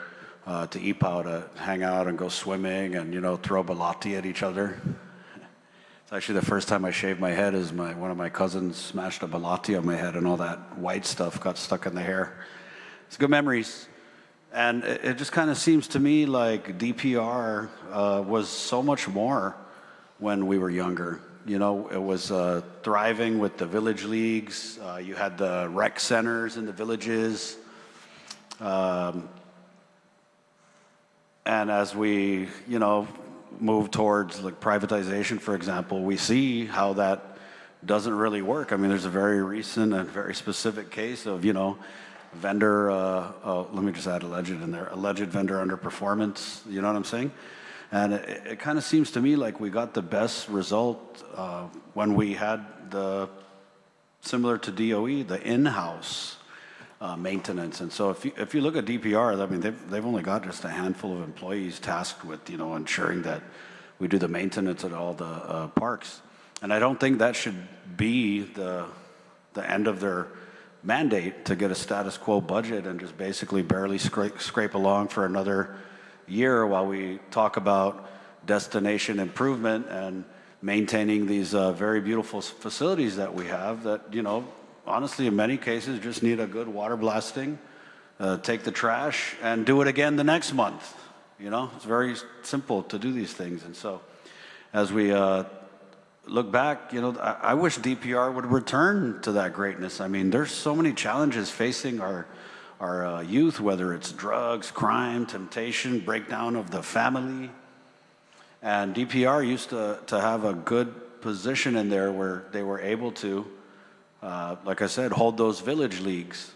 to EPOW to hang out and go swimming and, you know, throw balati at each other. It's actually the first time I shaved my head is one of my cousins smashed a balati on my head and all that white stuff got stuck in the hair. It's good memories. And it just kind of seems to me like DPR was so much more when we were younger. You know, it was thriving with the village leagues. You had the rec centers in the villages. And as we, you know, move towards like privatization, for example, we see how that doesn't really work. I mean, there's a very recent and very specific case of, you know, vendor, let me just add alleged in there, alleged vendor underperformance, you know what I'm saying? And it kind of seems to me like we got the best result when we had the similar to DOE, the in-house maintenance. And so if you look at DPR, I mean, they've only got just a handful of employees tasked with, you know, ensuring that we do the maintenance at all the parks. And I don't think that should be the end of their mandate, to get a status quo budget and just basically barely scrape along for another year while we talk about destination improvement and maintaining these very beautiful facilities that we have that, you know, honestly, in many cases, just need a good water blasting, take the trash, and do it again the next month. You know, it's very simple to do these things. And so as we look back, you know, I wish DPR would return to that greatness. I mean, there's so many challenges facing our youth, whether it's drugs, crime, temptation, breakdown of the family. And DPR used to have a good position in there where they were able to, like I said, hold those village leagues,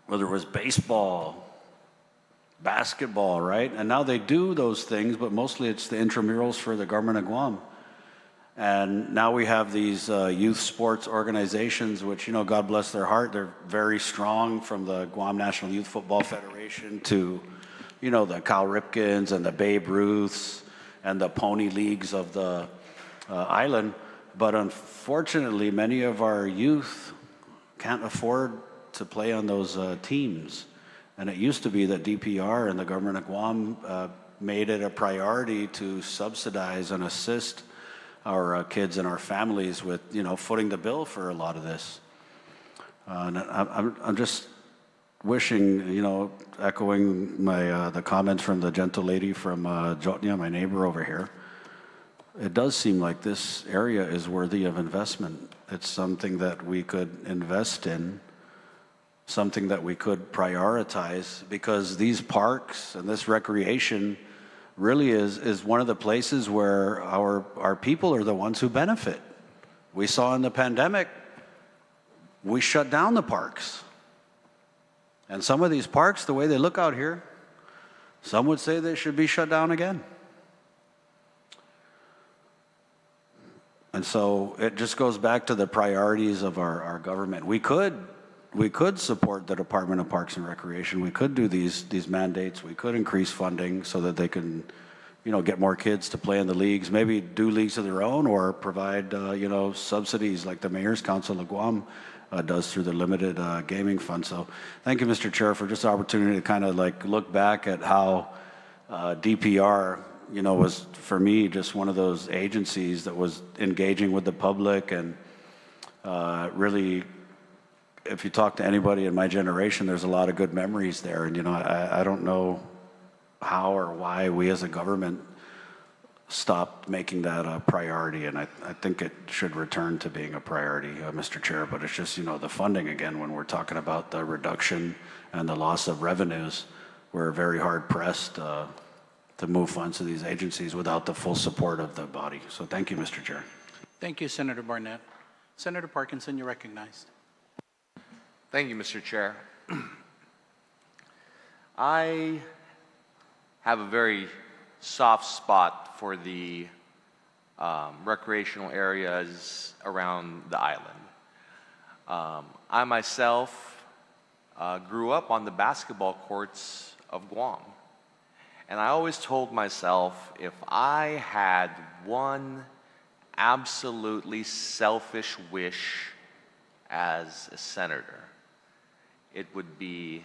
whether it was baseball, basketball, right? And now they do those things, but mostly it's the intramurals for the government of Guam. And now we have these youth sports organizations, which, you know, God bless their heart, they're very strong, from the Guam National Youth Football Federation to, you know, the Cal Ripkens and the Babe Ruths and the pony leagues of the island. But unfortunately, many of our youth can't afford to play on those teams. And it used to be that DPR and the government of Guam made it a priority to subsidize and assist our kids and our families with, you know, footing the bill for a lot of this. And I'm just wishing, you know, echoing my the comments from the gentle lady from Jotnia, my neighbor over here, it does seem like this area is worthy of investment. It's something that we could invest in, something that we could prioritize, because these parks and this recreation really is one of the places where our people are the ones who benefit. We saw in the pandemic, we shut down the parks. And some of these parks, the way they look out here, some would say they should be shut down again. And so it just goes back to the priorities of our government. We could support the Department of Parks and Recreation. We could do these mandates. We could increase funding so that they can, you know, get more kids to play in the leagues, maybe do leagues of their own, or provide, you know, subsidies like the Mayor's Council of Guam does through the limited gaming fund. So thank you, Mr. Chair, for just the opportunity to kind of like look back at how DPR, you know, was for me just one of those agencies that was engaging with the public and really, if you talk to anybody in my generation, there's a lot of good memories there. And, you know, I don't know how or why we as a government stopped making that a priority. And I think it should return to being a priority, Mr. Chair. But it's just, you know, the funding again, when we're talking about the reduction and the loss of revenues, we're very hard pressed to move funds to these agencies without the full support of the body. So thank you, Mr. Chair. Thank you, Senator Barnett. Senator Parkinson, you're recognized. Thank you, Mr. Chair. I have a very soft spot for the recreational areas around the island. I myself grew up on the basketball courts of Guam. And I always told myself, if I had one absolutely selfish wish as a senator, it would be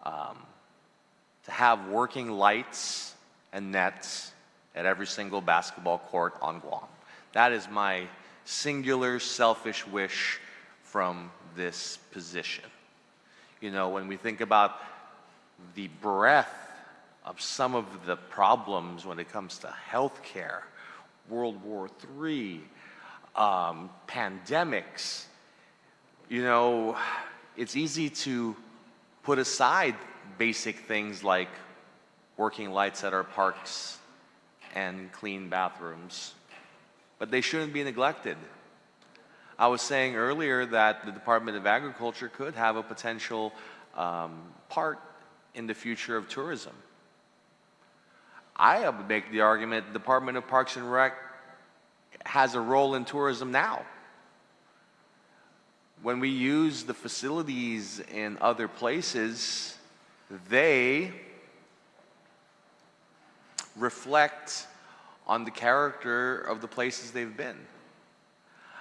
to have working lights and nets at every single basketball court on Guam. That is my singular selfish wish from this position. You know, when we think about the breadth of some of the problems when it comes to healthcare, World War III, pandemics, you know, it's easy to put aside basic things like working lights at our parks and clean bathrooms, but they shouldn't be neglected. I was saying earlier that the Department of Agriculture could have a potential part in the future of tourism. I would make the argument the Department of Parks and Rec has a role in tourism now. when we use the facilities in other places, they reflect on the character of the places they've been.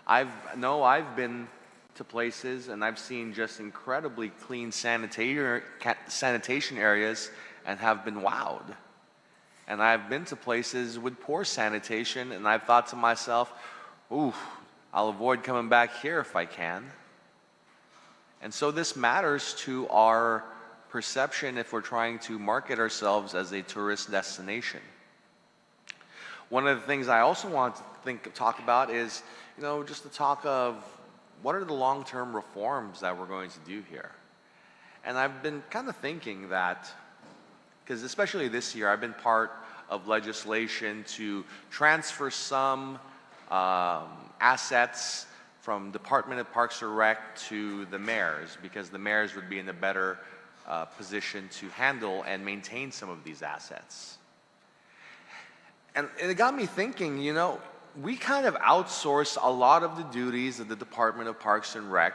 I've been to places and I've seen just incredibly clean sanitation areas and have been wowed. And I've been to places with poor sanitation and I've thought to myself, ooh, I'll avoid coming back here if I can. And so this matters to our perception if we're trying to market ourselves as a tourist destination. One of the things I also want to talk about is, just the talk of what are the long-term reforms that we're going to do here. And I've been kind of thinking that, because especially this year, I've been part of legislation to transfer some assets from Department of Parks and Rec to the mayors, because the mayors would be in a better position to handle and maintain some of these assets. And it got me thinking, we kind of outsource a lot of the duties of the Department of Parks and Rec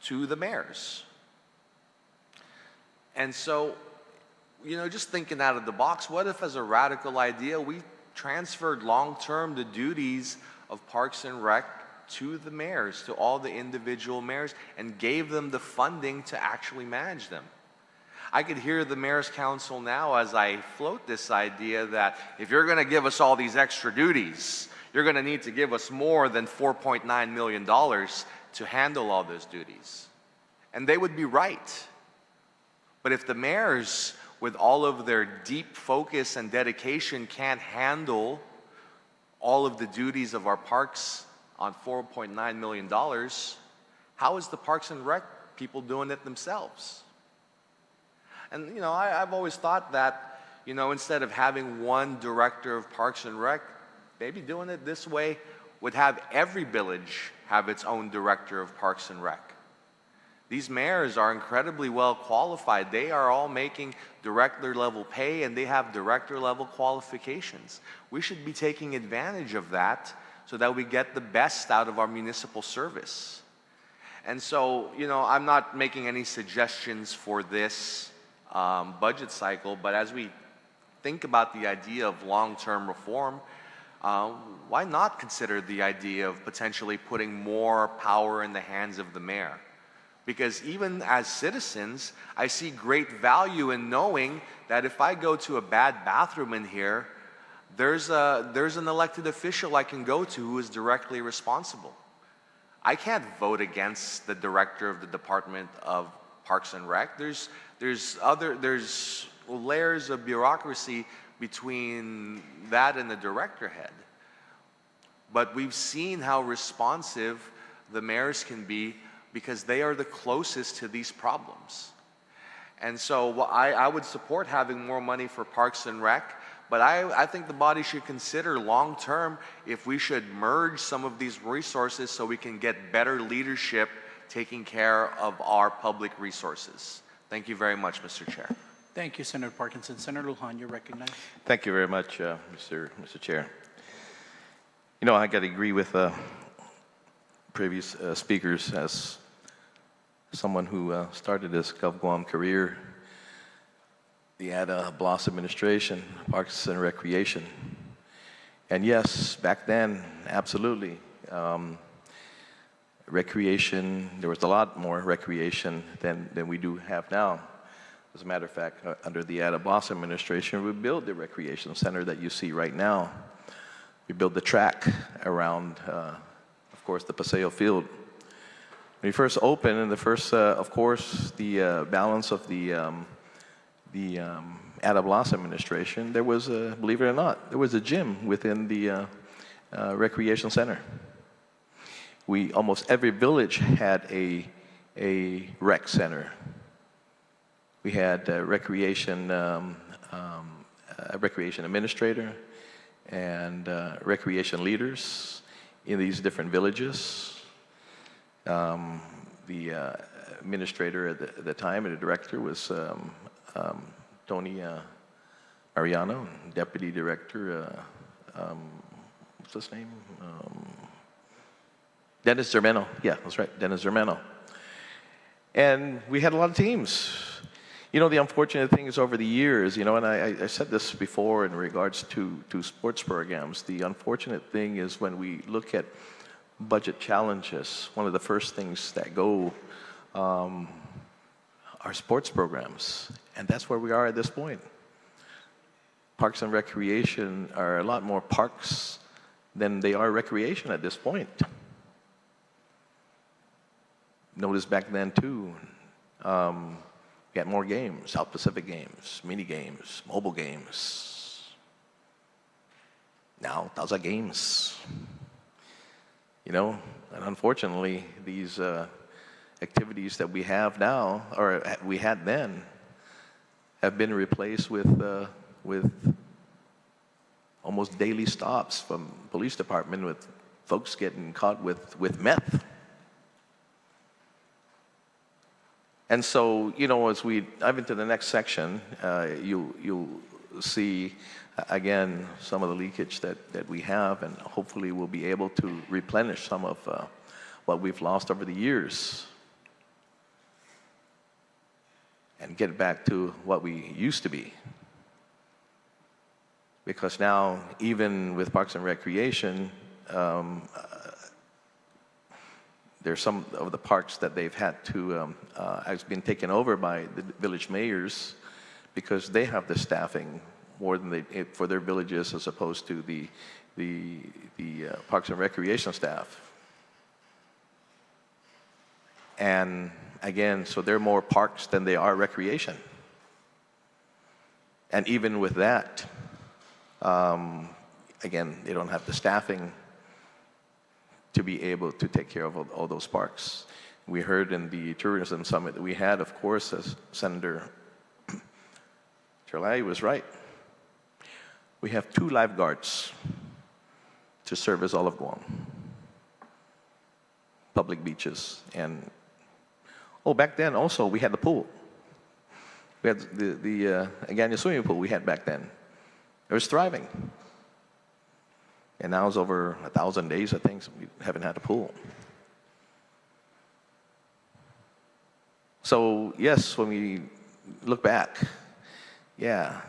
to the mayors. And so, just thinking out of the box, what if as a radical idea, we transferred long-term the duties of Parks and Rec to the mayors, to all the individual mayors, and gave them the funding to actually manage them? I could hear the Mayor's Council now as I float this idea that if you're going to give us all these extra duties, you're going to need to give us more than $4.9 million to handle all those duties. And they would be right. But if the mayors, with all of their deep focus and dedication, can't handle all of the duties of our parks on $4.9 million, how is the Parks and Rec people doing it themselves? And, I've always thought that, instead of having one director of Parks and Rec, maybe doing it this way would have every village have its own director of Parks and Rec. These mayors are incredibly well qualified. They are all making director level pay and they have director level qualifications. We should be taking advantage of that so that we get the best out of our municipal service. And so, I'm not making any suggestions for this budget cycle, but as we think about the idea of long-term reform, why not consider the idea of potentially putting more power in the hands of the mayor? Because even as citizens, I see great value in knowing that if I go to a bad bathroom in here, there's an elected official I can go to who is directly responsible. I can't vote against the director of the Department of Parks and Rec. There's layers of bureaucracy between that and the director head. But we've seen how responsive the mayors can be because they are the closest to these problems. And so I would support having more money for Parks and Rec, but I think the body should consider long-term if we should merge some of these resources so we can get better leadership taking care of our public resources. Thank you very much, Mr. Chair. Thank you, Senator Parkinson. Senator Guåhan, you're recognized. Thank you very much, Mr. Chair. I got to agree with previous speakers as someone who started this Gov Guam career, the APPROPRIATIONS administration, Parks and Recreation. And yes, back then, absolutely. Recreation, there was a lot more recreation than we do have now. As a matter of fact, under the APPROPRIATIONS administration, we built the recreation center that you see right now. We built the track around, of course, the Paseo Field. When we first opened, and the first, of course, the balance of the APPROPRIATIONS administration, there was, believe it or not, there was a gym within the recreation center. Almost every village had a rec center. We had a recreation administrator and recreation leaders in these different villages. The administrator at the time and the director was Tony Mariano, and deputy director, what's his name? Dennis Zermeno. Yeah, that's right, Dennis Zermeno. And we had a lot of teams. You know, the unfortunate thing is over the years, you know, and I said this before in regards to sports programs, the unfortunate thing is when we look at budget challenges, one of the first things that go are sports programs. And that's where we are at this point. Parks and recreation are a lot more parks than they are recreation at this point. Notice back then too, we had more games, South Pacific games, mini games, mobile games. Now, those are games. You know, and unfortunately, these activities that we have now, or we had then, have been replaced with almost daily stops from police department with folks getting caught with meth. And so, you know, as we dive into the next section, you'll see, again, some of the leakage that we have, and hopefully we'll be able to replenish some of what we've lost over the years and get back to what we used to be. Because now, even with Parks and Recreation, there's some of the parks that they've had to, has been taken over by the village mayors because they have the staffing more than they, for their villages as opposed to the Parks and Recreation staff. And again, so there are more parks than they are recreation. And even with that, again, they don't have the staffing to be able to take care of all those parks. We heard in the tourism summit that we had, of course, as Senator Charlai was right. We have 2 lifeguards to service all of Guam. Public beaches. And, oh, back then also we had the pool. We had the Again, swimming pool we had back then. It was thriving. And now it's over 1,000 days, I think, so we haven't had a pool. So, yes, when we look back, yeah,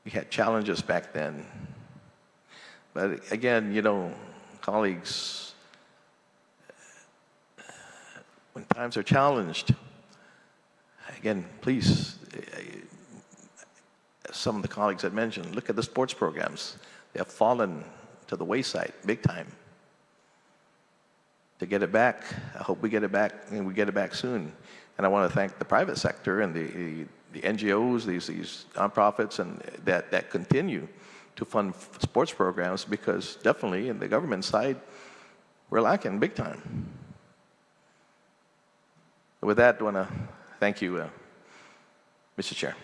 we had challenges back then. But again, you know, colleagues, when times are challenged, again, please, some of the colleagues had mentioned, look at the sports programs. They have fallen to the wayside big time. To get it back, I hope we get it back, and we get it back soon. And I want to thank the private sector and the NGOs, these nonprofits, and that continue to fund sports programs, because definitely in the government side, we're lacking big time. With that, I want to thank you, Mr. Chair.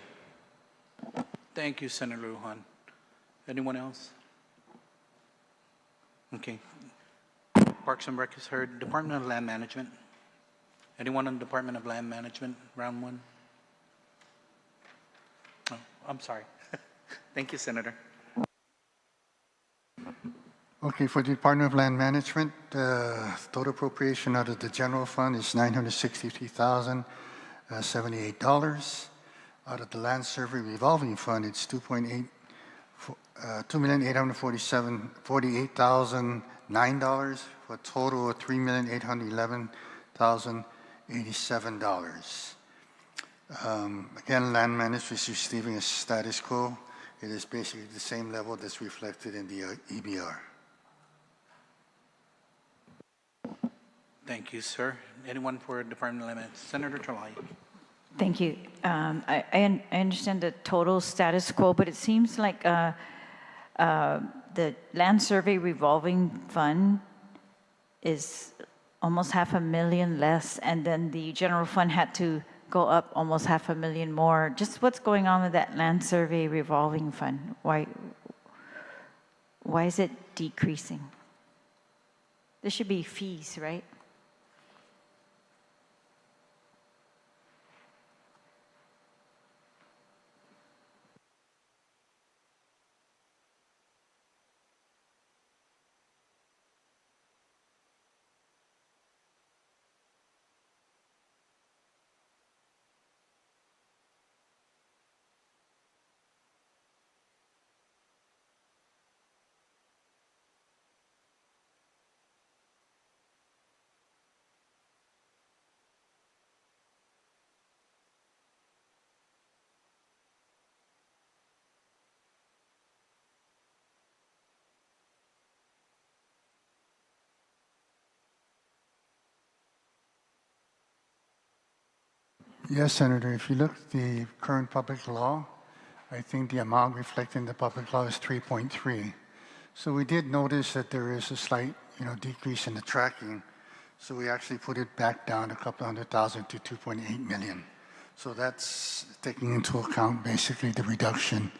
Thank you, Senator Guåhan. Anyone else? Okay. Parks and Rec is heard. Department of Land Management. Anyone on Department of Land Management, round 1? Oh, I'm sorry. Thank you, Senator. Okay, for the Department of Land Management, total appropriation out of the general fund is $963,078. Out of the land survey revolving fund, it's $2,848,009 for a total of $3,811,087. Again, land management is receiving a status quo. It is basically the same level that's reflected in the EBR. Thank you, sir. Anyone for Department of Land Management? Senator Charlai. Thank you. I understand the total status quo, but it seems like the land survey revolving fund is almost $500,000 less, and then the general fund had to go up almost $500,000 more. Just what's going on with that land survey revolving fund? Why is it decreasing? There should be fees, right? Yes, Senator, if you look at the current public law, I think the amount reflected in the public law is 3.3. So we did notice that there is a slight, decrease in the tracking. So we actually put it back down a couple $100,000 to 2.8 million. So that's taking into account basically the reduction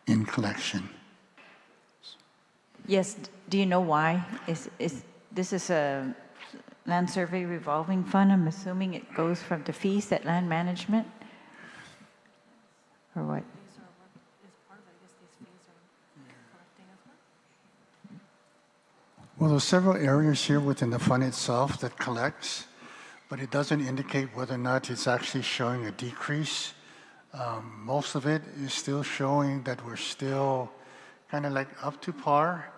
in collection. Yes, do you know why? This is a land survey revolving fund? I'm assuming it goes from the fees at land management? Or what? Well, there's several areas here within the fund itself that collects, but it doesn't indicate whether or not it's actually showing a decrease. Most of it is still showing that we're still kind of like up to par,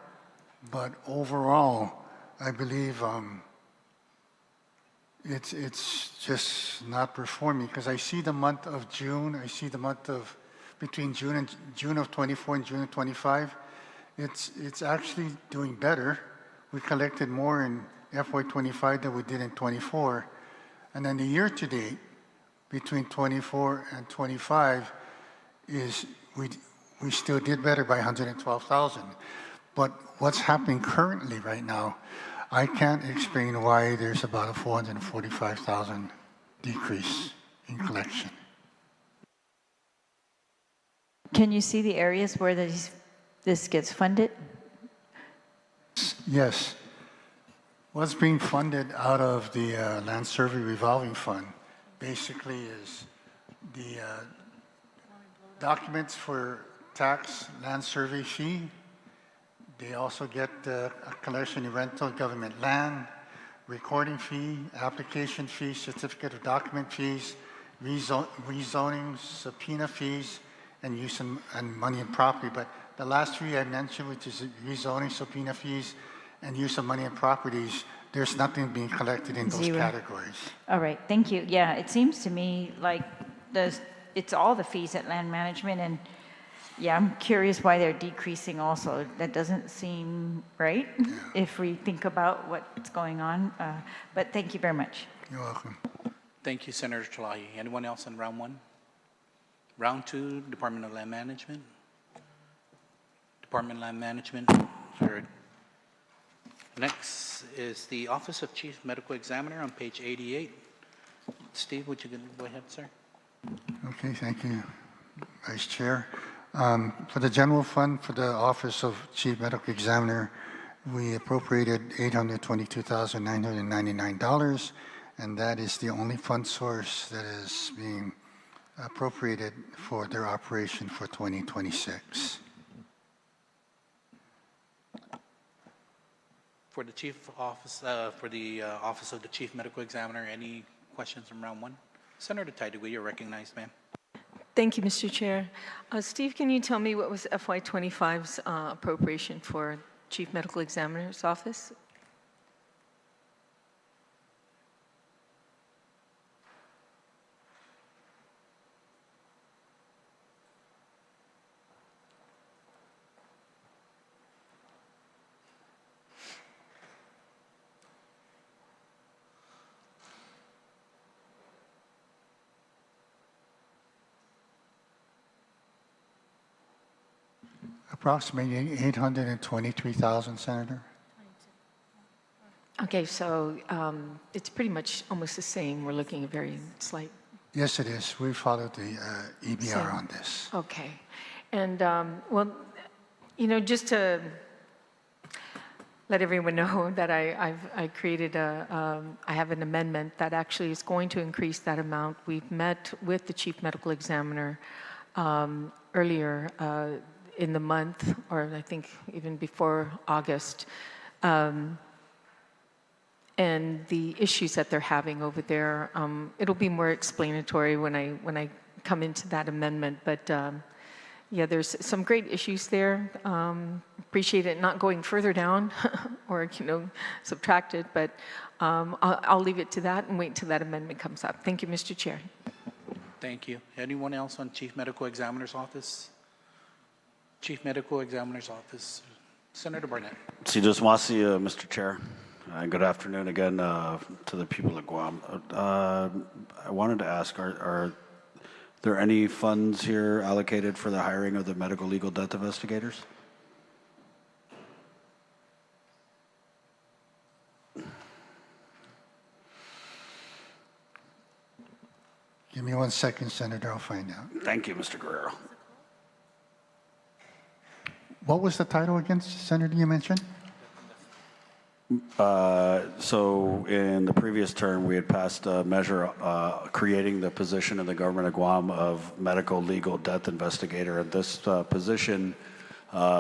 but overall, I believe it's just not performing because I see the month of June, I see the month of between June of 24 and June of 25. It's actually doing better. We collected more in FY25 than we did in 24. And then the year to date, between 24 and 25, is we still did better by 112,000. But what's happening currently right now, I can't explain why there's about a 445,000 decrease in collection. Can you see the areas where this gets funded? Yes. What's being funded out of the Land Survey Revolving Fund basically is the documents for tax land survey fee. They also get a collection of rental government land, recording fee, application fee, certificate of document fees, rezoning, subpoena fees, and use and money and property. But the last three I mentioned, which is rezoning, subpoena fees, and use of money and properties, there's nothing being collected in those categories. All right, thank you. Yeah, it seems to me like it's all the fees at land management, and yeah, I'm curious why they're decreasing also. That doesn't seem right if we think about what's going on. But thank you very much. You're welcome. Thank you, Senator Chalahi. Anyone else on round one? Round two, Department of Land Management. Department of Land Management, third. Next is the Office of Chief Medical Examiner on page 88. Steve, would you go ahead, sir? Okay, thank you, Vice Chair. For the general fund, for the Office of Chief Medical Examiner, we appropriated $822,999, and that is the only fund source that is being appropriated for their operation for 2026. For the Chief Office, for the Office of the Chief Medical Examiner, any questions from round one? Senator Taidugu, you're recognized, ma'am. Thank you, Mr. Chair. Steve, can you tell me what was FY25's appropriation for Chief Medical Examiner's Office? Approximately 823,000, Senator. Okay, so it's pretty much almost the same. We're looking at very slight. Yes, it is. We followed the EBR on this. Okay. And, well, just to let everyone know that I created I have an amendment that actually is going to increase that amount. We've met with the Chief Medical Examiner earlier in the month, or I think even before August, and the issues that they're having over there. It'll be more explanatory when I come into that amendment, but yeah, there's some great issues there. Appreciate it not going further down or subtracted, but I'll leave it to that and wait until that amendment comes up. Thank you, Mr. Chair. Thank you. Anyone else on Chief Medical Examiner's Office? Chief Medical Examiner's Office. Senator Barnett. Si just wasi, Mr. Chair. Good afternoon again to the people of Guam. I wanted to ask, are there any funds here allocated for the hiring of the medical legal death investigators? Give me 1 second, Senator, I'll find out. Thank you, Mr. Guerrero. What was the title again, Senator, you mentioned? So in the previous term, we had passed a measure creating the position in the government of Guam of medical legal death investigator. And this position,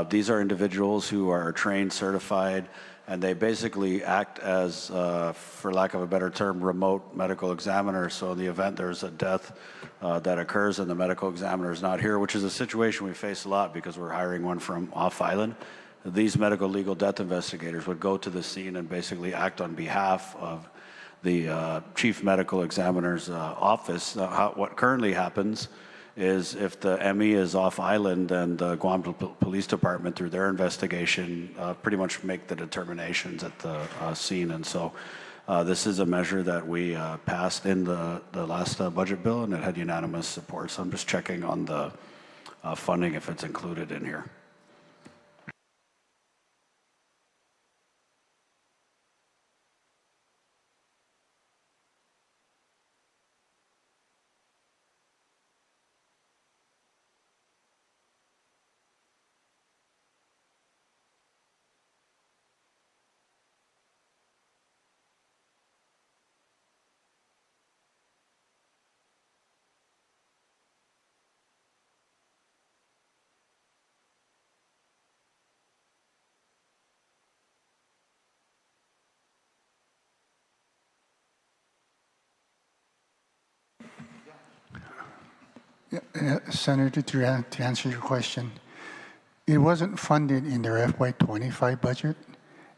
these are individuals who are trained, certified, and they basically act as, for lack of a better term, remote medical examiners. So in the event there's a death that occurs and the medical examiner is not here, which is a situation we face a lot because we're hiring one from off-island, these medical legal death investigators would go to the scene and basically act on behalf of the chief medical examiner's office. What currently happens is if the ME is off island, then the Guam Police Department, through their investigation, pretty much make the determinations at the scene. And so this is a measure that we passed in the last budget bill, and it had unanimous support. So I'm just checking on the funding if it's included in here. Senator, to answer your question, it wasn't funded in their FY25 budget,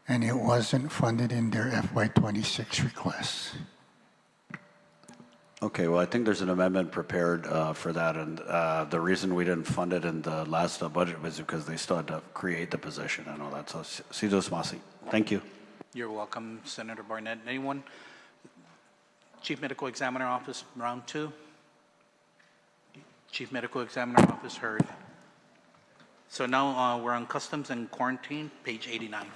and it wasn't funded in their FY26 requests. Okay, well, I think there's an amendment prepared for that, and the reason we didn't fund it in the last budget was because they still had to create the position and all that. So, Sidos Masi. Thank you. You're welcome, Senator Barnett. Anyone? Chief Medical Examiner Office, round 2. Chief Medical Examiner Office, heard. So now we're on Customs and Quarantine, page 89.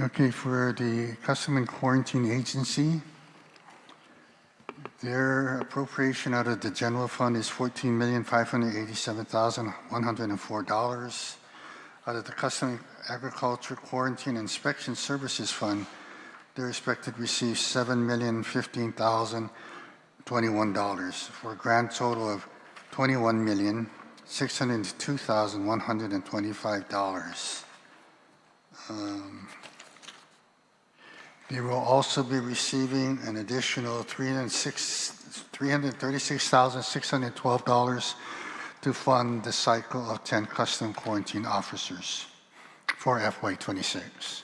Okay, for the Custom and Quarantine Agency, their appropriation out of the general fund is $14,587,104. Out of the Custom Agriculture Quarantine Inspection Services Fund, they're expected to receive $7,015,021 for a grand total of $21,602,125. They will also be receiving an additional $336,612 to fund the cycle of 10 custom quarantine officers for FY26.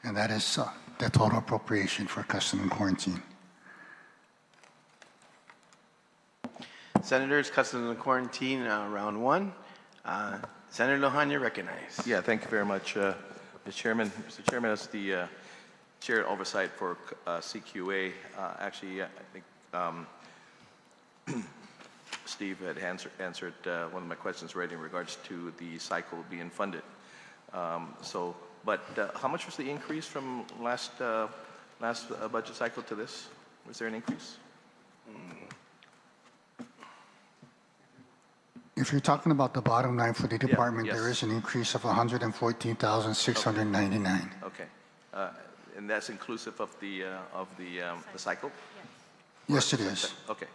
And that is the total appropriation for custom and quarantine. Senators, Customs and Quarantine, round 1. Senator Guåhan, you're recognized. Yeah, thank you very much, Mr. Chairman. Mr. Chairman, as the Chair Oversight for CQA, actually, I think Steve had answered one of my questions already in regards to the cycle being funded. But how much was the increase from last budget cycle to this? Was there an increase? If you're talking about the bottom line for the department, yes. there is an increase of $114,699. Okay, and that's inclusive of the cycle? Yes, it is. Okay.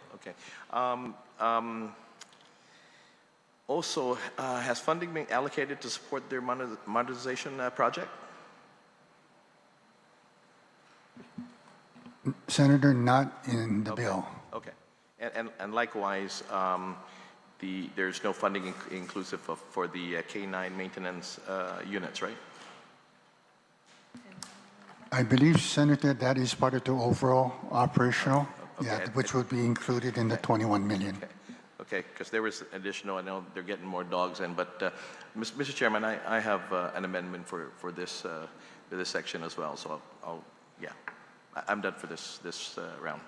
Also, has funding been allocated to support their modernization project? Senator, not in the bill. Okay, and likewise, there's no funding inclusive for the K9 maintenance units, right? I believe, Senator, that is part of the overall operational Yeah, Okay. which would be included in the 21 million. Okay, because there was additional, I know they're getting more dogs in, but Mr. Chairman, I have an amendment for this section as well, so yeah, I'm done for this round.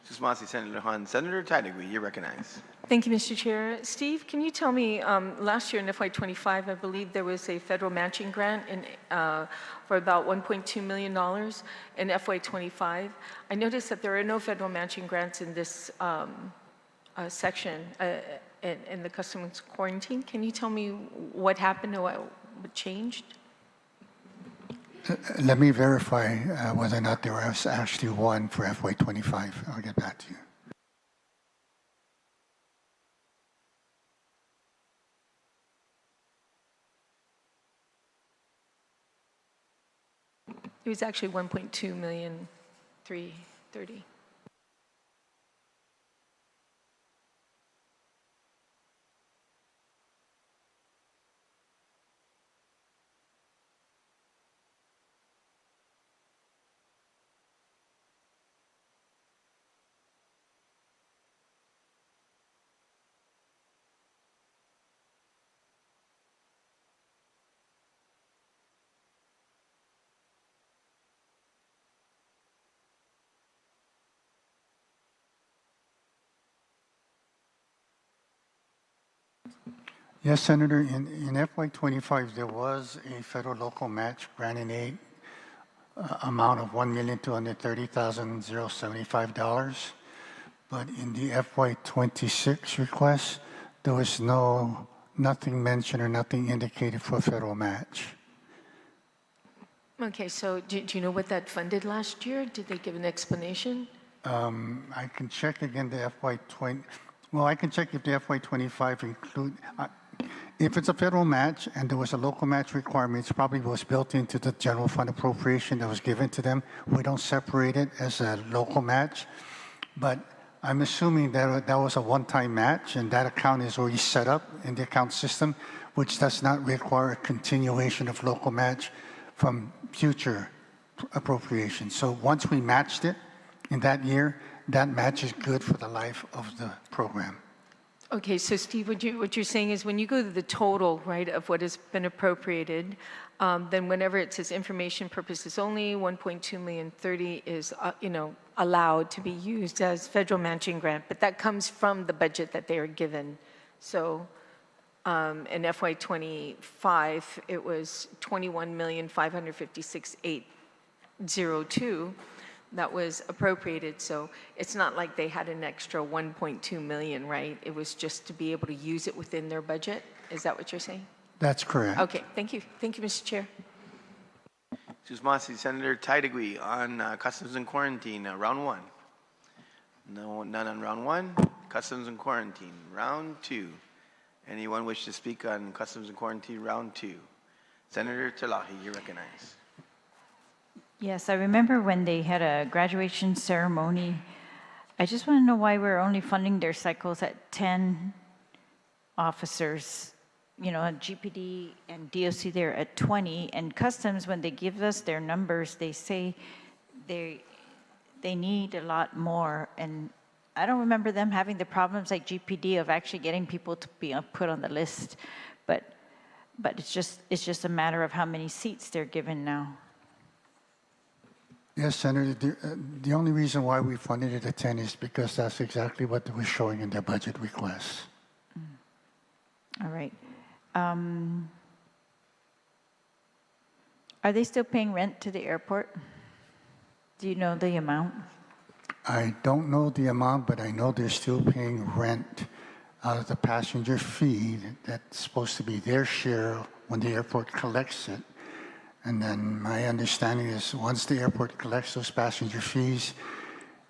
Susmasi, Senator Han. Senator Tydegui, you're recognized. Thank you, Mr. Chair. Steve, can you tell me, last year in FY25, I believe there was a federal matching grant for about $1.2 million in FY25. I noticed that there are no federal matching grants in this section in the customs quarantine. Can you tell me what happened or what changed? Let me verify whether or not there was actually one for FY25. I'll get back to you. It was actually 1.2,330,000. Yes, Senator, in FY25, there was a federal local match grant and aid amount of $1,230,075. But in the FY26 request, there was nothing mentioned or nothing indicated for a federal match. Okay, so do you know what that funded last year? Did they give an explanation? I can check again the FY20. Well, I can check if the FY25 include. If it's a federal match and there was a local match requirement, it probably was built into the general fund appropriation that was given to them. We don't separate it as a local match, but I'm assuming that that was a one-time match and that account is already set up in the account system, which does not require a continuation of local match from future appropriations. So once we matched it in that year, that match is good for the life of the program. Okay, so Steve, what you're saying is when you go to the total, right, of what has been appropriated, then whenever it says information purposes only, 1.230 is, allowed to be used as federal matching grant, but that comes from the budget that they are given. So in FY25, it was 21,556,802 that was appropriated. So it's not like they had an extra 1.2 million, right? It was just to be able to use it within their budget. Is that what you're saying? That's correct. Okay, thank you. Thank you, Mr. Chair. Susmasi, Senator Tydegui on customs and quarantine, round one. No, none on round one. Customs and quarantine, round two. Anyone wish to speak on customs and quarantine, round two? Senator Talahi, you recognize. Yes, I remember when they had a graduation ceremony. I just want to know why we're only funding their cycles at 10 officers. You know, at GPD and DOC they're at 20, and Customs, when they give us their numbers, they say they need a lot more. And I don't remember them having the problems like GPD of actually getting people to be put on the list. But it's just a matter of how many seats they're given now. Yes, Senator, the only reason why we funded it at 10 is because that's exactly what they were showing in their budget requests. All right. Are they still paying rent to the airport? Do you know the amount? I don't know the amount, but I know they're still paying rent out of the passenger fee that's supposed to be their share when the airport collects it. And then my understanding is once the airport collects those passenger fees,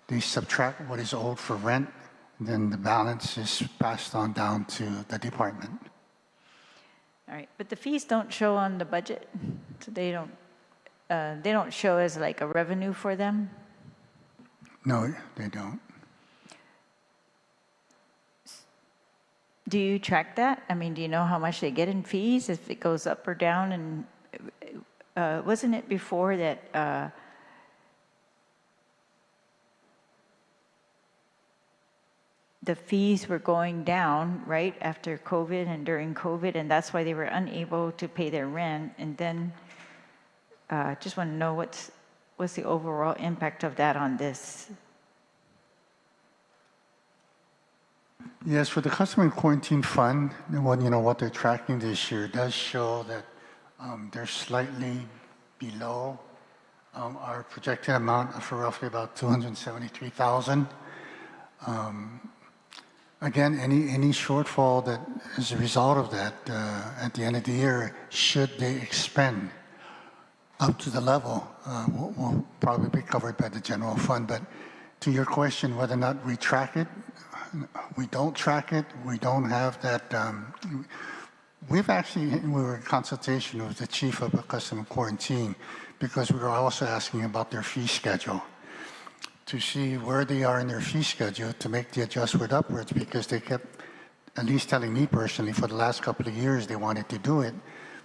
they subtract what is owed for rent, and then the balance is passed on down to the department. All right, but the fees don't show on the budget, so they don't show as like a revenue for them? No, they don't. Do you track that? I mean, do you know how much they get in fees, if it goes up or down? And wasn't it before that the fees were going down, right, after COVID and during COVID, and that's why they were unable to pay their rent. And then just want to know what's the overall impact of that on this? Yes, for the customer quarantine fund, what they're tracking this year does show that they're slightly below our projected amount for roughly about 273,000. Again, any shortfall that is a result of that at the end of the year, should they expend up to the level, will probably be covered by the general fund. But to your question, whether or not we track it, we don't track it. We don't have that. We were in consultation with the chief of the customer quarantine because we were also asking about their fee schedule to see where they are in their fee schedule to make the adjustment upwards, because they kept, at least telling me personally, for the last couple of years they wanted to do it,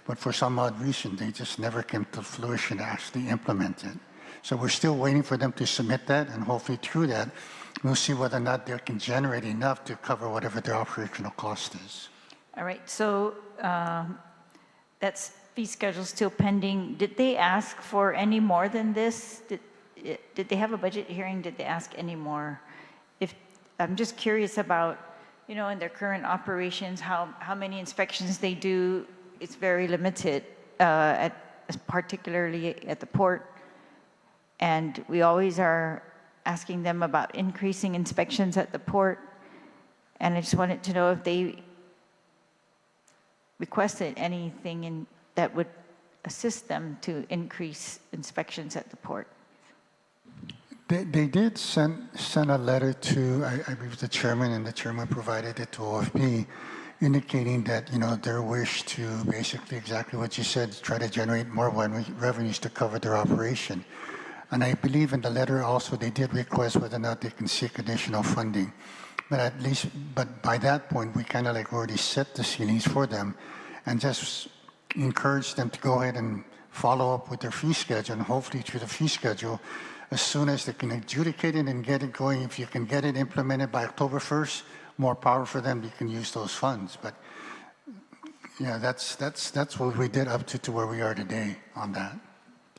but for some odd reason they just never came to fruition to actually implement it. So we're still waiting for them to submit that, and hopefully through that we'll see whether or not they can generate enough to cover whatever their operational cost is. All right, so that's fee schedule still pending. Did they ask for any more than this? Did they have a budget hearing? Did they ask any more? I'm just curious about, in their current operations, how many inspections they do. It's very limited, particularly at the port. And we always are asking them about increasing inspections at the port. And I just wanted to know if they requested anything that would assist them to increase inspections at the port. They did send a letter to, I believe, the chairman, and the chairman provided it to OFB, indicating that, their wish to basically exactly what you said, try to generate more revenues to cover their operation. And I believe in the letter also they did request whether or not they can seek additional funding. But by that point, we kind of already set the ceilings for them and just encourage them to go ahead and follow up with their fee schedule, and hopefully through the fee schedule, as soon as they can adjudicate it and get it going, if you can get it implemented by October 1st, more power for them, you can use those funds. But yeah, that's what we did up to where we are today on that.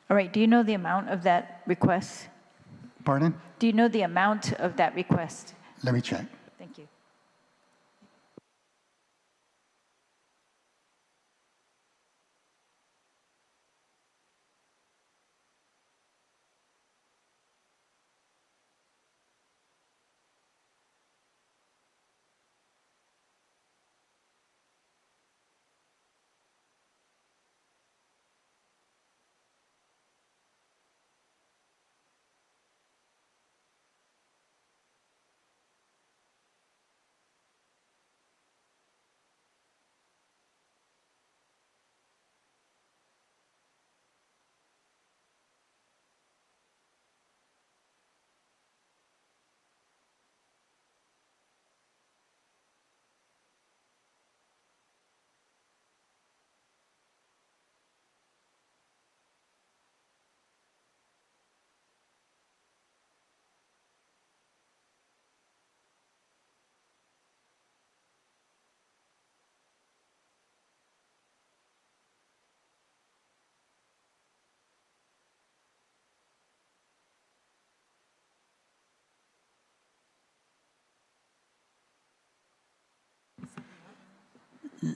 All right, do you know the amount of that request? Pardon? Do you know the amount of that request? Let me check. Thank you.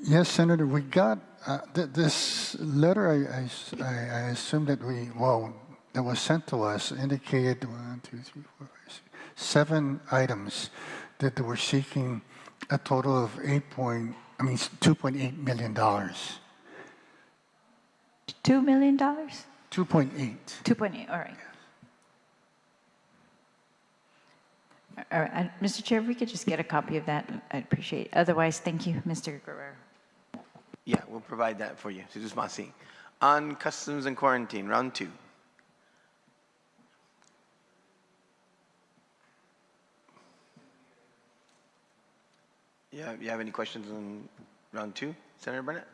Yes, Senator, we got this letter. I assume that that was sent to us indicated 7 items that they were seeking a total of $2.8 million. $2 million? 2.8. 2.8, all right. All right, Mr. Chair, if we could just get a copy of that, I'd appreciate it. Otherwise, thank you, Mr. Guerrero. Yeah, we'll provide that for you. Jesús Masi. On customs and quarantine, round 2. Yeah, you have any questions on round 2, Senator Burnett?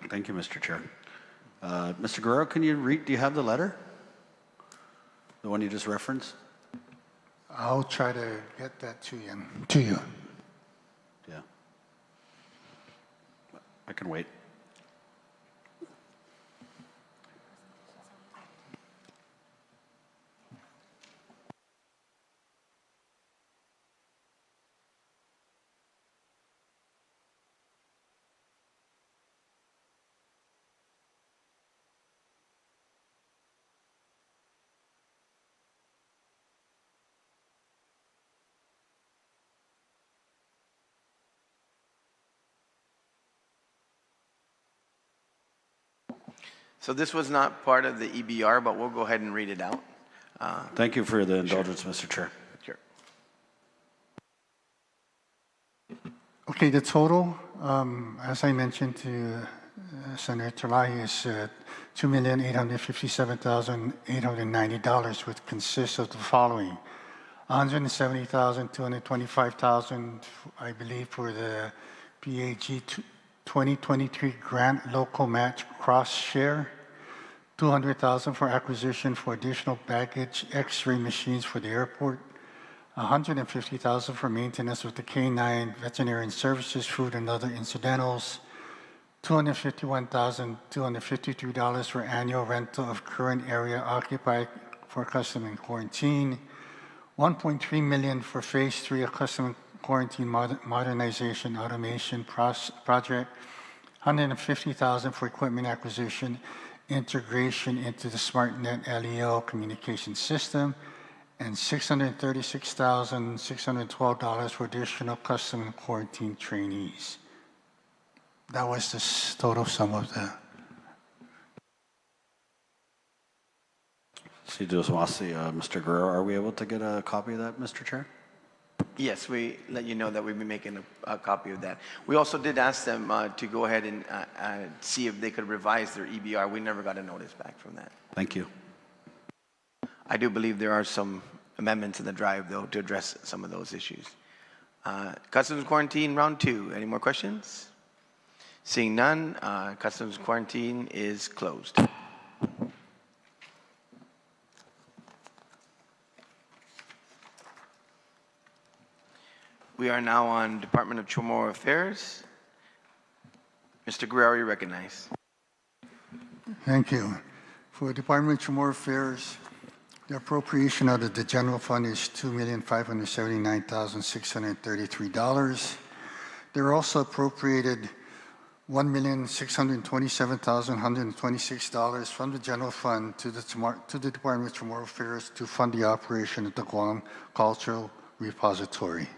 Thank you, Mr. Chair. Mr. Guerrero, do you have the letter? The one you just referenced? I'll try to get that to you. Yeah. I can wait. So this was not part of the EBR, but we'll go ahead and read it out. Thank you for the indulgence, Mr. Chair. Sure. Okay, the total, as I mentioned to Senator Terlahi, is $2,857,890, which consists of the following: $170,000, $225,000, I believe, for the PAG 2023 grant local match cross share, $200,000 for acquisition for additional baggage X-ray machines for the airport, $150,000 for maintenance of the K-9 veterinarian services, food and other incidentals, $251,253 for annual rental of current area occupied for custom and quarantine, $1.3 million for phase 3 of custom quarantine modernization automation project, $150,000 for equipment acquisition, integration into the SmartNet LEO communication system, and $636,612 for additional custom and quarantine trainees. That was the total sum of the. Mr. Guerrero, are we able to get a copy of that, Mr. Chair? Yes, we let you know that we'll be making a copy of that. We also did ask them to go ahead and see if they could revise their EBR. We never got a notice back from that. Thank you. I do believe there are some amendments in the drive, though, to address some of those issues. Customs quarantine round 2. Any more questions? Seeing none, customs quarantine is closed. We are now on Department of Chamorro Affairs. Mr. Guerrero, you recognize. Thank you. For Department of Chamorro Affairs, the appropriation out of the general fund is $2,579,633. They're also appropriated $1,627,126 from the general fund to the Department of Chamorro Affairs to fund the operation of the Guam Cultural Repository.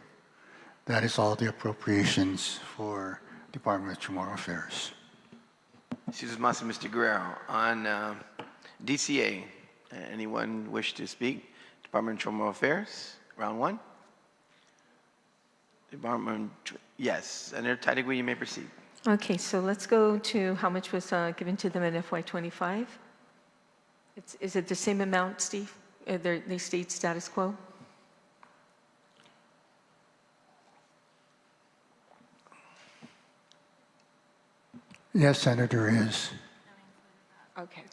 That is all the appropriations for Department of Chamorro Affairs. Excuse me, Mr. Guerrero. On DCA, anyone wish to speak? Department of Chamorro Affairs, round 1. Yes, Senator Taitigui, you may proceed. Okay, so let's go to how much was given to them in FY25. Is it the same amount, Steve? They stayed status quo? Yes, Senator, is. Okay.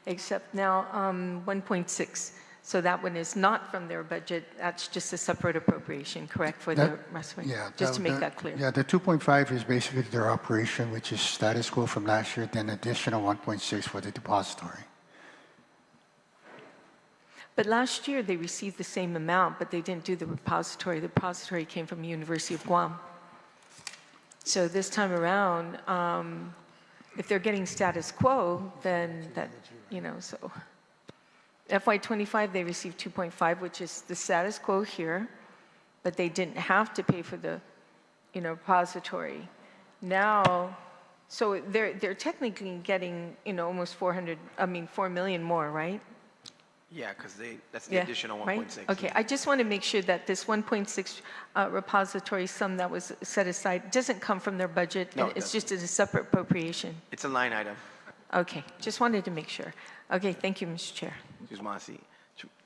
Except now 1.6. So that one is not from their budget. That's just a separate appropriation, correct, for the rest? Yeah. Just to make that clear. Yeah, the 2.5 is basically their operation, which is status quo from last year, then additional 1.6 for the depository. But last year they received the same amount, but they didn't do the repository. The repository came from the University of Guam. So this time around, if they're getting status quo, then that, so. FY25, they received 2.5, which is the status quo here, but they didn't have to pay for the, repository. Now, so they're technically getting, almost 4 million more, right? Yeah, because that's the additional 1.6. Right? Okay, I just want to make sure that this 1.6 repository sum that was set aside doesn't come from their budget. No, it's just a separate appropriation. It's a line item. Okay, just wanted to make sure. Okay, thank you, Mr. Chair.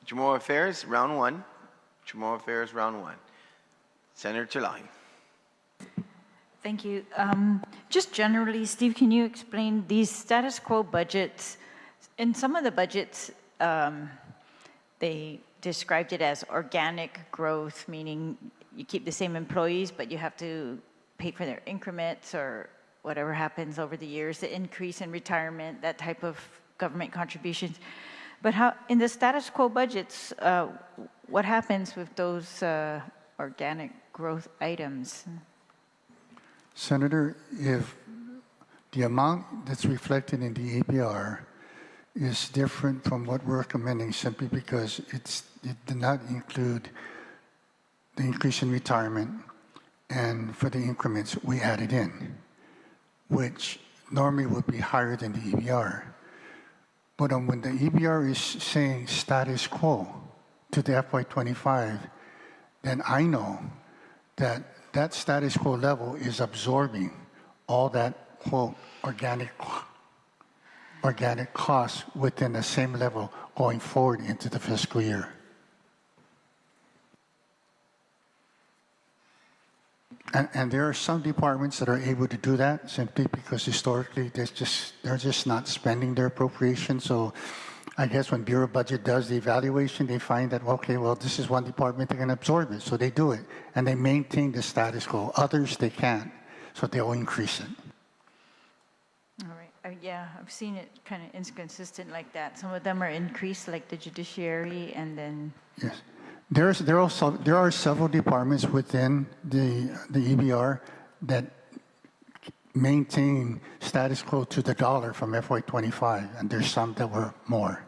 Chamorro Affairs, round 1. Chamorro Affairs, round 1. Senator Terlahi. Thank you. Just generally, Steve, can you explain these status quo budgets? In some of the budgets, they described it as organic growth, meaning you keep the same employees, but you have to pay for their increments or whatever happens over the years, the increase in retirement, that type of government contributions. But how, in the status quo budgets, what happens with those organic growth items? Senator, if the amount that's reflected in the APR is different from what we're recommending simply because it did not include the increase in retirement, and for the increments we added in, which normally would be higher than the EBR. But when the EBR is saying status quo to the FY25, then I know that that status quo level is absorbing all that, quote, organic costs within the same level going forward into the fiscal year. And there are some departments that are able to do that simply because historically they're just not spending their appropriation. So I guess when Bureau of Budget does the evaluation, they find that, okay, well, this is one department that can absorb it. So they do it. And they maintain the status quo. Others, they can't. So they'll increase it. All right. Yeah, I've seen it kind of inconsistent like that. Some of them are increased, like the judiciary, and then... Yes. There are several departments within the EBR that maintain status quo to the dollar from FY25, and there's some that were more.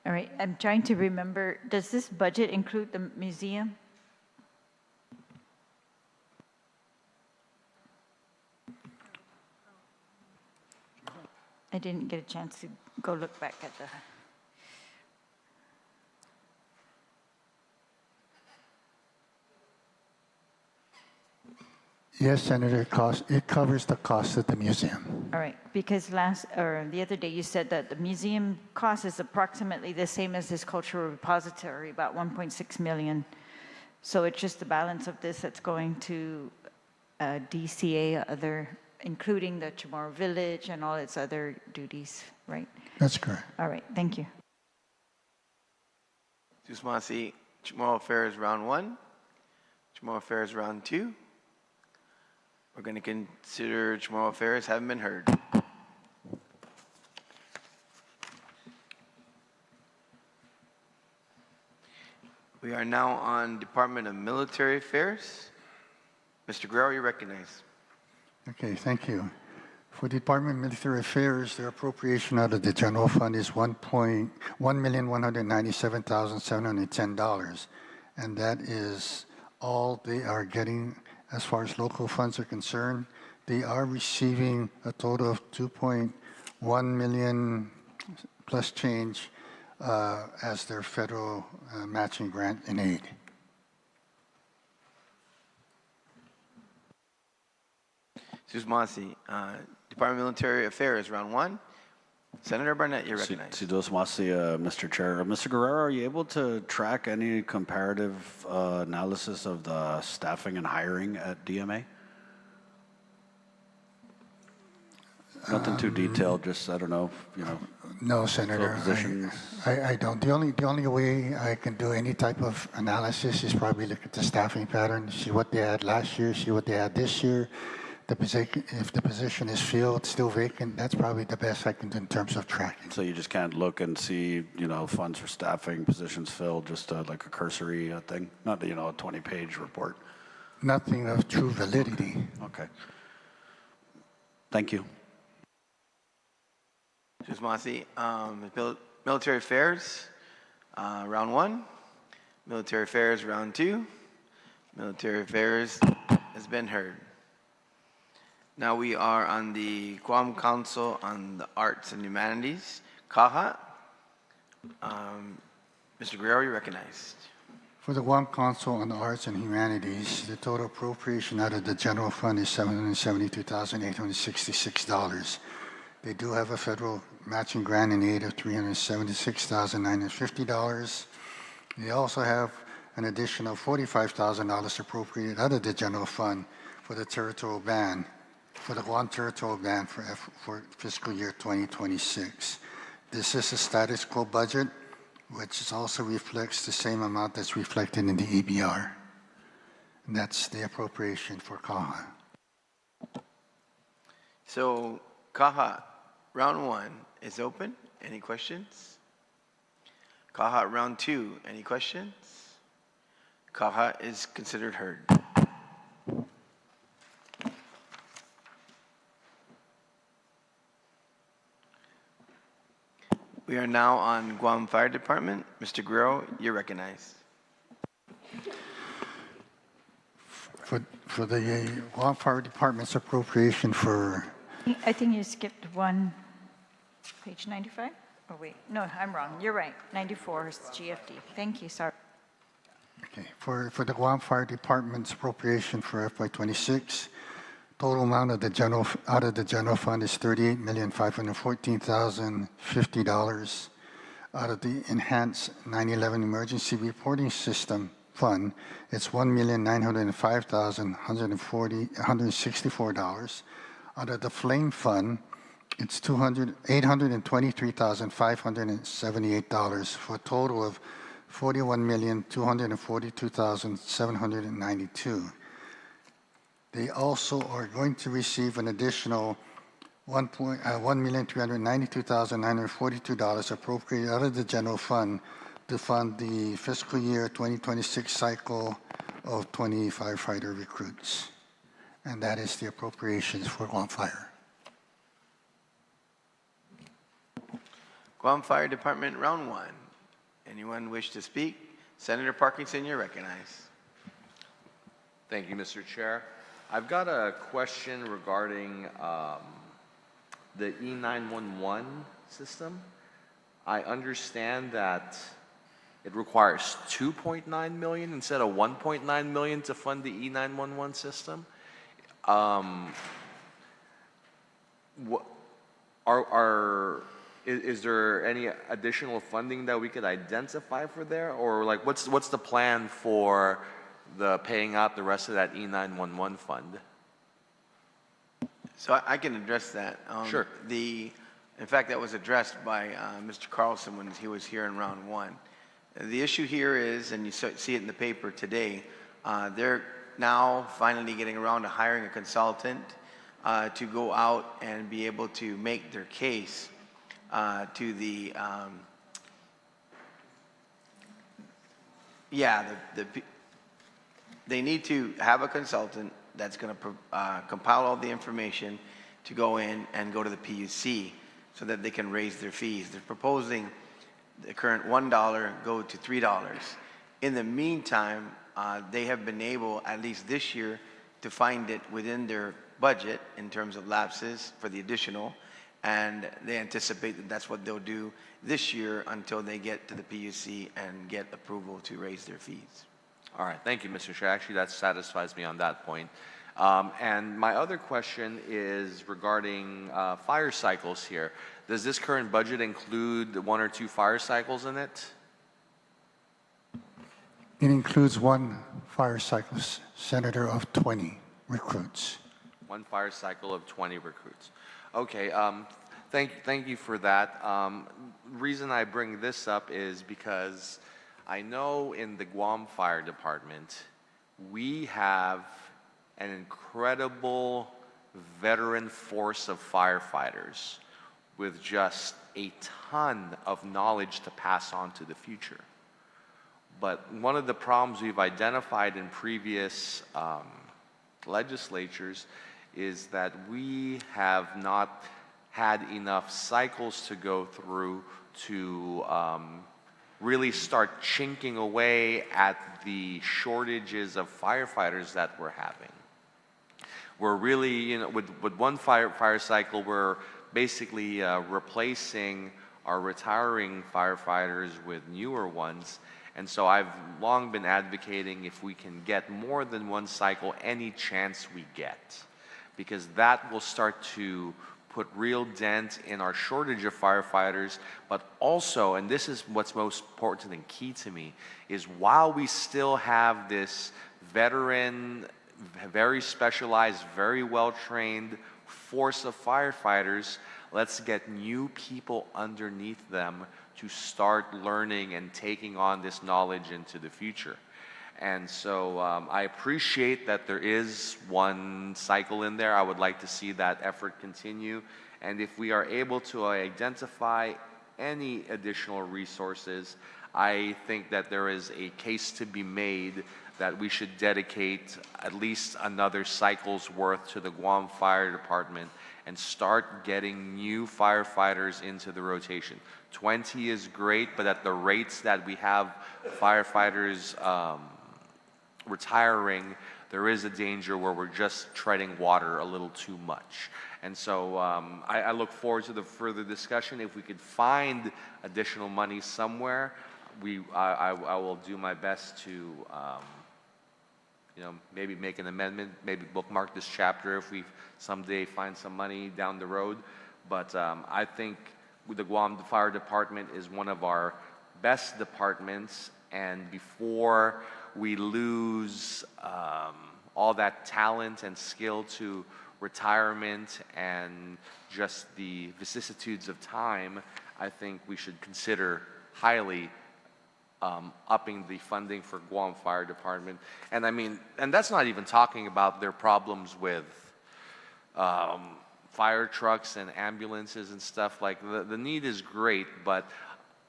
All right, I'm trying to remember, does this budget include the museum? I didn't get a chance to go look back at the... Yes, Senator, it covers the cost of the museum. All right, because the other day you said that the museum cost is approximately the same as this cultural repository, about 1.6 million. So it's just the balance of this that's going to DCA, including the Chamorro Village and all its other duties, right? That's correct. All right, thank you. Tusmasi, Chamorro Affairs Round 1, Chamorro Affairs Round 2. We're going to consider Chamorro Affairs haven't been heard. We are now on Department of Military Affairs. Mr. Guerrero, you recognize. Okay, thank you. For the Department of Military Affairs, their appropriation out of the general fund is $1,197,710, and that is all they are getting. As far as local funds are concerned, they are receiving a total of $2.1 million plus change as their federal matching grant and aid. Tusmasi, Department of Military Affairs, Round 1. Senator Barnett, you're recognized. Mr. Chair. Mr. Guerrero, are you able to track any comparative analysis of the staffing and hiring at DMA? Nothing too detailed, just, I don't know, No, Senator, I don't. The only way I can do any type of analysis is probably look at the staffing pattern, see what they had last year, see what they had this year. If the position is filled, still vacant, that's probably the best I can do in terms of tracking. So you just can't look and see, funds for staffing, positions filled, just like a cursory thing? Not, a 20-page report? Nothing of true validity. Okay. Thank you. Tusmasi, Military Affairs, Round 1. Military Affairs, Round 2. Military Affairs has been heard. Now we are on the Guam Council on the Arts and Humanities, CAHA. Mr. Guerrero, you're recognized. For the Guam Council on the Arts and Humanities, the total appropriation out of the general fund is $772,866. They do have a federal matching grant and aid of $376,950. They also have an additional $45,000 appropriated out of the general fund for the territorial band, for the Guam territorial band for fiscal year 2026. This is a status quo budget, which also reflects the same amount that's reflected in the EBR. And that's the appropriation for Guåhan. So, Guåhan, round one is open. Any questions? Guåhan, round two, any questions? Guåhan is considered heard. We are now on Guam Fire Department. Mr. Guerrero, you're recognized. For the Guam Fire Department's appropriation for, I think you skipped one, page 95? Oh, wait, no, I'm wrong. You're right. 94 is GFD. Thank you, sorry. okay, for the Guam Fire Department's appropriation for FY2026, total amount of the general fund is $38,514,050. Out of the enhanced 9/11 emergency reporting system fund, it's $1,905,164. Out of the flame fund, it's $823,578 for a total of $41,242,792. They also are going to receive an additional $1,392,942 appropriated out of the general fund to fund the fiscal year 2026 cycle of 20 firefighter recruits. And that is the appropriations for Guam Fire. Guam Fire Department, round one. Anyone wish to speak? Senator Parkinson, you're recognized. Thank you, Mr. Chair. I've got a question regarding the E911 system. I understand that it requires $2.9 million instead of $1.9 million to fund the E911 system. Is there any additional funding that we could identify for there, or like what's the plan for the paying out the rest of that E911 fund? So I can address that. Sure. In fact, that was addressed by Mr. Carlson when he was here in round one. The issue here is, and you see it in the paper today, they're now finally getting around to hiring a consultant to go out and be able to make their case to the they need to have a consultant that's going to compile all the information to go in and go to the PUC so that they can raise their fees. They're proposing the current $1 go to $3. In the meantime, they have been able, at least this year, to find it within their budget in terms of lapses for the additional, and they anticipate that that's what they'll do this year until they get to the PUC and get approval to raise their fees. All right, thank you, Mr. Chair. Actually, that satisfies me on that point. And my other question is regarding fire cycles here. Does this current budget include 1 or 2 fire cycles in it? It includes 1 fire cycle, Senator, of 20 recruits. 1 fire cycle of 20 recruits. Okay, thank you for that. Reason I bring this up is because I know in the Guam Fire Department, we have an incredible veteran force of firefighters with just a ton of knowledge to pass on to the future. But one of the problems we've identified in previous legislatures is that we have not had enough cycles to go through to really start chinking away at the shortages of firefighters that we're having. We're really, with 1 fire cycle, we're basically replacing our retiring firefighters with newer ones. And so I've long been advocating if we can get more than 1 cycle any chance we get, because that will start to put real dent in our shortage of firefighters, but also, and this is what's most important and key to me, is while we still have this veteran, very specialized, very well-trained force of firefighters, Let's get new people underneath them to start learning and taking on this knowledge into the future. And so I appreciate that there is one cycle in there. I would like to see that effort continue. And if we are able to identify any additional resources, I think that there is a case to be made that we should dedicate at least another cycle's worth to the Guam Fire Department and start getting new firefighters into the rotation. 20 is great, but at the rates that we have firefighters retiring, there is a danger where we're just treading water a little too much. And so I look forward to the further discussion. If we could find additional money somewhere, I will do my best to maybe make an amendment, maybe bookmark this chapter if we someday find some money down the road. But I think the Guam Fire Department is one of our best departments, and before we lose all that talent and skill to retirement and just the vicissitudes of time, I think we should consider highly upping the funding for Guam Fire Department. And I mean, and that's not even talking about their problems with fire trucks and ambulances and stuff. Like the need is great, but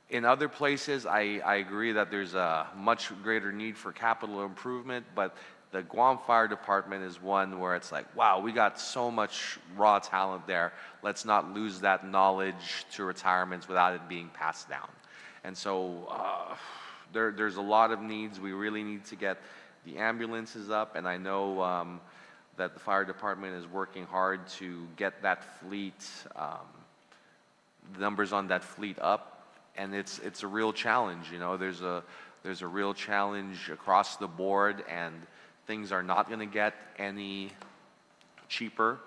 in other places, I agree that there's a much greater need for capital improvement, but the Guam Fire Department is one where it's like, wow, we got so much raw talent there. Let's not lose that knowledge to retirements without it being passed down. And so there's a lot of needs. We really need to get the ambulances up, and I know that the fire department is working hard to get that fleet, numbers on that fleet up, and it's a real challenge. You know, there's a real challenge across the board, and things are not going to get any cheaper.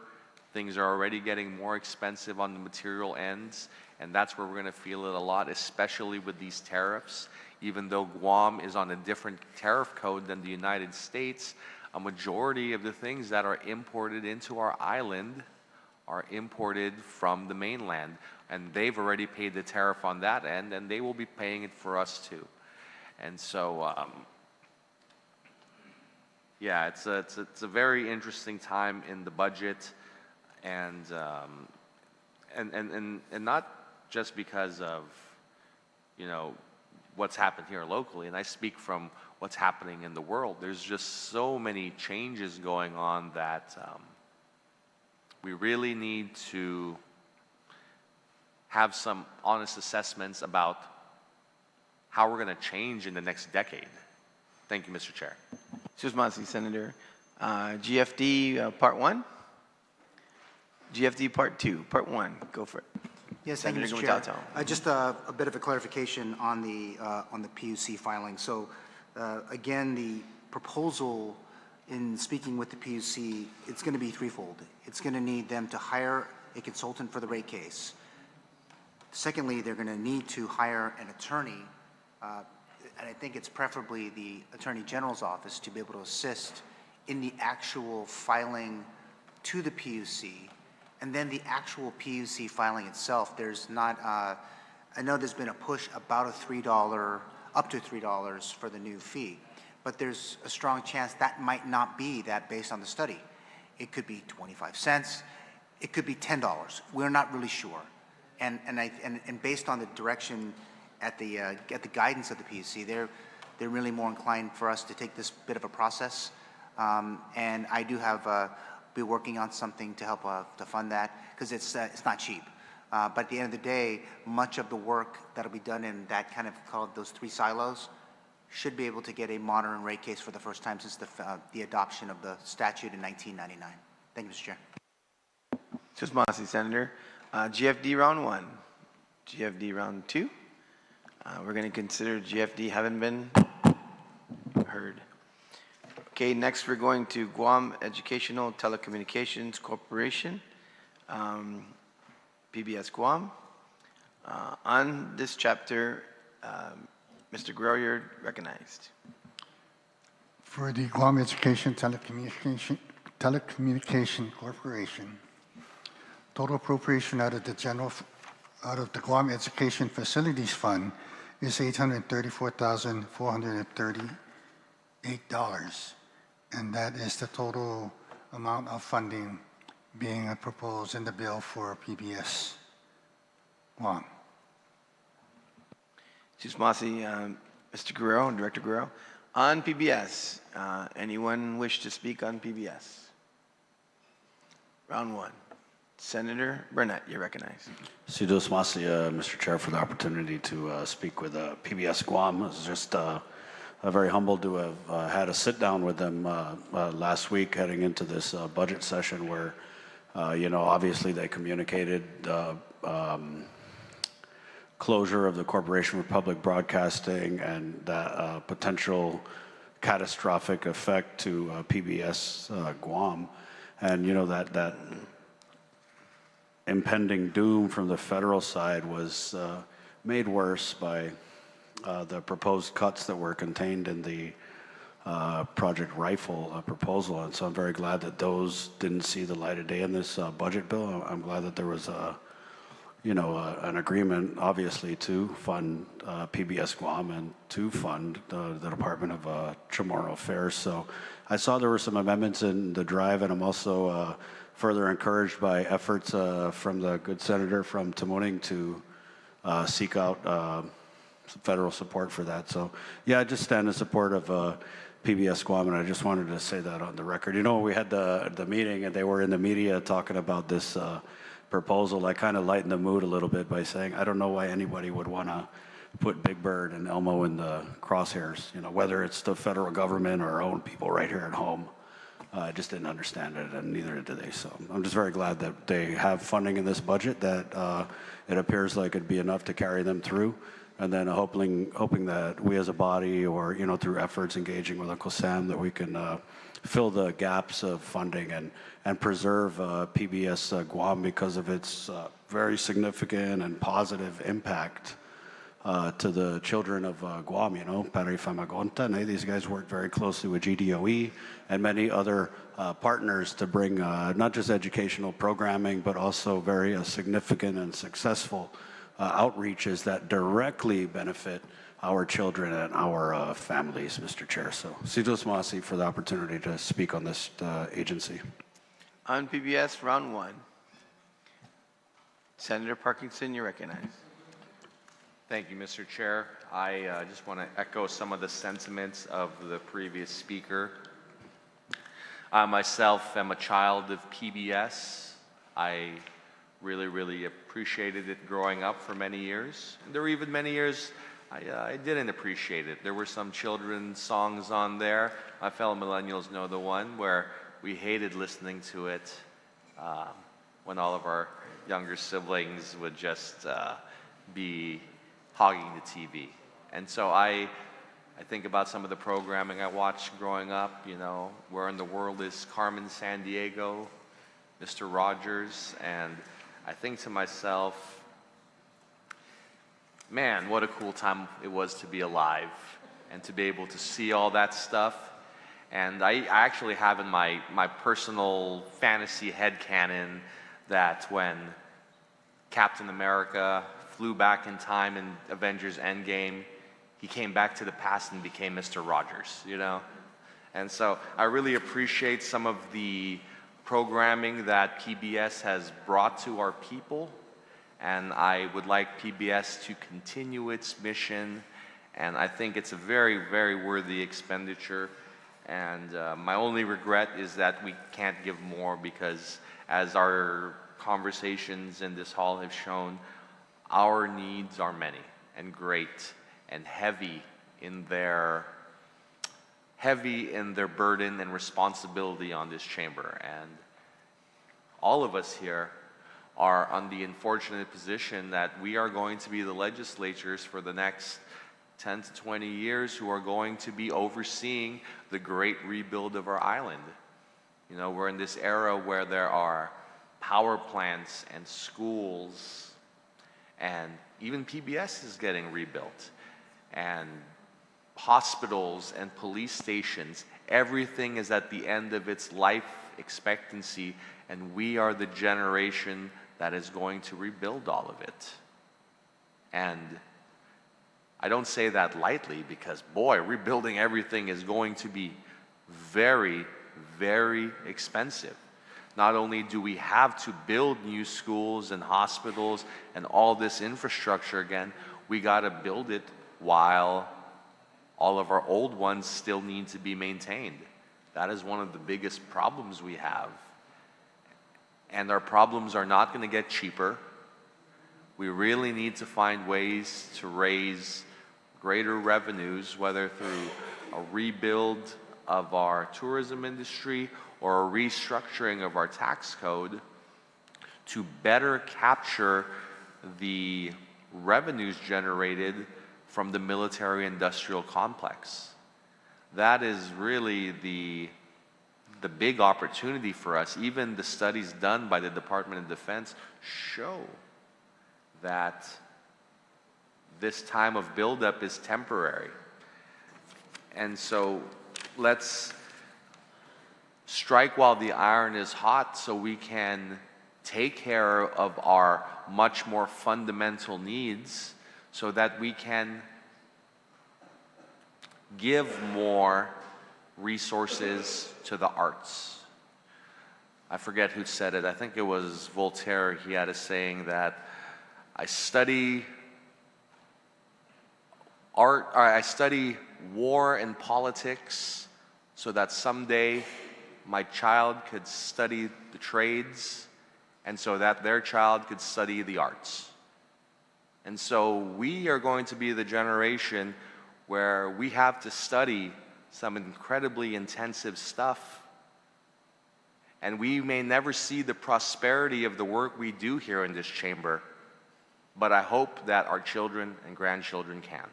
Things are already getting more expensive on the material ends, and that's where we're going to feel it a lot, especially with these tariffs. Even though Guam is on a different tariff code than the United States, a majority of the things that are imported into our island are imported from the mainland, and they've already paid the tariff on that end, and they will be paying it for us too. And so, yeah, it's a very interesting time in the budget, and not just because of, you know, what's happened here locally, and I speak from what's happening in the world. There's just so many changes going on that we really need to have some honest assessments about how we're going to change in the next decade. Thank you, Mr. Chair. Susmasi, Senator. GFD Part 1? GFD Part 2. Part 1. Go for it. Yes, thank you, Mr. Chair. Just a bit of a clarification on the PUC filing. So, again, the proposal in speaking with the PUC, it's going to be threefold. It's going to need them to hire a consultant for the rate case. Secondly, they're going to need to hire an attorney, and I think it's preferably the Attorney General's office to be able to assist in the actual filing to the PUC. And then the actual PUC filing itself, there's not, I know there's been a push about a $3, up to $3 for the new fee, but there's a strong chance that might not be that based on the study. It could be 25 cents, it could be $10. We're not really sure. And based on the direction at the guidance of the PUC, they're really more inclined for us to take this bit of a process. And I do have, be working on something to help to fund that, because it's not cheap. But at the end of the day, much of the work that'll be done in that kind of called those three silos should be able to get a modern rate case for the first time since the adoption of the statute in 1999. Thank you, Mr. Chair. Susmasi, Senator. GFD Round 1. GFD Round 2. We're going to consider GFD haven't been heard. Okay, next we're going to Guam Educational Telecommunications Corporation, PBS Guam. On this chapter, Mr. Guerrero, recognized. For the Guam Education Telecommunication Corporation, Total appropriation out of the Guam Education Facilities Fund is $834,438, and that is the total amount of funding being proposed in the bill for PBS Guam. Chief Masi, Mr. Guerrero and Director Guerrero. On PBS, anyone wish to speak on PBS? Round one. Senator Burnett, you're recognized. Sidus Masi, Mr. Chair, for the opportunity to speak with PBS Guam. I was just very humbled to have had a sit down with them last week heading into this budget session where, obviously they communicated closure of the Corporation for Public Broadcasting and that potential catastrophic effect to PBS Guam. And, that impending doom from the federal side was made worse by the proposed cuts that were contained in the Project Rifle proposal. And so I'm very glad that those didn't see the light of day in this budget bill. I'm glad that there was an agreement, obviously, to fund PBS Guam and to fund the Department of Chamorro Affairs. So I saw there were some amendments in the drive, and I'm also further encouraged by efforts from the good senator from Tamuning to seek out federal support for that. So yeah, I just stand in support of PBS Guam, and I just wanted to say that on the record. We had the meeting, and they were in the media talking about this proposal. I kind of lightened the mood a little bit by saying, I don't know why anybody would want to put Big Bird and Elmo in the crosshairs, whether it's the federal government or our own people right here at home. I just didn't understand it, and neither did they. So I'm just very glad that they have funding in this budget that it appears like it'd be enough to carry them through. And then hoping that we as a body or, through efforts engaging with Uncle Sam, that we can fill the gaps of funding and preserve PBS Guam because of its very significant and positive impact to the children of Guam. Pari Famagonta, these guys work very closely with GDOE and many other partners to bring not just educational programming, but also very significant and successful outreaches that directly benefit our children and our families, Mr. Chair. So, Sidus Masi for the opportunity to speak on this agency. On PBS, round one. Senator Parkinson, you're recognized. Thank you, Mr. Chair. I just want to echo some of the sentiments of the previous speaker. I myself am a child of PBS. I really appreciated it growing up for many years. And there were even many years I didn't appreciate it. There were some children's songs on there. My fellow millennials know the one where we hated listening to it when all of our younger siblings would just be hogging the TV. And so I think about some of the programming I watched growing up, Where in the World is Carmen Sandiego, Mr. Rogers, and I think to myself, man, what a cool time it was to be alive and to be able to see all that stuff. And I actually have in my personal fantasy headcanon that when Captain America flew back in time in Avengers Endgame, he came back to the past and became Mr. Rogers, And so I really appreciate some of the programming that PBS has brought to our people, and I would like PBS to continue its mission, and I think it's a very worthy expenditure. And my only regret is that we can't give more because, as our conversations in this hall have shown, our needs are many and great and heavy in their burden and responsibility on this chamber. And all of us here are on the unfortunate position that we are going to be the legislatures for the next 10 to 20 years who are going to be overseeing the great rebuild of our island. We're in this era where there are power plants and schools, and even PBS is getting rebuilt, and hospitals and police stations. Everything is at the end of its life expectancy, and we are the generation that is going to rebuild all of it. And I don't say that lightly because, boy, rebuilding everything is going to be very, very expensive. Not only do we have to build new schools and hospitals and all this infrastructure again, we got to build it while all of our old ones still need to be maintained. That is one of the biggest problems we have. And our problems are not going to get cheaper. We really need to find ways to raise greater revenues, whether through a rebuild of our tourism industry or a restructuring of our tax code to better capture the revenues generated from the military-industrial complex. That is really the big opportunity for us. Even the studies done by the Department of Defense show that this time of buildup is temporary. And so let's strike while the iron is hot so we can take care of our much more fundamental needs so that we can give more resources to the arts. I forget who said it. I think it was Voltaire. He had a saying that I study art, or I study war and politics so that someday my child could study the trades and so that their child could study the arts. And so we are going to be the generation where we have to study some incredibly intensive stuff. And we may never see the prosperity of the work we do here in this chamber, but I hope that our children and grandchildren can.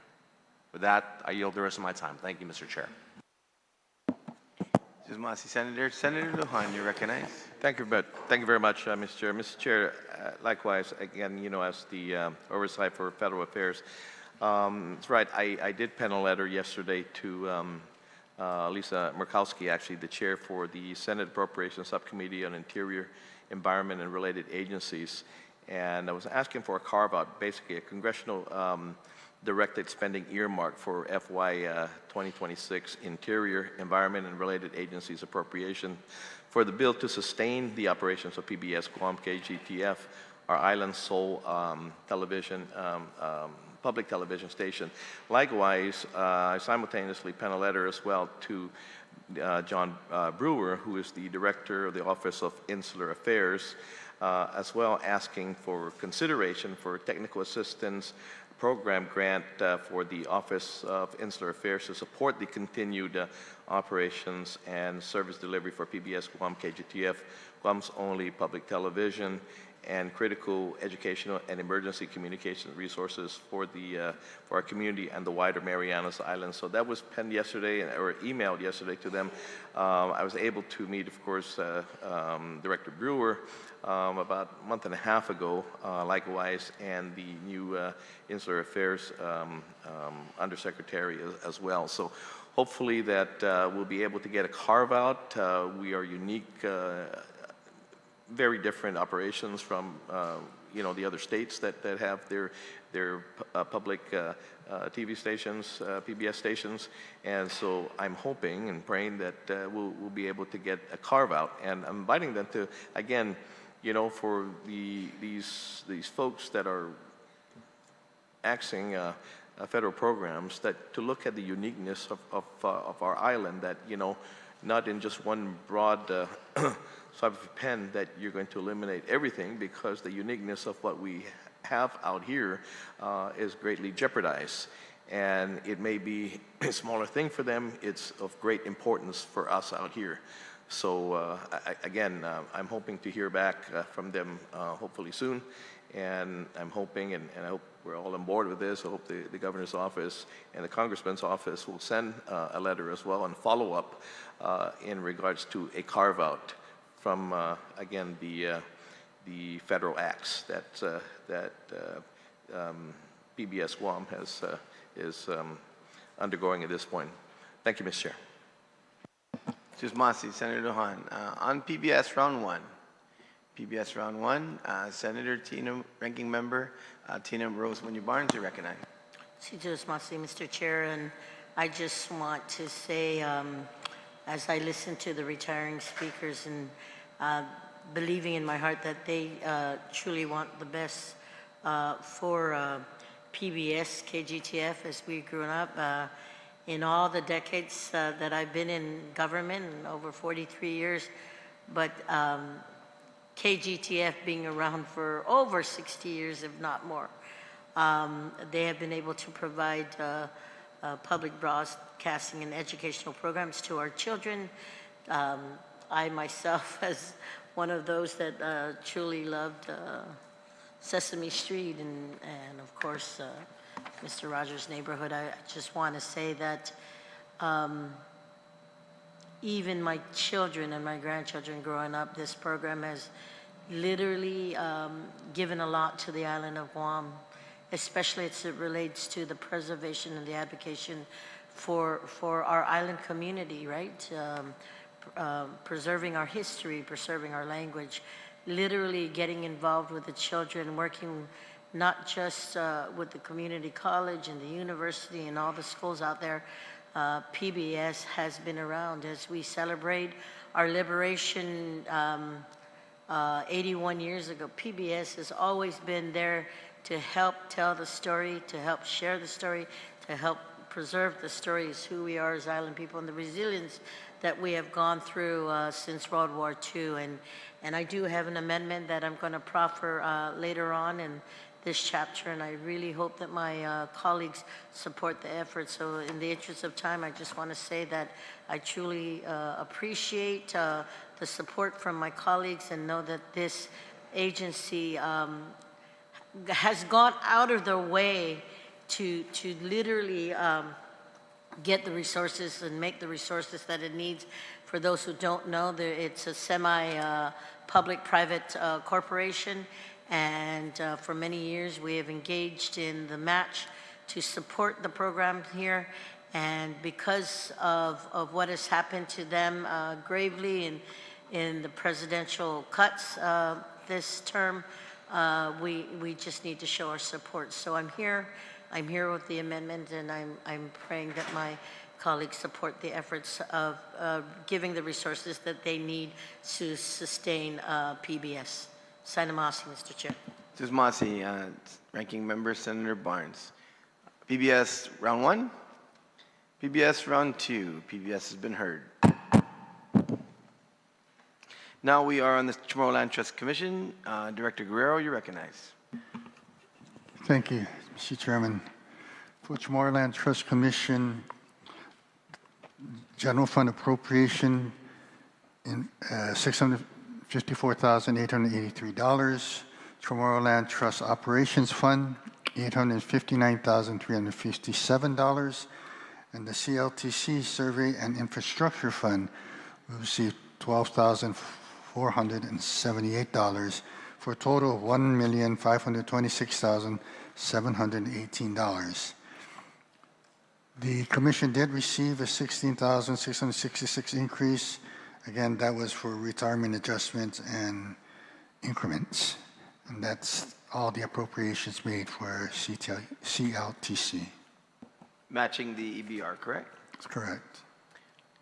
With that, I yield the rest of my time. Thank you, Mr. Chair. Senator Guåhan, you're recognized. Thank you very much, Mr. Chair. Mr. Chair, likewise, again, as the oversight for federal affairs, it's right. I did pen a letter yesterday to Lisa Murkowski, actually the chair for the Senate Appropriations Subcommittee on Interior, Environment, and Related Agencies, and I was asking for a carve-out, basically a congressional directed spending earmark for FY2026 Interior, Environment, and Related Agencies appropriation for the bill to sustain the operations of PBS Guam KGTF, our island sole television, public television station. Likewise, I simultaneously pen a letter as well to John Brewer, who is the Director of the Office of Insular Affairs, as well asking for consideration for technical assistance program grant for the Office of Insular Affairs to support the continued operations and service delivery for PBS Guam KGTF, Guam's only public television, and critical educational and emergency communication resources for our community and the wider Marianas Islands. So that was penned yesterday, or emailed yesterday to them. I was able to meet, of course, Director Brewer about a month and a half ago, likewise, and the new Insular Affairs Undersecretary as well. So hopefully that we'll be able to get a carve-out. We are unique, very different operations from the other states that have their public TV stations, PBS stations, and so I'm hoping and praying that we'll be able to get a carve-out, and I'm inviting them to, again, for these folks that are accessing federal programs, that to look at the uniqueness of our island, that not in just one broad swipe of a pen that you're going to eliminate everything, because the uniqueness of what we have out here is greatly jeopardized. And it may be a smaller thing for them, it's of great importance for us out here. So again, I'm hoping to hear back from them hopefully soon, and I'm hoping, and I hope we're all on board with this. I hope the governor's office and the congressman's office will send a letter as well and follow up in regards to a carve-out from, again, the federal acts that PBS Guam is undergoing at this point. Thank you, Mr. Chair. Senator Guåhan, on PBS Round 1, PBS Round 1, Senator Tina, Ranking Member Tina Rose Muñoz-Barnes, you recognize. Mr. Chair, and I just want to say, as I listen to the retiring speakers and believing in my heart that they truly want the best for PBS, KGTF, as we've grown up. In all the decades that I've been in government, over 43 years, but KGTF being around for over 60 years, if not more. They have been able to provide public broadcasting and educational programs to our children. I myself, as one of those that truly loved Sesame Street and of course, Mr. Rogers' Neighborhood, I just want to say that even my children and my grandchildren growing up, this program has literally given a lot to the island of Guam, especially as it relates to the preservation and the advocacy for our island community, right? Preserving our history, preserving our language, literally getting involved with the children, working not just with the community college and the university and all the schools out there. PBS has been around as we celebrate our liberation 81 years ago. PBS has always been there to help tell the story, to help share the story, to help preserve the stories, who we are as island people, and the resilience that we have gone through since World War II. And I do have an amendment that I'm going to proffer later on in this chapter, and I really hope that my colleagues support the effort. So in the interest of time, I just want to say that I truly appreciate the support from my colleagues and know that this agency has gone out of their way to literally get the resources and make the resources that it needs. For those who don't know, it's a semi-public-private corporation, and for many years we have engaged in the match to support the program here. And because of what has happened to them gravely in the presidential cuts this term, we just need to show our support. So I'm here with the amendment, and I'm praying that my colleagues support the efforts of giving the resources that they need to sustain PBS. Sinamasi, Mr. Chair. Masi, Ranking Member Senator Barnes. PBS Round 1, PBS Round 2. PBS has been heard. Now we are on the Chamorro Land Trust Commission. Director Guerrero, you recognize. Thank you, Mr. Chairman. For Chamorro Land Trust Commission, general fund appropriation in $654,883. Chamorro Land Trust Operations Fund, $859,357. And the CLTC Survey and Infrastructure Fund, we received $12,478 for a total of $1,526,718. The Commission did receive a $16,666 increase. Again, that was for retirement adjustments and increments. And that's all the appropriations made for CLTC. Matching the EBR, correct? That's correct.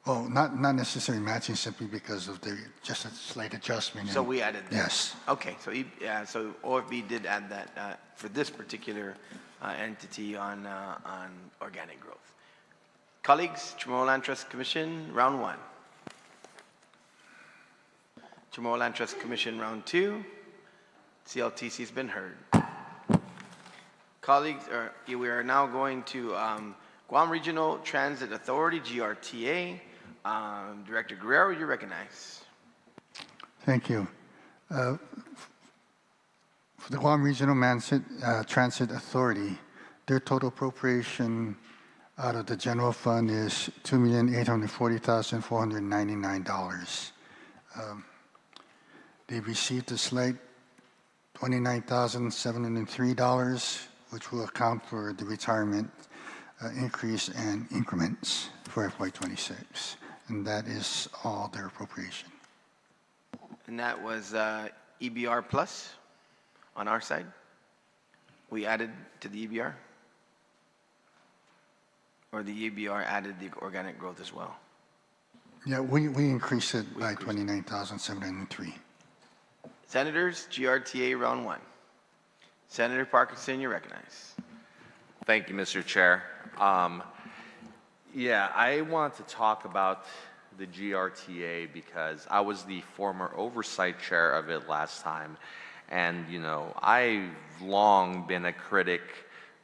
Well, not necessarily matching, simply because of just a slight adjustment. So we added that? Yes. Okay, so so OFB did add that for this particular entity on organic growth. Colleagues, Chamorro Land Trust Commission, Round 1. Chamorro Land Trust Commission, Round 2. CLTC has been heard. Colleagues, we are now going to Guam Regional Transit Authority, GRTA. Director Guerrero, you recognize. Thank you. For the Guam Regional Transit Authority, their total appropriation out of the general fund is $2,840,499. They received a slight $29,703, which will account for the retirement increase and increments for FY2026. And that is all their appropriation. And that was EBR plus on our side. We added to the EBR? Or the EBR added the organic growth as well? Yeah, we increased it by 29,703. Senators, GRTA round one. Senator Parkinson, you're recognized. Thank you, Mr. Chair. Yeah, I want to talk about the GRTA because I was the former oversight chair of it last time. And, you know, I've long been a critic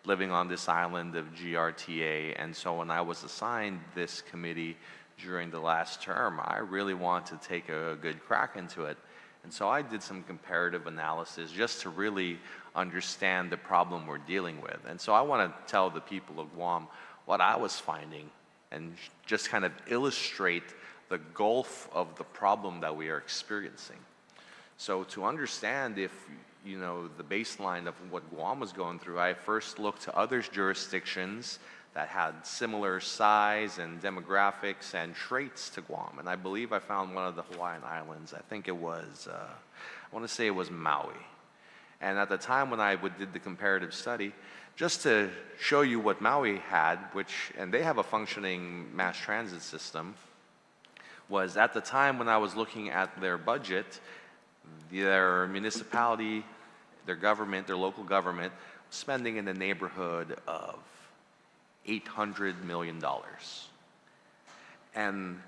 living on this island of GRTA. And so when I was assigned this committee during the last term, I really want to take a good crack into it. And so I did some comparative analysis just to really understand the problem we're dealing with. And so I want to tell the people of Guam what I was finding and just kind of illustrate the gulf of the problem that we are experiencing. So to understand if, you know, the baseline of what Guam was going through, I first looked to other jurisdictions that had similar size and demographics and traits to Guam. And I believe I found one of the Hawaiian Islands. I think it was, I want to say it was Maui. And at the time when I did the comparative study, just to show you what Maui had, and they have a functioning mass transit system, was at the time when I was looking at their budget, their municipality, their government, their local government, spending in the neighborhood of $800 million. And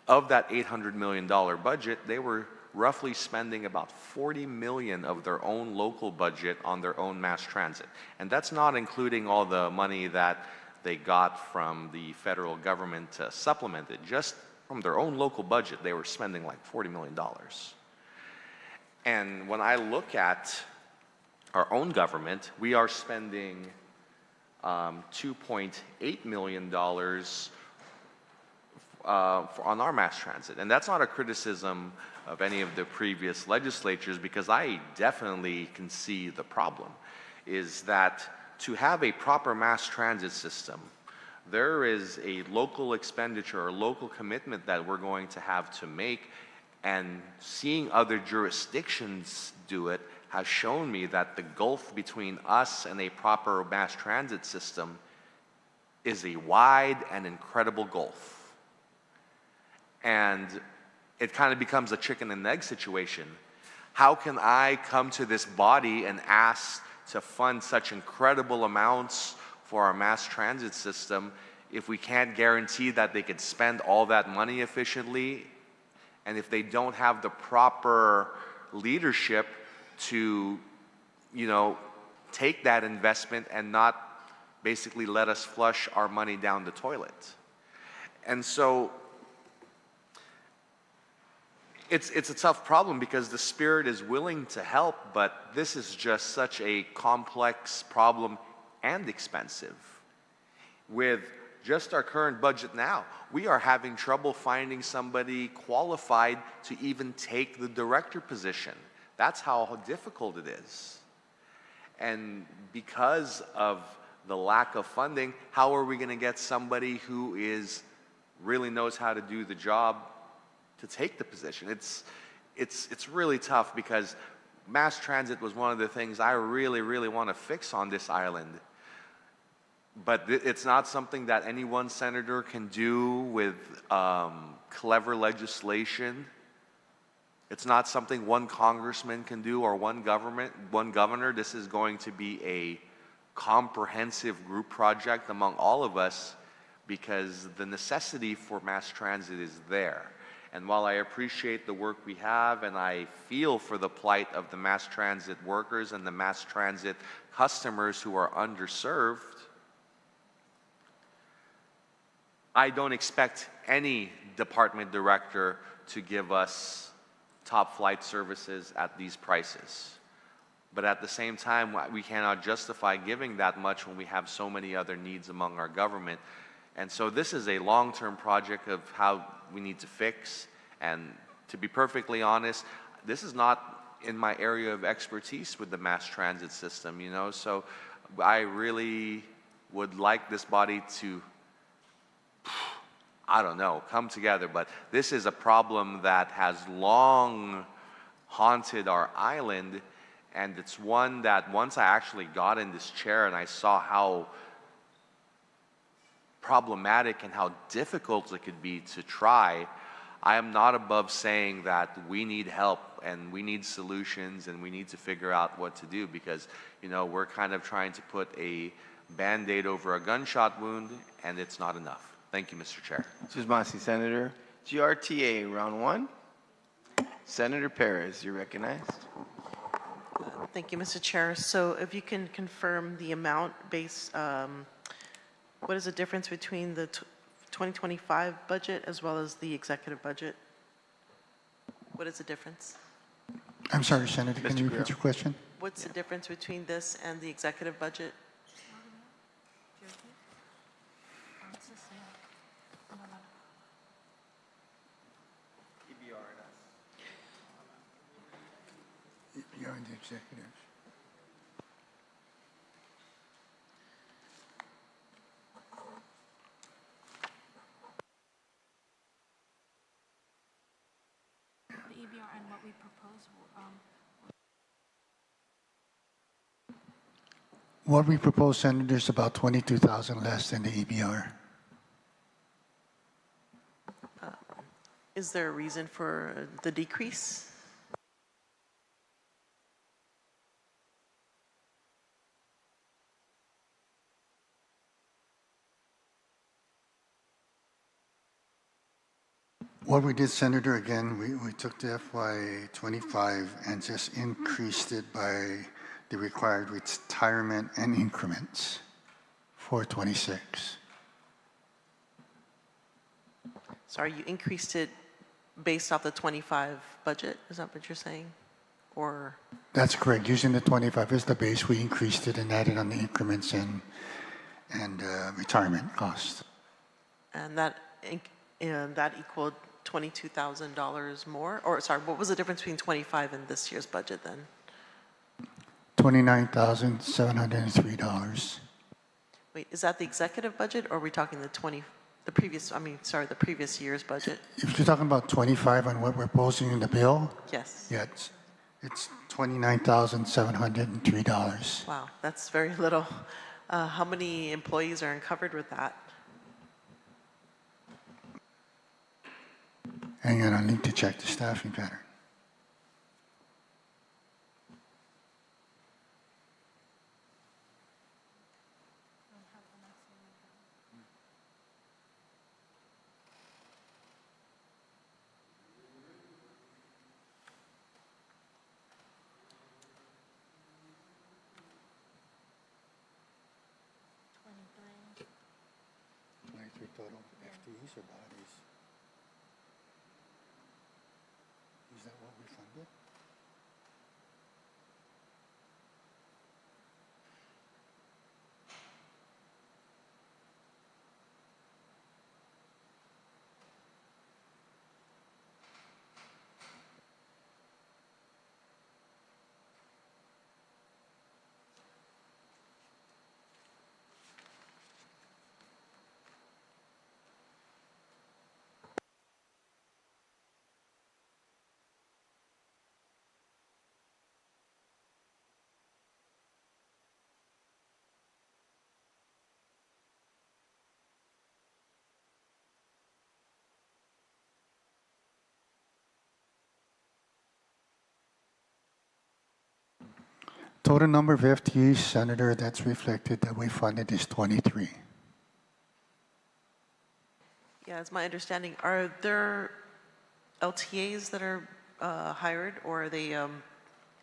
of that $800 million budget, they were roughly spending about $40 million of their own local budget on their own mass transit. And that's not including all the money that they got from the federal government to supplement it. Just from their own local budget, they were spending like $40 million. And when I look at our own government, we are spending $2.8 million on our mass transit. And that's not a criticism of any of the previous legislatures, because I definitely can see the problem, is that to have a proper mass transit system, there is a local expenditure or local commitment that we're going to have to make, and seeing other jurisdictions do it has shown me that the gulf between us and a proper mass transit system is a wide and incredible gulf. And it kind of becomes a chicken and egg situation. How can I come to this body and ask to fund such incredible amounts for our mass transit system if we can't guarantee that they could spend all that money efficiently, and if they don't have the proper leadership to, you know, take that investment and not basically let us flush our money down the toilet? And so it's a tough problem because the spirit is willing to help, but this is just such a complex problem and expensive. With just our current budget now, we are having trouble finding somebody qualified to even take the director position. That's how difficult it is. And because of the lack of funding, how are we going to get somebody who really knows how to do the job to take the position? It's really tough, because mass transit was one of the things I really, really want to fix on this island. But it's not something that any one senator can do with clever legislation. It's not something one congressman can do or one governor. This is going to be a comprehensive group project among all of us, because the necessity for mass transit is there. And while I appreciate the work we have, and I feel for the plight of the mass transit workers and the mass transit customers who are underserved, I don't expect any department director to give us top flight services at these prices. But at the same time, we cannot justify giving that much when we have so many other needs among our government. And so this is a long-term project of how we need to fix. And to be perfectly honest, this is not in my area of expertise with the mass transit system, you know. So I really would like this body to, I don't know, come together. But this is a problem that has long haunted our island. And it's one that once I actually got in this chair and I saw how problematic and how difficult it could be to try, I am not above saying that we need help and we need solutions and we need to figure out what to do, because, you know, we're kind of trying to put a Band-Aid over a gunshot wound and it's not enough. Thank you, Mr. Chair. Susmasi, Senator. GRTA, round one. Senator Perez, you're recognized. Thank you, Mr. Chair. So if you can confirm the amount base, what is the difference between the 2025 budget as well as the executive budget? What is the difference? I'm sorry, Senator, can you repeat your question? What's the difference between this and the executive budget? You're in the executive. The EBR and what we propose. What we propose, Senator, is about 22,000 less than the EBR. Is there a reason for the decrease? What we did, Senator, again, we took the FY25 and just increased it by the required retirement and increments for 26. Sorry, you increased it based off the 25 budget? Is that what you're saying? Or? That's correct. Using the 25 as the base, we increased it and added on the increments and retirement costs. And that equaled $22,000 more? Or sorry, what was the difference between 25 and this year's budget then? $29,703. Wait, is that the executive budget, or are we talking the previous year's budget? If you're talking about 25 on what we're posing in the bill, Yes. yeah, it's $29,703. Wow, that's very little. How many employees are covered with that? Hang on, I need to check the staffing pattern. Total FTEs or bodies? Is that what we funded? Total number of FTEs, Senator, that's reflected that we funded is 23. Yeah, it's my understanding. Are there LTAs that are hired, or are they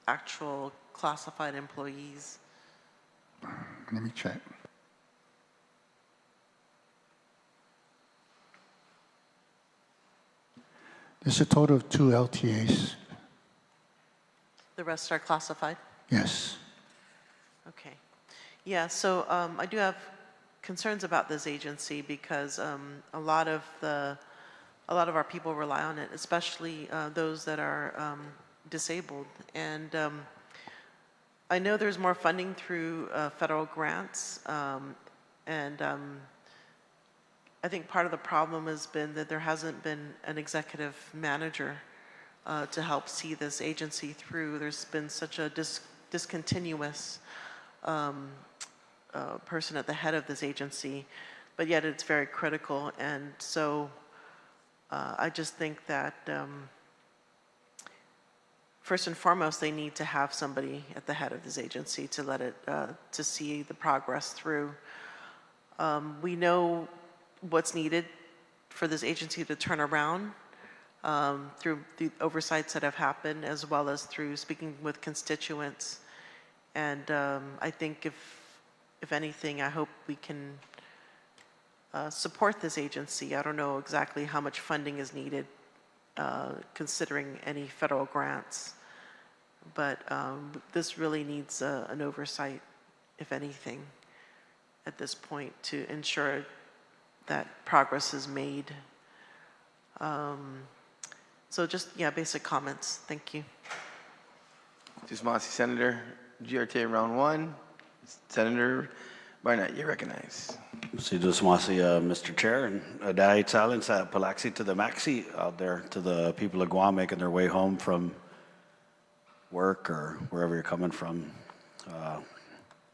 actual classified employees? Let me check. There's a total of 2 LTAs. The rest are classified? Yes. Okay. Yeah, so I do have concerns about this agency because a lot of our people rely on it, especially those that are disabled. And I know there's more funding through federal grants, and I think part of the problem has been that there hasn't been an executive manager to help see this agency through. There's been such a discontinuous person at the head of this agency, but yet it's very critical. And so I just think that first and foremost, they need to have somebody at the head of this agency to let it, to see the progress through. We know what's needed for this agency to turn around through the oversights that have happened, as well as through speaking with constituents. And I think if anything, I hope we can support this agency. I don't know exactly how much funding is needed, considering any federal grants, but this really needs an oversight, if anything, at this point, to ensure that progress is made. So just, yeah, basic comments. Thank you. Dismasi, Senator, GRTA round 1. Senator Barnett, you're recognized. Si Dismasi, Mr. Chair, and dahil talent sa Palaxi to the Maxi out there, to the people of Guam making their way home from work or wherever you're coming from.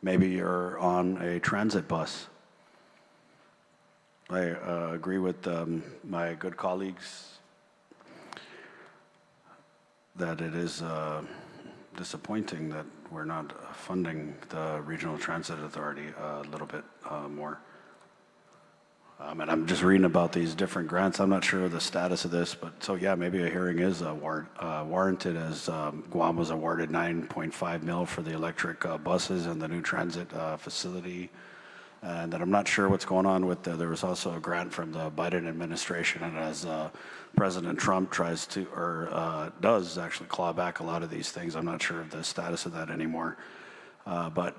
Maybe you're on a transit bus. I agree with my good colleagues that it is disappointing that we're not funding the Regional Transit Authority a little bit more. And I'm just reading about these different grants. I'm not sure of the status of this, but so yeah, maybe a hearing is warranted, as Guam was awarded $9.5 million for the electric buses and the new transit facility. And that I'm not sure what's going on with there was also a grant from the Biden administration, and as President Trump tries to, or does actually claw back a lot of these things, I'm not sure of the status of that anymore. But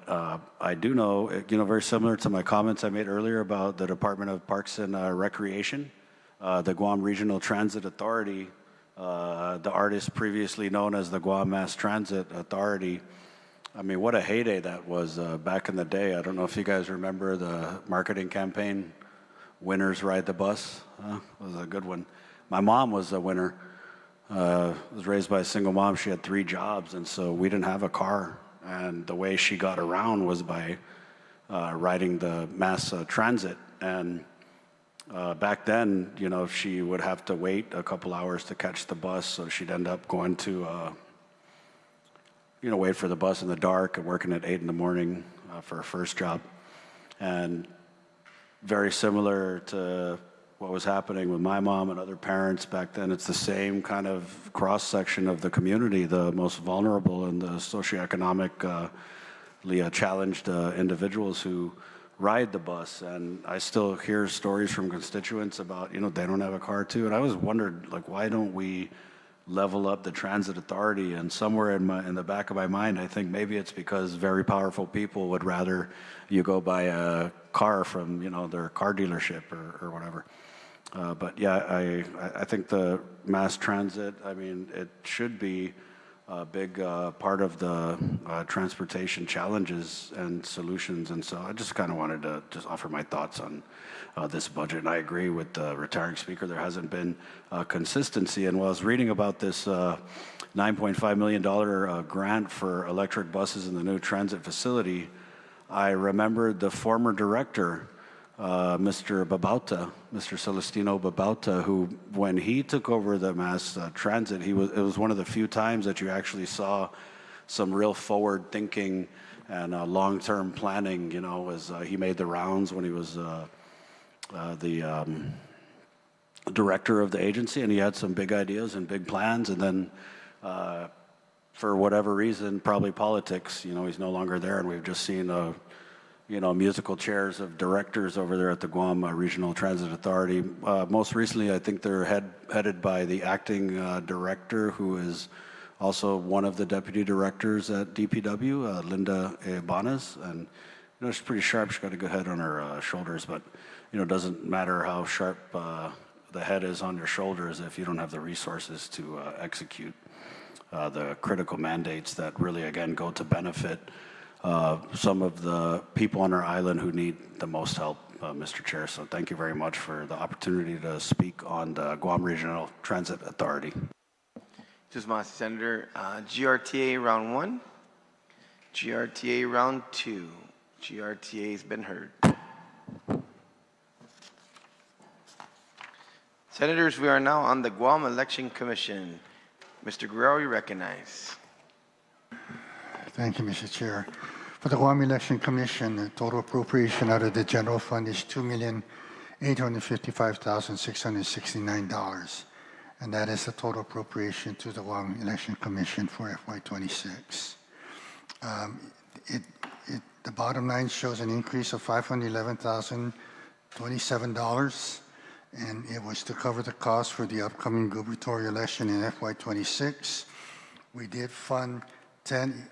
I do know, very similar to my comments I made earlier about the Department of Parks and Recreation, the Guam Regional Transit Authority, the artist previously known as the Guam Mass Transit Authority. I mean, what a heyday that was back in the day. I don't know if you guys remember the marketing campaign, Winners Ride the Bus. It was a good one. My mom was a winner. Was raised by a single mom. She had 3 jobs, and so we didn't have a car. And the way she got around was by riding the mass transit. And back then, she would have to wait a couple hours to catch the bus, so she'd end up going to wait for the bus in the dark and working at 8 in the morning for her first job. And very similar to what was happening with my mom and other parents back then, it's the same kind of cross-section of the community, the most vulnerable and the socioeconomically challenged individuals who ride the bus. And I still hear stories from constituents about, they don't have a car too. And I always wondered, why don't we level up the transit authority? And somewhere in the back of my mind, I think maybe it's because very powerful people would rather you go buy a car from their car dealership or whatever. But yeah, I think the mass transit, it should be a big part of the transportation challenges and solutions. And so I just kind of wanted to just offer my thoughts on this budget. And I agree with the retiring speaker. There hasn't been consistency. And while I was reading about this $9.5 million grant for electric buses in the new transit facility, I remembered the former director, Mr. Babauta, Mr. Celestino Babauta, who, when he took over the mass transit, it was one of the few times that you actually saw some real forward thinking and long-term planning. As he made the rounds when he was the director of the agency, and he had some big ideas and big plans, and then for whatever reason, probably politics, he's no longer there, and we've just seen musical chairs of directors over there at the Guam Regional Transit Authority. Most recently, I think they're headed by the acting director, who is also one of the deputy directors at DPW, Linda Ibanez. And she's pretty sharp. She's got a good head on her shoulders, but it doesn't matter how sharp the head is on your shoulders if you don't have the resources to execute the critical mandates that really, again, go to benefit some of the people on our island who need the most help, Mr. Chair. So thank you very much for the opportunity to speak on the Guam Regional Transit Authority. Senator, GRTA round 1, GRTA round 2. GRTA has been heard. Senators, we are now on the Guam Election Commission. Mr. Guerrero, you recognize. Thank you, Mr. Chair. For the Guam Election Commission, the total appropriation out of the general fund is $2,855,669. And that is the total appropriation to the Guam Election Commission for FY26. The bottom line shows an increase of $511,027, and it was to cover the cost for the upcoming gubernatorial election in FY26. We did fund 10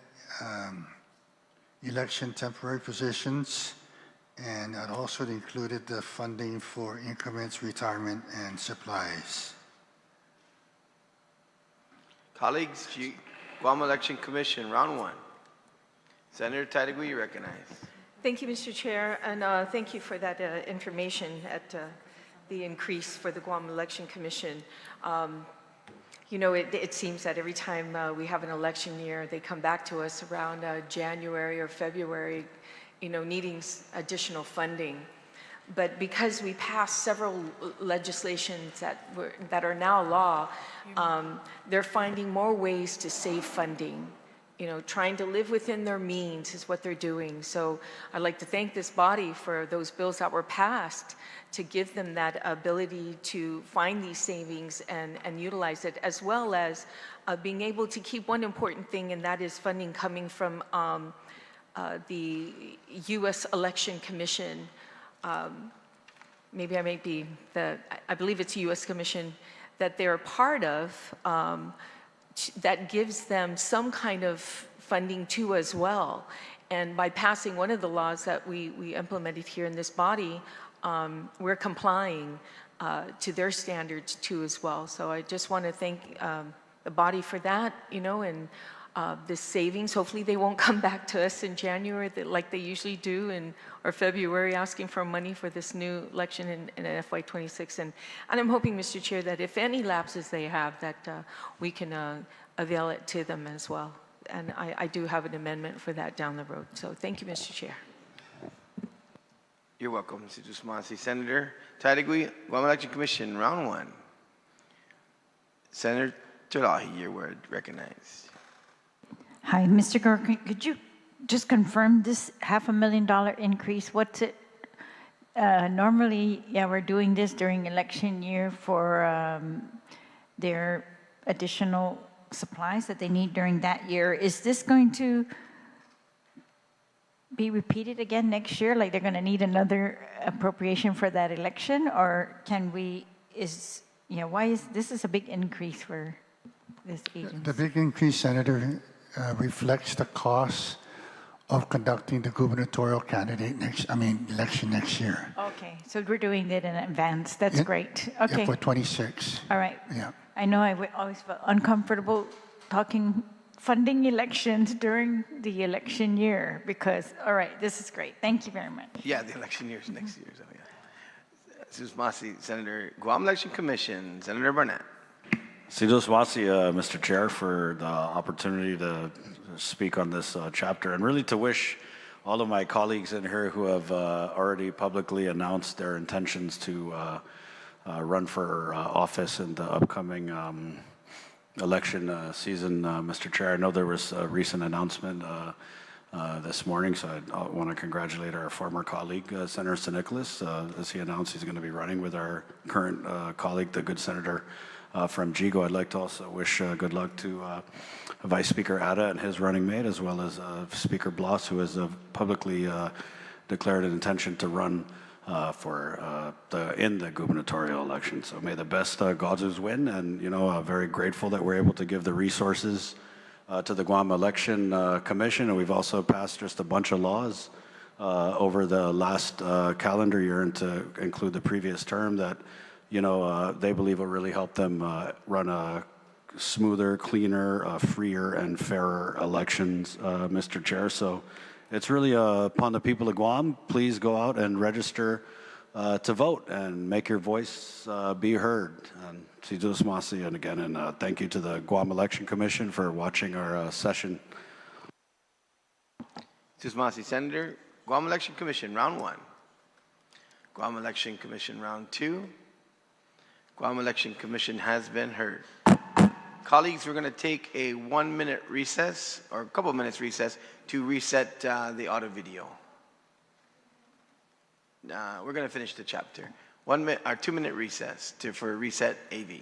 election temporary positions, and it also included the funding for increments, retirement, and supplies. Colleagues, Guam Election Commission, round 1. Senator Tadegui, you recognize. Thank you, Mr. Chair, and thank you for that information at the increase for the Guam Election Commission. You know, it seems that every time we have an election year, they come back to us around January or February, you know, needing additional funding. But because we passed several legislations that are now law, they're finding more ways to save funding. You know, trying to live within their means is what they're doing. So I'd like to thank this body for those bills that were passed to give them that ability to find these savings and utilize it, as well as being able to keep one important thing, and that is funding coming from the U.S. Election Commission. Maybe I may be I believe it's U.S. Commission that they're a part of, that gives them some kind of funding too as well. And by passing one of the laws that we implemented here in this body, we're complying to their standards too as well. So I just want to thank the body for that, you know, and this savings. Hopefully they won't come back to us in January like they usually do, or February, asking for money for this new election in FY26. And I'm hoping, Mr. Chair, that if any lapses they have, that we can avail it to them as well. And I do have an amendment for that down the road. So thank you, Mr. Chair. You're welcome, Mr. Dusmasi. Senator Tadegui, Guam Election Commission, round 1. Senator Terlahi, your word recognized. Hi, Mr. Gore, could you just confirm this $500,000 increase? What's it? Normally, yeah, we're doing this during election year for their additional supplies that they need during that year. Is this going to be repeated again next year? Like they're going to need another appropriation for that election? Or can we, why is this is a big increase for this agency? The big increase, Senator, reflects the cost of conducting the gubernatorial election next year. Okay, so we're doing it in advance. That's great. Okay. Yeah, for 26. All right. Yeah. I know I always felt uncomfortable funding elections during the election year because, all right, this is great. Thank you very much. Yeah, the election year is next year. So yeah. Dusmasi, Senator, Guam Election Commission, Senator Barnett. Sidus Wasi, Mr. Chair, for the opportunity to speak on this chapter, and really to wish all of my colleagues in here who have already publicly announced their intentions to run for office in the upcoming election season. Mr. Chair, I know there was a recent announcement this morning, so I want to congratulate our former colleague, Senator St. Nicholas, as he announced he's going to be running with our current colleague, the good senator from GIGO. I'd like to also wish good luck to Vice Speaker Atta and his running mate, as well as Speaker Bloss, who has publicly declared an intention to run in the gubernatorial election. So may the best Godsus win, and very grateful that we're able to give the resources to the Guam Election Commission, and we've also passed just a bunch of laws over the last calendar year, and to include the previous term that they believe will really help them run a smoother, cleaner, freer, and fairer elections, Mr. Chair. So it's really upon the people of Guam. Please go out and register to vote and make your voice be heard. And and again, and thank you to the Guam Election Commission for watching our session. Tusmasi, Senator. Guam Election Commission, round 1. Guam Election Commission, round 2. Guam Election Commission has been heard. Colleagues, we're going to take a 1-minute recess, or a couple of minutes recess, to reset the audio video. We're going to finish the chapter. 1 minute or 2-minute recess for reset AV.